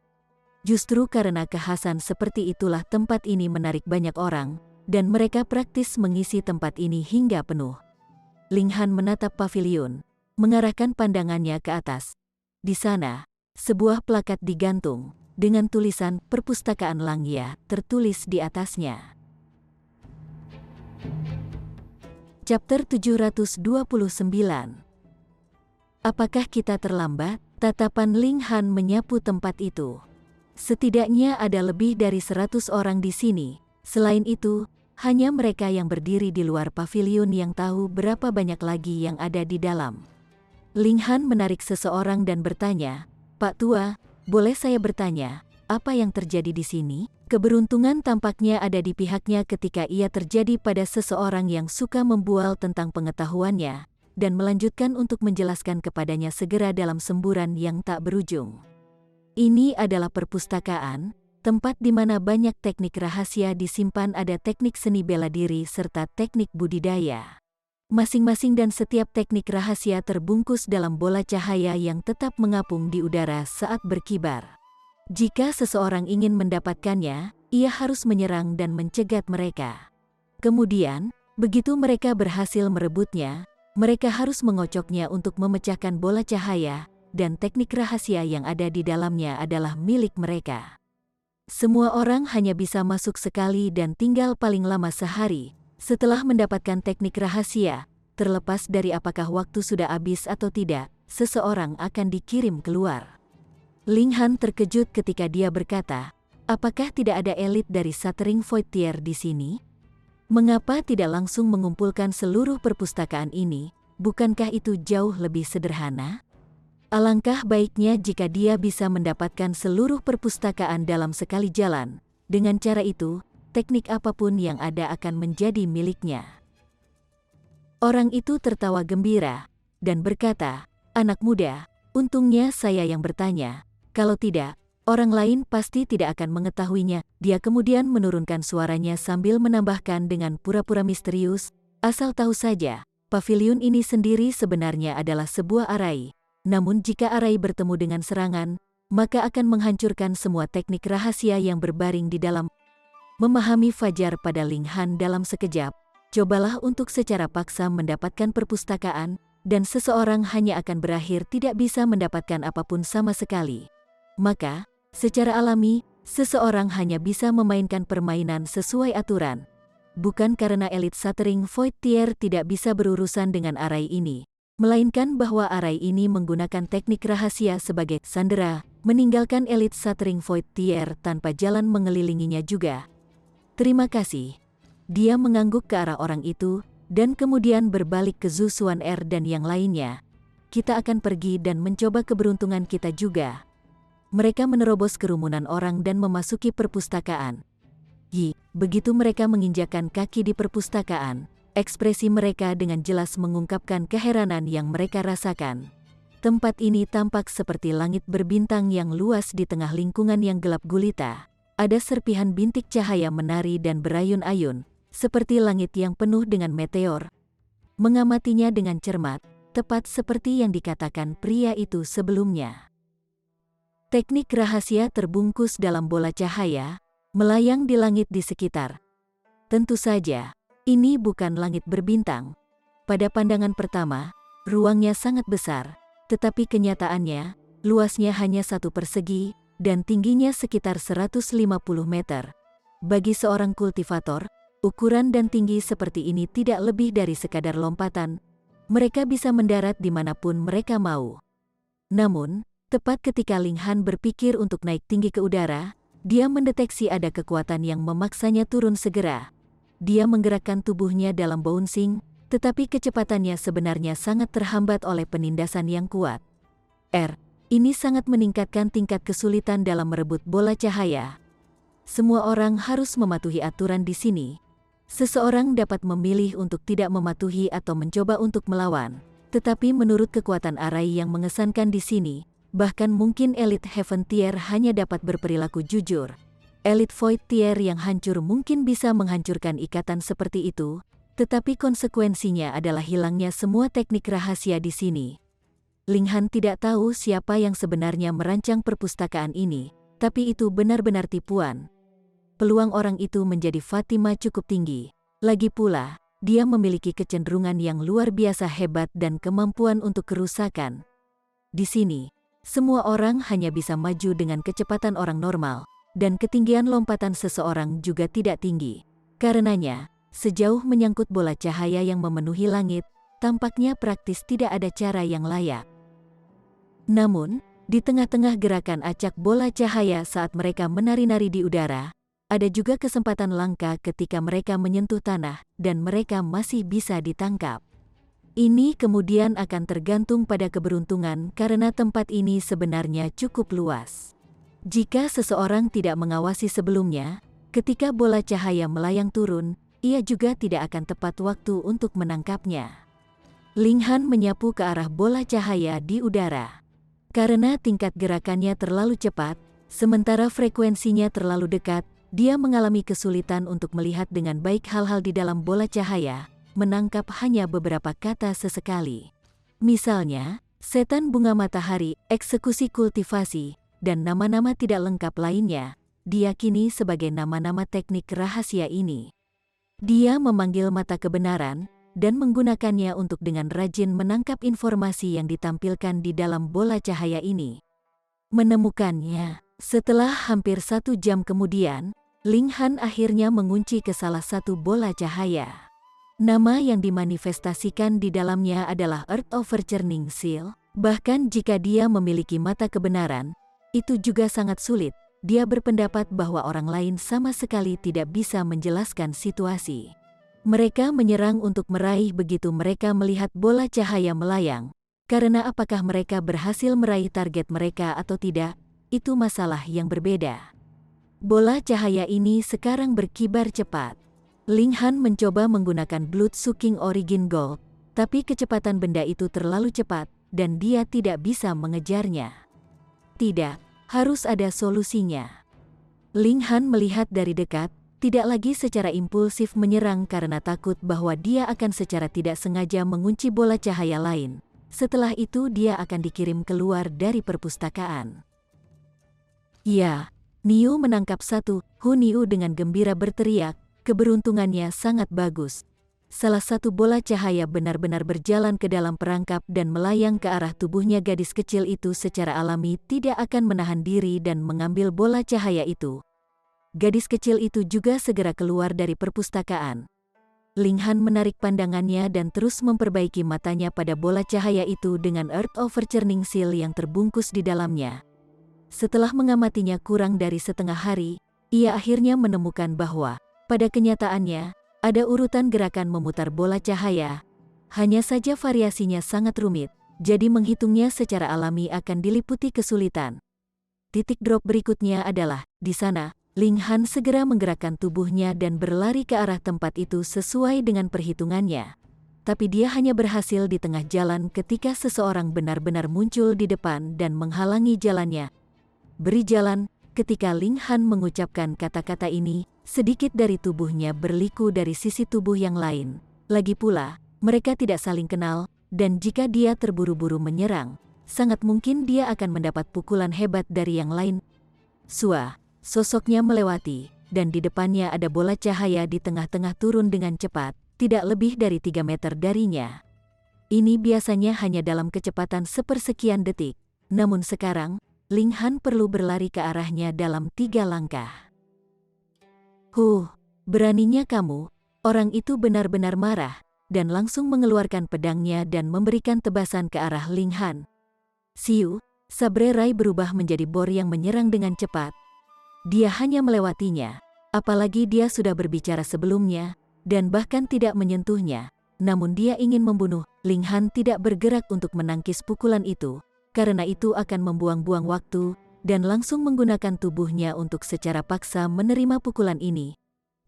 Justru karena kekhasan seperti itulah tempat ini menarik banyak orang, dan mereka praktis mengisi tempat ini hingga penuh. Ling Han menatap paviliun, mengarahkan pandangannya ke atas. Di sana, sebuah plakat digantung, dengan tulisan Perpustakaan Langia tertulis di atasnya. Chapter 729. Apakah kita terlambat? Tatapan Ling Han menyapu tempat itu. Setidaknya ada lebih dari 100 orang di sini. Selain itu, hanya mereka yang berdiri di luar paviliun yang tahu berapa banyak lagi yang ada di dalam. Ling Han menarik seseorang dan bertanya, "Pak Tua, boleh saya bertanya, apa yang terjadi di sini?" Keberuntungan tampaknya ada di pihaknya ketika ia terjadi pada seseorang yang suka membual tentang pengetahuannya, dan melanjutkan untuk menjelaskan kepadanya segera dalam semburan yang tak berujung. Ini adalah perpustakaan, tempat di mana banyak teknik rahasia disimpan. Ada teknik seni bela diri serta teknik budidaya. Masing-masing dan setiap teknik rahasia terbungkus dalam bola cahaya yang tetap mengapung di udara saat berkibar. Jika seseorang ingin mendapatkannya, ia harus menyerang dan mencegat mereka. Kemudian, begitu mereka berhasil merebutnya, mereka harus mengocoknya untuk memecahkan bola cahaya, dan teknik rahasia yang ada di dalamnya adalah milik mereka. Semua orang hanya bisa masuk sekali dan tinggal paling lama sehari. Setelah mendapatkan teknik rahasia, terlepas dari apakah waktu sudah habis atau tidak, seseorang akan dikirim keluar. Ling Han terkejut ketika dia berkata, "Apakah tidak ada elit dari Shattering Void Tier di sini? Mengapa tidak langsung mengumpulkan seluruh perpustakaan ini? Bukankah itu jauh lebih sederhana? Alangkah baiknya jika dia bisa mendapatkan seluruh perpustakaan dalam sekali jalan. Dengan cara itu, teknik apapun yang ada akan menjadi miliknya." Orang itu tertawa gembira dan berkata, "Anak muda, untungnya saya yang bertanya. Kalau tidak, orang lain pasti tidak akan mengetahuinya." Dia kemudian menurunkan suaranya sambil menambahkan dengan pura-pura misterius, "Asal tahu saja, paviliun ini sendiri sebenarnya adalah sebuah arai. Namun jika arai bertemu dengan serangan, maka akan menghancurkan semua teknik rahasia yang berbaring di dalam." Memahami fajar pada Ling Han dalam sekejap, cobalah untuk secara paksa mendapatkan perpustakaan, dan seseorang hanya akan berakhir tidak bisa mendapatkan apapun sama sekali. Maka, secara alami, seseorang hanya bisa memainkan permainan sesuai aturan. Bukan karena elit Shatering Void Tier tidak bisa berurusan dengan arai ini, melainkan bahwa arai ini menggunakan teknik rahasia sebagai sandera, meninggalkan elit Shatering Void Tier tanpa jalan mengelilinginya juga. Terima kasih. Dia mengangguk ke arah orang itu, dan kemudian berbalik ke Zhu Xuan-er dan yang lainnya. Kita akan pergi dan mencoba keberuntungan kita juga. Mereka menerobos kerumunan orang dan memasuki perpustakaan. Begitu mereka menginjakkan kaki di perpustakaan, ekspresi mereka dengan jelas mengungkapkan keheranan yang mereka rasakan. Tempat ini tampak seperti langit berbintang yang luas di tengah lingkungan yang gelap gulita. Ada serpihan bintik cahaya menari dan berayun-ayun, seperti langit yang penuh dengan meteor. Mengamatinya dengan cermat, tepat seperti yang dikatakan pria itu sebelumnya. Teknik rahasia terbungkus dalam bola cahaya, melayang di langit di sekitar. Tentu saja, ini bukan langit berbintang. Pada pandangan pertama, ruangnya sangat besar, tetapi kenyataannya, luasnya hanya 1 persegi, dan tingginya sekitar 150 meter. Bagi seorang kultivator, ukuran dan tinggi seperti ini tidak lebih dari sekadar lompatan. Mereka bisa mendarat dimanapun mereka mau. Namun, tepat ketika Ling Han berpikir untuk naik tinggi ke udara, dia mendeteksi ada kekuatan yang memaksanya turun segera. Dia menggerakkan tubuhnya dalam bouncing, tetapi kecepatannya sebenarnya sangat terhambat oleh penindasan yang kuat. Ini sangat meningkatkan tingkat kesulitan dalam merebut bola cahaya. Semua orang harus mematuhi aturan di sini. Seseorang dapat memilih untuk tidak mematuhi atau mencoba untuk melawan, tetapi menurut kekuatan arai yang mengesankan di sini, bahkan mungkin elit Heaven Tier hanya dapat berperilaku jujur. Elit Void Tier yang hancur mungkin bisa menghancurkan ikatan seperti itu, tetapi konsekuensinya adalah hilangnya semua teknik rahasia di sini. Ling Han tidak tahu siapa yang sebenarnya merancang perpustakaan ini, tapi itu benar-benar tipuan. Peluang orang itu menjadi Fatima cukup tinggi. Lagi pula, dia memiliki kecenderungan yang luar biasa hebat dan kemampuan untuk kerusakan. Di sini, semua orang hanya bisa maju dengan kecepatan orang normal, dan ketinggian lompatan seseorang juga tidak tinggi. Karenanya, sejauh menyangkut bola cahaya yang memenuhi langit, tampaknya praktis tidak ada cara yang layak. Namun, di tengah-tengah gerakan acak bola cahaya saat mereka menari-nari di udara, ada juga kesempatan langka ketika mereka menyentuh tanah dan mereka masih bisa ditangkap. Ini kemudian akan tergantung pada keberuntungan karena tempat ini sebenarnya cukup luas. Jika seseorang tidak mengawasi sebelumnya, ketika bola cahaya melayang turun, ia juga tidak akan tepat waktu untuk menangkapnya. Ling Han menyapu ke arah bola cahaya di udara. Karena tingkat gerakannya terlalu cepat, sementara frekuensinya terlalu dekat, dia mengalami kesulitan untuk melihat dengan baik hal-hal di dalam bola cahaya, menangkap hanya beberapa kata sesekali. Misalnya, setan bunga matahari, eksekusi kultivasi, dan nama-nama tidak lengkap lainnya, diyakini sebagai nama-nama teknik rahasia ini. Dia memanggil mata kebenaran, dan menggunakannya untuk dengan rajin menangkap informasi yang ditampilkan di dalam bola cahaya ini. Menemukannya, setelah hampir 1 jam kemudian, Ling Han akhirnya mengunci ke salah satu bola cahaya. Nama yang dimanifestasikan di dalamnya adalah Earth Overturning Seal. Bahkan jika dia memiliki mata kebenaran, itu juga sangat sulit. Dia berpendapat bahwa orang lain sama sekali tidak bisa menjelaskan situasi. Mereka menyerang untuk meraih begitu mereka melihat bola cahaya melayang. Karena apakah mereka berhasil meraih target mereka atau tidak, itu masalah yang berbeda. Bola cahaya ini sekarang berkibar cepat. Ling Han mencoba menggunakan Blood Sucking Origin Gold, tapi kecepatan benda itu terlalu cepat, dan dia tidak bisa mengejarnya. Tidak, harus ada solusinya. Ling Han melihat dari dekat, tidak lagi secara impulsif menyerang karena takut bahwa dia akan secara tidak sengaja mengunci bola cahaya lain. Setelah itu dia akan dikirim keluar dari perpustakaan. Ya, Niu menangkap satu. Hu Niu dengan gembira berteriak, keberuntungannya sangat bagus. salah satu bola cahaya benar-benar berjalan ke dalam perangkap dan melayang ke arah tubuhnya. Gadis kecil itu secara alami tidak akan menahan diri dan mengambil bola cahaya itu. Gadis kecil itu juga segera keluar dari perpustakaan. Ling Han menarik pandangannya dan terus memperbaiki matanya pada bola cahaya itu dengan Earth Overturning Seal yang terbungkus di dalamnya. Setelah mengamatinya kurang dari setengah hari, ia akhirnya menemukan bahwa, pada kenyataannya, ada urutan gerakan memutar bola cahaya. Hanya saja variasinya sangat rumit, jadi menghitungnya secara alami akan diliputi kesulitan. Titik drop berikutnya adalah, di sana, Ling Han segera menggerakkan tubuhnya dan berlari ke arah tempat itu sesuai dengan perhitungannya. Tapi dia hanya berhasil di tengah jalan ketika seseorang benar-benar muncul di depan dan menghalangi jalannya. Beri jalan. Ketika Ling Han mengucapkan kata-kata ini, sedikit dari tubuhnya berliku dari sisi tubuh yang lain. Lagi pula, mereka tidak saling kenal, dan jika dia terburu-buru menyerang, sangat mungkin dia akan mendapat pukulan hebat dari yang lain. Sosoknya melewati, dan di depannya ada bola cahaya di tengah-tengah turun dengan cepat, tidak lebih dari 3 meter darinya. Ini biasanya hanya dalam kecepatan sepersekian detik, namun sekarang, Ling Han perlu berlari ke arahnya dalam 3 langkah. Beraninya kamu, orang itu benar-benar marah, dan langsung mengeluarkan pedangnya dan memberikan tebasan ke arah Ling Han. Siu, sabre Rai berubah menjadi bor yang menyerang dengan cepat. Dia hanya melewatinya, apalagi dia sudah berbicara sebelumnya, dan bahkan tidak menyentuhnya, namun dia ingin membunuh. Ling Han tidak bergerak untuk menangkis pukulan itu, karena itu akan membuang-buang waktu, dan langsung menggunakan tubuhnya untuk secara paksa menerima pukulan ini.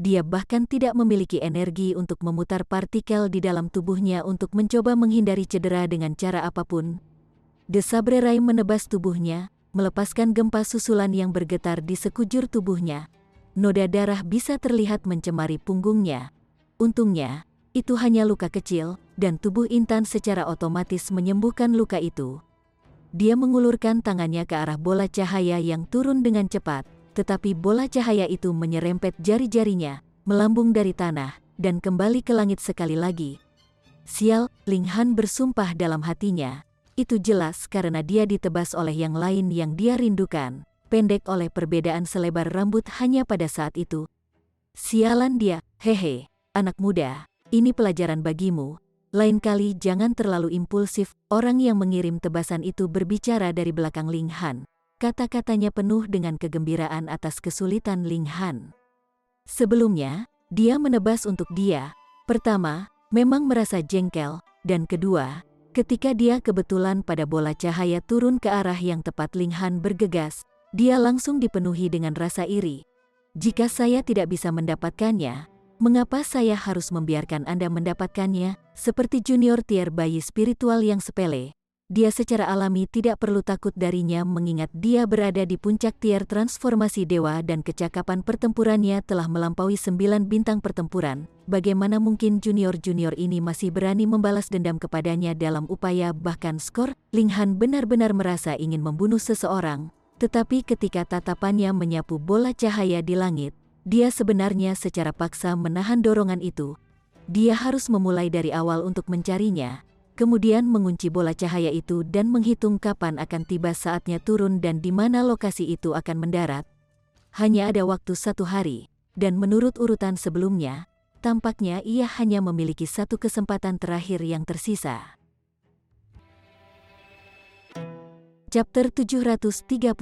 Dia bahkan tidak memiliki energi untuk memutar partikel di dalam tubuhnya untuk mencoba menghindari cedera dengan cara apapun. Sabre Rai menebas tubuhnya, melepaskan gempa susulan yang bergetar di sekujur tubuhnya. Noda darah bisa terlihat mencemari punggungnya. Untungnya, itu hanya luka kecil, dan tubuh Intan secara otomatis menyembuhkan luka itu. Dia mengulurkan tangannya ke arah bola cahaya yang turun dengan cepat, tetapi bola cahaya itu menyerempet jari-jarinya, melambung dari tanah, dan kembali ke langit sekali lagi. Sial, Ling Han bersumpah dalam hatinya. Itu jelas karena dia ditebas oleh yang lain yang dia rindukan, pendek oleh perbedaan selebar rambut hanya pada saat itu. Sialan dia, hehe, anak muda, ini pelajaran bagimu. Lain kali jangan terlalu impulsif. Orang yang mengirim tebasan itu berbicara dari belakang Ling Han. Kata-katanya penuh dengan kegembiraan atas kesulitan Ling Han. Sebelumnya, dia menebas untuk dia. Pertama, memang merasa jengkel, dan kedua, ketika dia kebetulan pada bola cahaya turun ke arah yang tepat Ling Han bergegas, dia langsung dipenuhi dengan rasa iri. Jika saya tidak bisa mendapatkannya, mengapa saya harus membiarkan Anda mendapatkannya? Seperti junior tier bayi spiritual yang sepele, dia secara alami tidak perlu takut darinya mengingat dia berada di puncak tier transformasi dewa dan kecakapan pertempurannya telah melampaui 9 bintang pertempuran. Bagaimana mungkin junior-junior ini masih berani membalas dendam kepadanya dalam upaya bahkan skor? Ling Han benar-benar merasa ingin membunuh seseorang, tetapi ketika tatapannya menyapu bola cahaya di langit, dia sebenarnya secara paksa menahan dorongan itu. Dia harus memulai dari awal untuk mencarinya, kemudian mengunci bola cahaya itu dan menghitung kapan akan tiba saatnya turun dan di mana lokasi itu akan mendarat. Hanya ada waktu 1 hari, dan menurut urutan sebelumnya, tampaknya ia hanya memiliki 1 kesempatan terakhir yang tersisa. Chapter 730.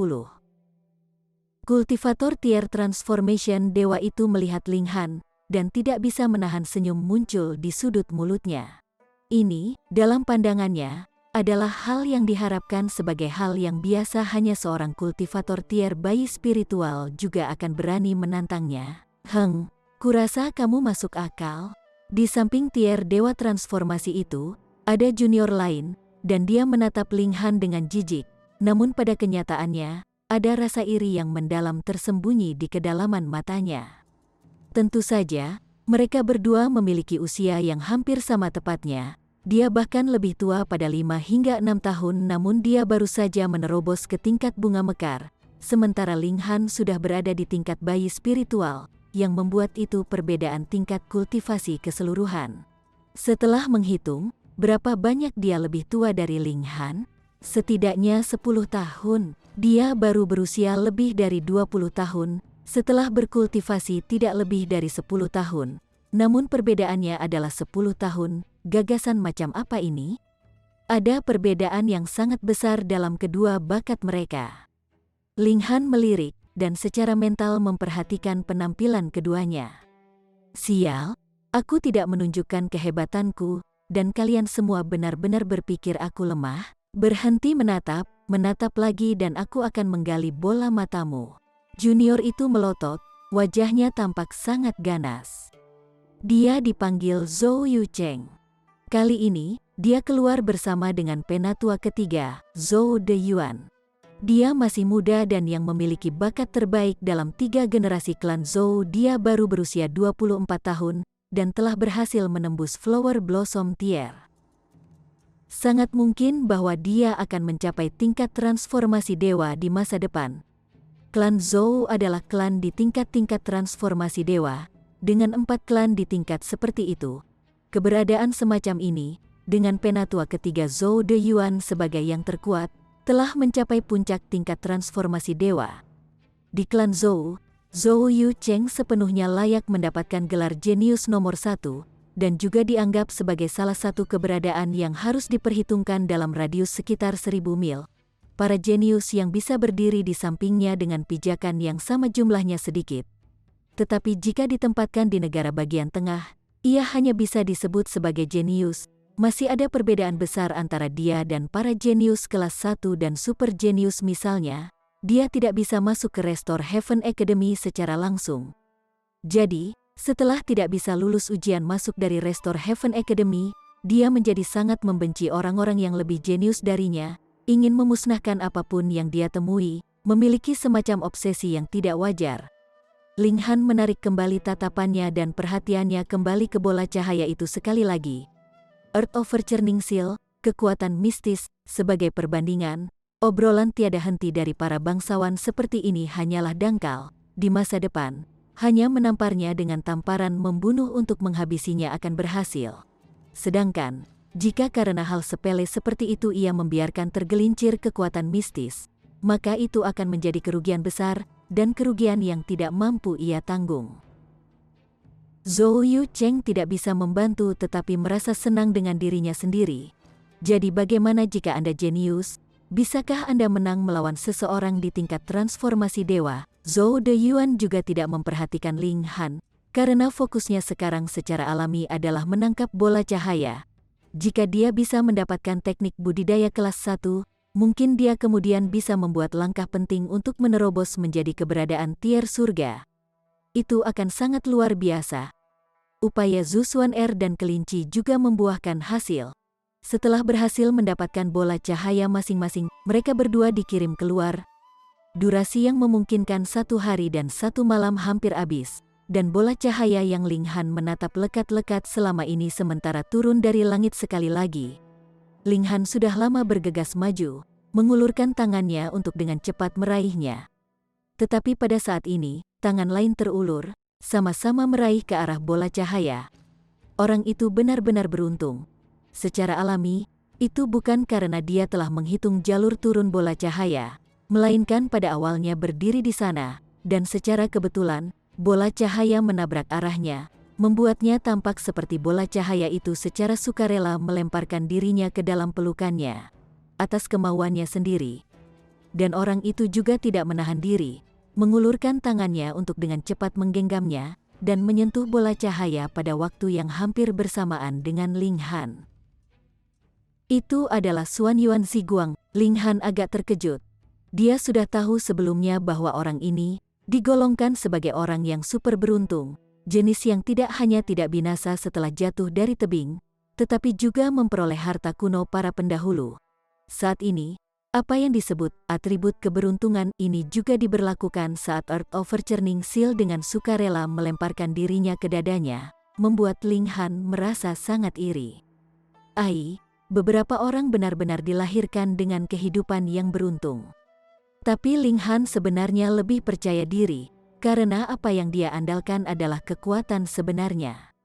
Kultivator tier transformation dewa itu melihat Ling Han, dan tidak bisa menahan senyum muncul di sudut mulutnya. Ini, dalam pandangannya, adalah hal yang diharapkan sebagai hal yang biasa. Hanya seorang kultivator tier bayi spiritual juga akan berani menantangnya. Kurasa kamu masuk akal. Di samping tier dewa transformasi itu, ada junior lain, dan dia menatap Ling Han dengan jijik. Namun pada kenyataannya, ada rasa iri yang mendalam tersembunyi di kedalaman matanya. Tentu saja, mereka berdua memiliki usia yang hampir sama tepatnya. Dia bahkan lebih tua pada 5 hingga 6 tahun namun dia baru saja menerobos ke tingkat bunga mekar. Sementara Ling Han sudah berada di tingkat bayi spiritual, yang membuat itu perbedaan tingkat kultivasi keseluruhan. Setelah menghitung, berapa banyak dia lebih tua dari Ling Han? Setidaknya 10 tahun. Dia baru berusia lebih dari 20 tahun, setelah berkultivasi tidak lebih dari 10 tahun. Namun perbedaannya adalah 10 tahun. Gagasan macam apa ini? Ada perbedaan yang sangat besar dalam kedua bakat mereka. Ling Han melirik dan secara mental memperhatikan penampilan keduanya. Sial, aku tidak menunjukkan kehebatanku, dan kalian semua benar-benar berpikir aku lemah. Berhenti menatap lagi dan aku akan menggali bola matamu. Junior itu melotot, wajahnya tampak sangat ganas. Dia dipanggil Zhou Yucheng. Kali ini, dia keluar bersama dengan penatua ketiga, Zhou Deyuan. Dia masih muda dan yang memiliki bakat terbaik dalam 3 generasi klan Zhou. Dia baru berusia 24 tahun dan telah berhasil menembus Flower Blossom Tier. Sangat mungkin bahwa dia akan mencapai tingkat transformasi dewa di masa depan. Klan Zhou adalah klan di tingkat-tingkat transformasi dewa, dengan 4 klan di tingkat seperti itu. Keberadaan semacam ini, dengan penatua ketiga Zhou Deyuan sebagai yang terkuat, telah mencapai puncak tingkat transformasi dewa. Di klan Zhou, Zhou Yucheng sepenuhnya layak mendapatkan gelar jenius nomor 1, dan juga dianggap sebagai salah satu keberadaan yang harus diperhitungkan dalam radius sekitar 1000 mil. Para jenius yang bisa berdiri di sampingnya dengan pijakan yang sama jumlahnya sedikit. Tetapi jika ditempatkan di negara bagian tengah, ia hanya bisa disebut sebagai jenius. Masih ada perbedaan besar antara dia dan para jenius kelas 1 dan super jenius misalnya, dia tidak bisa masuk ke Restore Heaven Academy secara langsung. Jadi, setelah tidak bisa lulus ujian masuk dari Restore Heaven Academy, dia menjadi sangat membenci orang-orang yang lebih jenius darinya, ingin memusnahkan apapun yang dia temui, memiliki semacam obsesi yang tidak wajar. Ling Han menarik kembali tatapannya dan perhatiannya kembali ke bola cahaya itu sekali lagi. Earth Overturning Seal, kekuatan mistis, sebagai perbandingan, obrolan tiada henti dari para bangsawan seperti ini hanyalah dangkal. Di masa depan, hanya menamparnya dengan tamparan membunuh untuk menghabisinya akan berhasil. Sedangkan, jika karena hal sepele seperti itu ia membiarkan tergelincir kekuatan mistis, maka itu akan menjadi kerugian besar, dan kerugian yang tidak mampu ia tanggung. Zhou Yucheng tidak bisa membantu tetapi merasa senang dengan dirinya sendiri. Jadi bagaimana jika Anda jenius? Bisakah Anda menang melawan seseorang di tingkat transformasi dewa? Zhou Deyuan juga tidak memperhatikan Ling Han, karena fokusnya sekarang secara alami adalah menangkap bola cahaya. Jika dia bisa mendapatkan teknik budidaya kelas 1, mungkin dia kemudian bisa membuat langkah penting untuk menerobos menjadi keberadaan tier surga. Itu akan sangat luar biasa. Upaya Zhu Xuan'er dan kelinci juga membuahkan hasil. Setelah berhasil mendapatkan bola cahaya masing-masing, mereka berdua dikirim keluar. Durasi yang memungkinkan 1 hari dan 1 malam hampir habis, dan bola cahaya yang Ling Han menatap lekat-lekat selama ini sementara turun dari langit sekali lagi. Ling Han sudah lama bergegas maju, mengulurkan tangannya untuk dengan cepat meraihnya. Tetapi pada saat ini, tangan lain terulur, sama-sama meraih ke arah bola cahaya. Orang itu benar-benar beruntung. Secara alami, itu bukan karena dia telah menghitung jalur turun bola cahaya, melainkan pada awalnya berdiri di sana, dan secara kebetulan, bola cahaya menabrak arahnya, membuatnya tampak seperti bola cahaya itu secara sukarela melemparkan dirinya ke dalam pelukannya, atas kemauannya sendiri. Dan orang itu juga tidak menahan diri, mengulurkan tangannya untuk dengan cepat menggenggamnya, dan menyentuh bola cahaya pada waktu yang hampir bersamaan dengan Ling Han. Itu adalah Xuan Yuan Ziguang. Ling Han agak terkejut. Dia sudah tahu sebelumnya bahwa orang ini digolongkan sebagai orang yang super beruntung, jenis yang tidak hanya tidak binasa setelah jatuh dari tebing, tetapi juga memperoleh harta kuno para pendahulu. Saat ini, apa yang disebut atribut keberuntungan ini juga diberlakukan saat Earth Overturning Seal dengan sukarela melemparkan dirinya ke dadanya, membuat Ling Han merasa sangat iri. Beberapa orang benar-benar dilahirkan dengan kehidupan yang beruntung. Tapi Ling Han sebenarnya lebih percaya diri, karena apa yang dia andalkan adalah kekuatan sebenarnya.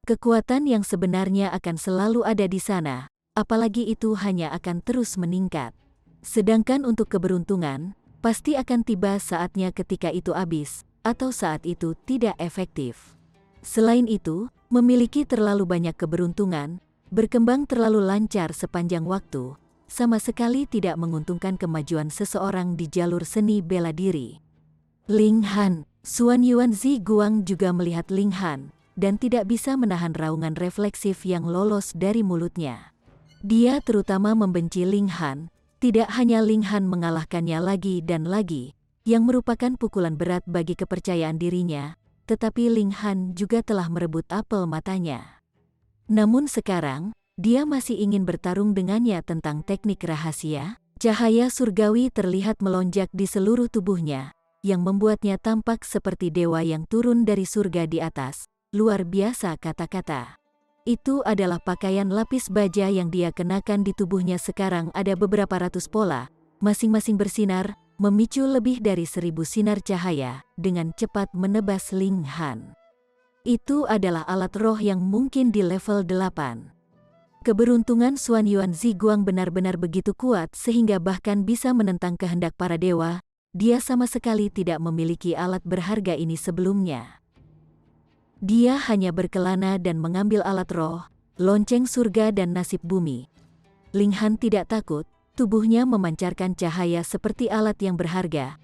Kekuatan yang sebenarnya akan selalu ada di sana, apalagi itu hanya akan terus meningkat. Sedangkan untuk keberuntungan, pasti akan tiba saatnya ketika itu habis, atau saat itu tidak efektif. Selain itu, memiliki terlalu banyak keberuntungan, berkembang terlalu lancar sepanjang waktu, sama sekali tidak menguntungkan kemajuan seseorang di jalur seni bela diri. Ling Han, Xuan Yuan Zi Guang juga melihat Ling Han, dan tidak bisa menahan raungan refleksif yang lolos dari mulutnya. Dia terutama membenci Ling Han, tidak hanya Ling Han mengalahkannya lagi dan lagi, yang merupakan pukulan berat bagi kepercayaan dirinya, tetapi Ling Han juga telah merebut apel matanya. Namun sekarang, dia masih ingin bertarung dengannya tentang teknik rahasia. Cahaya surgawi terlihat melonjak di seluruh tubuhnya, yang membuatnya tampak seperti dewa yang turun dari surga di atas. Luar biasa, kata-kata. Itu adalah pakaian lapis baja yang dia kenakan di tubuhnya. Sekarang ada beberapa ratus pola, masing-masing bersinar, memicu lebih dari 1000 sinar cahaya, dengan cepat menebas Ling Han. Itu adalah alat roh yang mungkin di level 8. Keberuntungan Xuan Yuan Zi Guang benar-benar begitu kuat sehingga bahkan bisa menentang kehendak para dewa. Dia sama sekali tidak memiliki alat berharga ini sebelumnya. Dia hanya berkelana dan mengambil alat roh, lonceng surga dan nasib bumi. Ling Han tidak takut, tubuhnya memancarkan cahaya seperti alat yang berharga.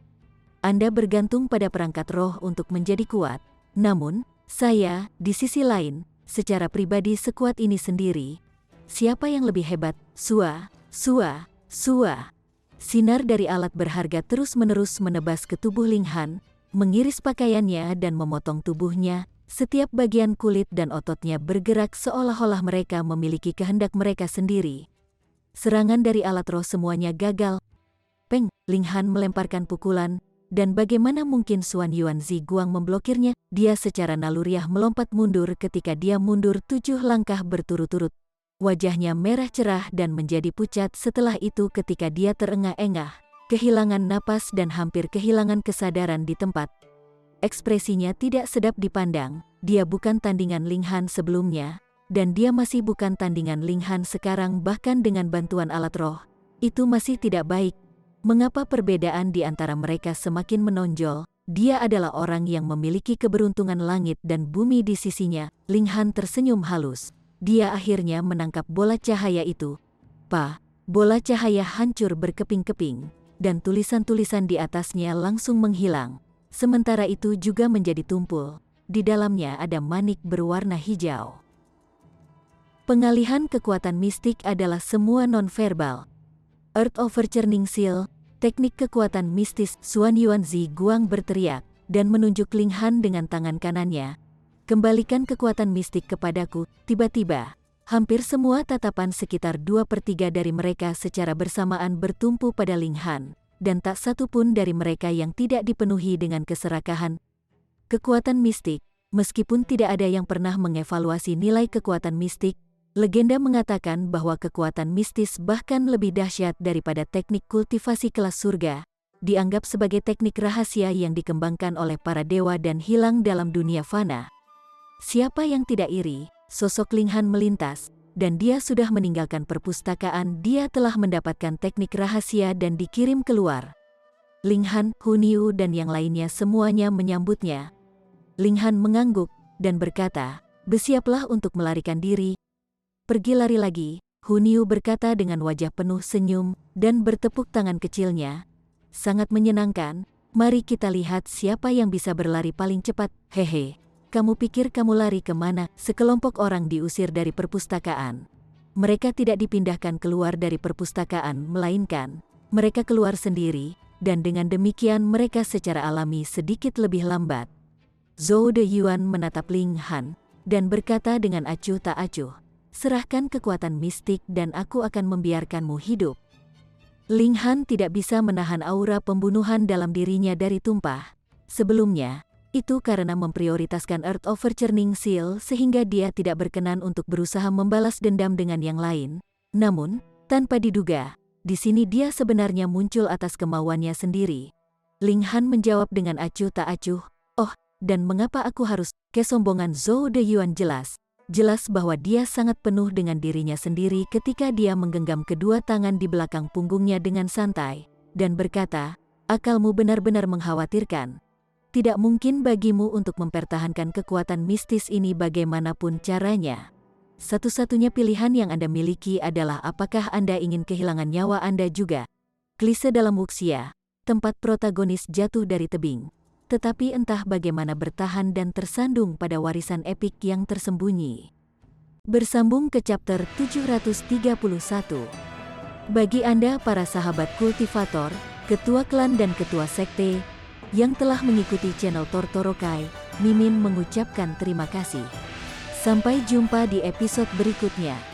Anda bergantung pada perangkat roh untuk menjadi kuat, namun, saya, di sisi lain, secara pribadi sekuat ini sendiri. Siapa yang lebih hebat? Sua. Sinar dari alat berharga terus-menerus menebas ke tubuh Ling Han, mengiris pakaiannya dan memotong tubuhnya. Setiap bagian kulit dan ototnya bergerak seolah-olah mereka memiliki kehendak mereka sendiri. Serangan dari alat roh semuanya gagal. Peng, Ling Han melemparkan pukulan, dan bagaimana mungkin Xuan Yuan Zi Guang memblokirnya? Dia secara naluriah melompat mundur ketika dia mundur 7 langkah berturut-turut. Wajahnya merah cerah dan menjadi pucat setelah itu ketika dia terengah-engah, kehilangan napas dan hampir kehilangan kesadaran di tempat. Ekspresinya tidak sedap dipandang. Dia bukan tandingan Ling Han sebelumnya, dan dia masih bukan tandingan Ling Han sekarang bahkan dengan bantuan alat roh. Itu masih tidak baik. Mengapa perbedaan di antara mereka semakin menonjol? Dia adalah orang yang memiliki keberuntungan langit dan bumi di sisinya. Ling Han tersenyum halus. Dia akhirnya menangkap bola cahaya itu. Bola cahaya hancur berkeping-keping, dan tulisan-tulisan di atasnya langsung menghilang. Sementara itu juga menjadi tumpul. Di dalamnya ada manik berwarna hijau. Pengalihan kekuatan mistik adalah semua non-verbal. Earth Overturning Seal, teknik kekuatan mistis. Xuan Yuan Zi Guang berteriak, dan menunjuk Ling Han dengan tangan kanannya. Kembalikan kekuatan mistik kepadaku. Tiba-tiba, hampir semua tatapan sekitar 2/3 dari mereka secara bersamaan bertumpu pada Ling Han. Dan tak satu pun dari mereka yang tidak dipenuhi dengan keserakahan. Kekuatan mistik, meskipun tidak ada yang pernah mengevaluasi nilai kekuatan mistik, legenda mengatakan bahwa kekuatan mistis bahkan lebih dahsyat daripada teknik kultivasi kelas surga, dianggap sebagai teknik rahasia yang dikembangkan oleh para dewa dan hilang dalam dunia fana. Siapa yang tidak iri? Sosok Ling Han melintas. Dan dia sudah meninggalkan perpustakaan. Dia telah mendapatkan teknik rahasia dan dikirim keluar. Ling Han, Hun Yu dan yang lainnya semuanya menyambutnya. Ling Han mengangguk dan berkata, bersiaplah untuk melarikan diri. Pergi lari lagi, Hun Yu berkata dengan wajah penuh senyum dan bertepuk tangan kecilnya. Sangat menyenangkan, mari kita lihat siapa yang bisa berlari paling cepat. Hehe. Kamu pikir kamu lari kemana? Sekelompok orang diusir dari perpustakaan. Mereka tidak dipindahkan keluar dari perpustakaan, melainkan mereka keluar sendiri, dan dengan demikian mereka secara alami sedikit lebih lambat. Zhou De Yuan menatap Ling Han, dan berkata dengan acuh tak acuh, serahkan kekuatan mistik dan aku akan membiarkanmu hidup. Ling Han tidak bisa menahan aura pembunuhan dalam dirinya dari tumpah. Sebelumnya, itu karena memprioritaskan Earth Overturning Seal sehingga dia tidak berkenan untuk berusaha membalas dendam dengan yang lain. Namun, tanpa diduga, di sini dia sebenarnya muncul atas kemauannya sendiri. Ling Han menjawab dengan acuh tak acuh, oh, dan mengapa aku harus? Kesombongan Zhou De Yuan jelas. Jelas bahwa dia sangat penuh dengan dirinya sendiri ketika dia menggenggam kedua tangan di belakang punggungnya dengan santai, dan berkata, "Akalmu benar-benar mengkhawatirkan. Tidak mungkin bagimu untuk mempertahankan kekuatan mistis ini bagaimanapun caranya. Satu-satunya pilihan yang Anda miliki adalah apakah Anda ingin kehilangan nyawa Anda juga." Klise dalam wuxia, tempat protagonis jatuh dari tebing. Tetapi entah bagaimana bertahan dan tersandung pada warisan epik yang tersembunyi. Bersambung ke chapter 731. Bagi Anda para sahabat kultivator, ketua klan dan ketua sekte, yang telah mengikuti channel Tortorokai, Mimin mengucapkan terima kasih. Sampai jumpa di episode berikutnya.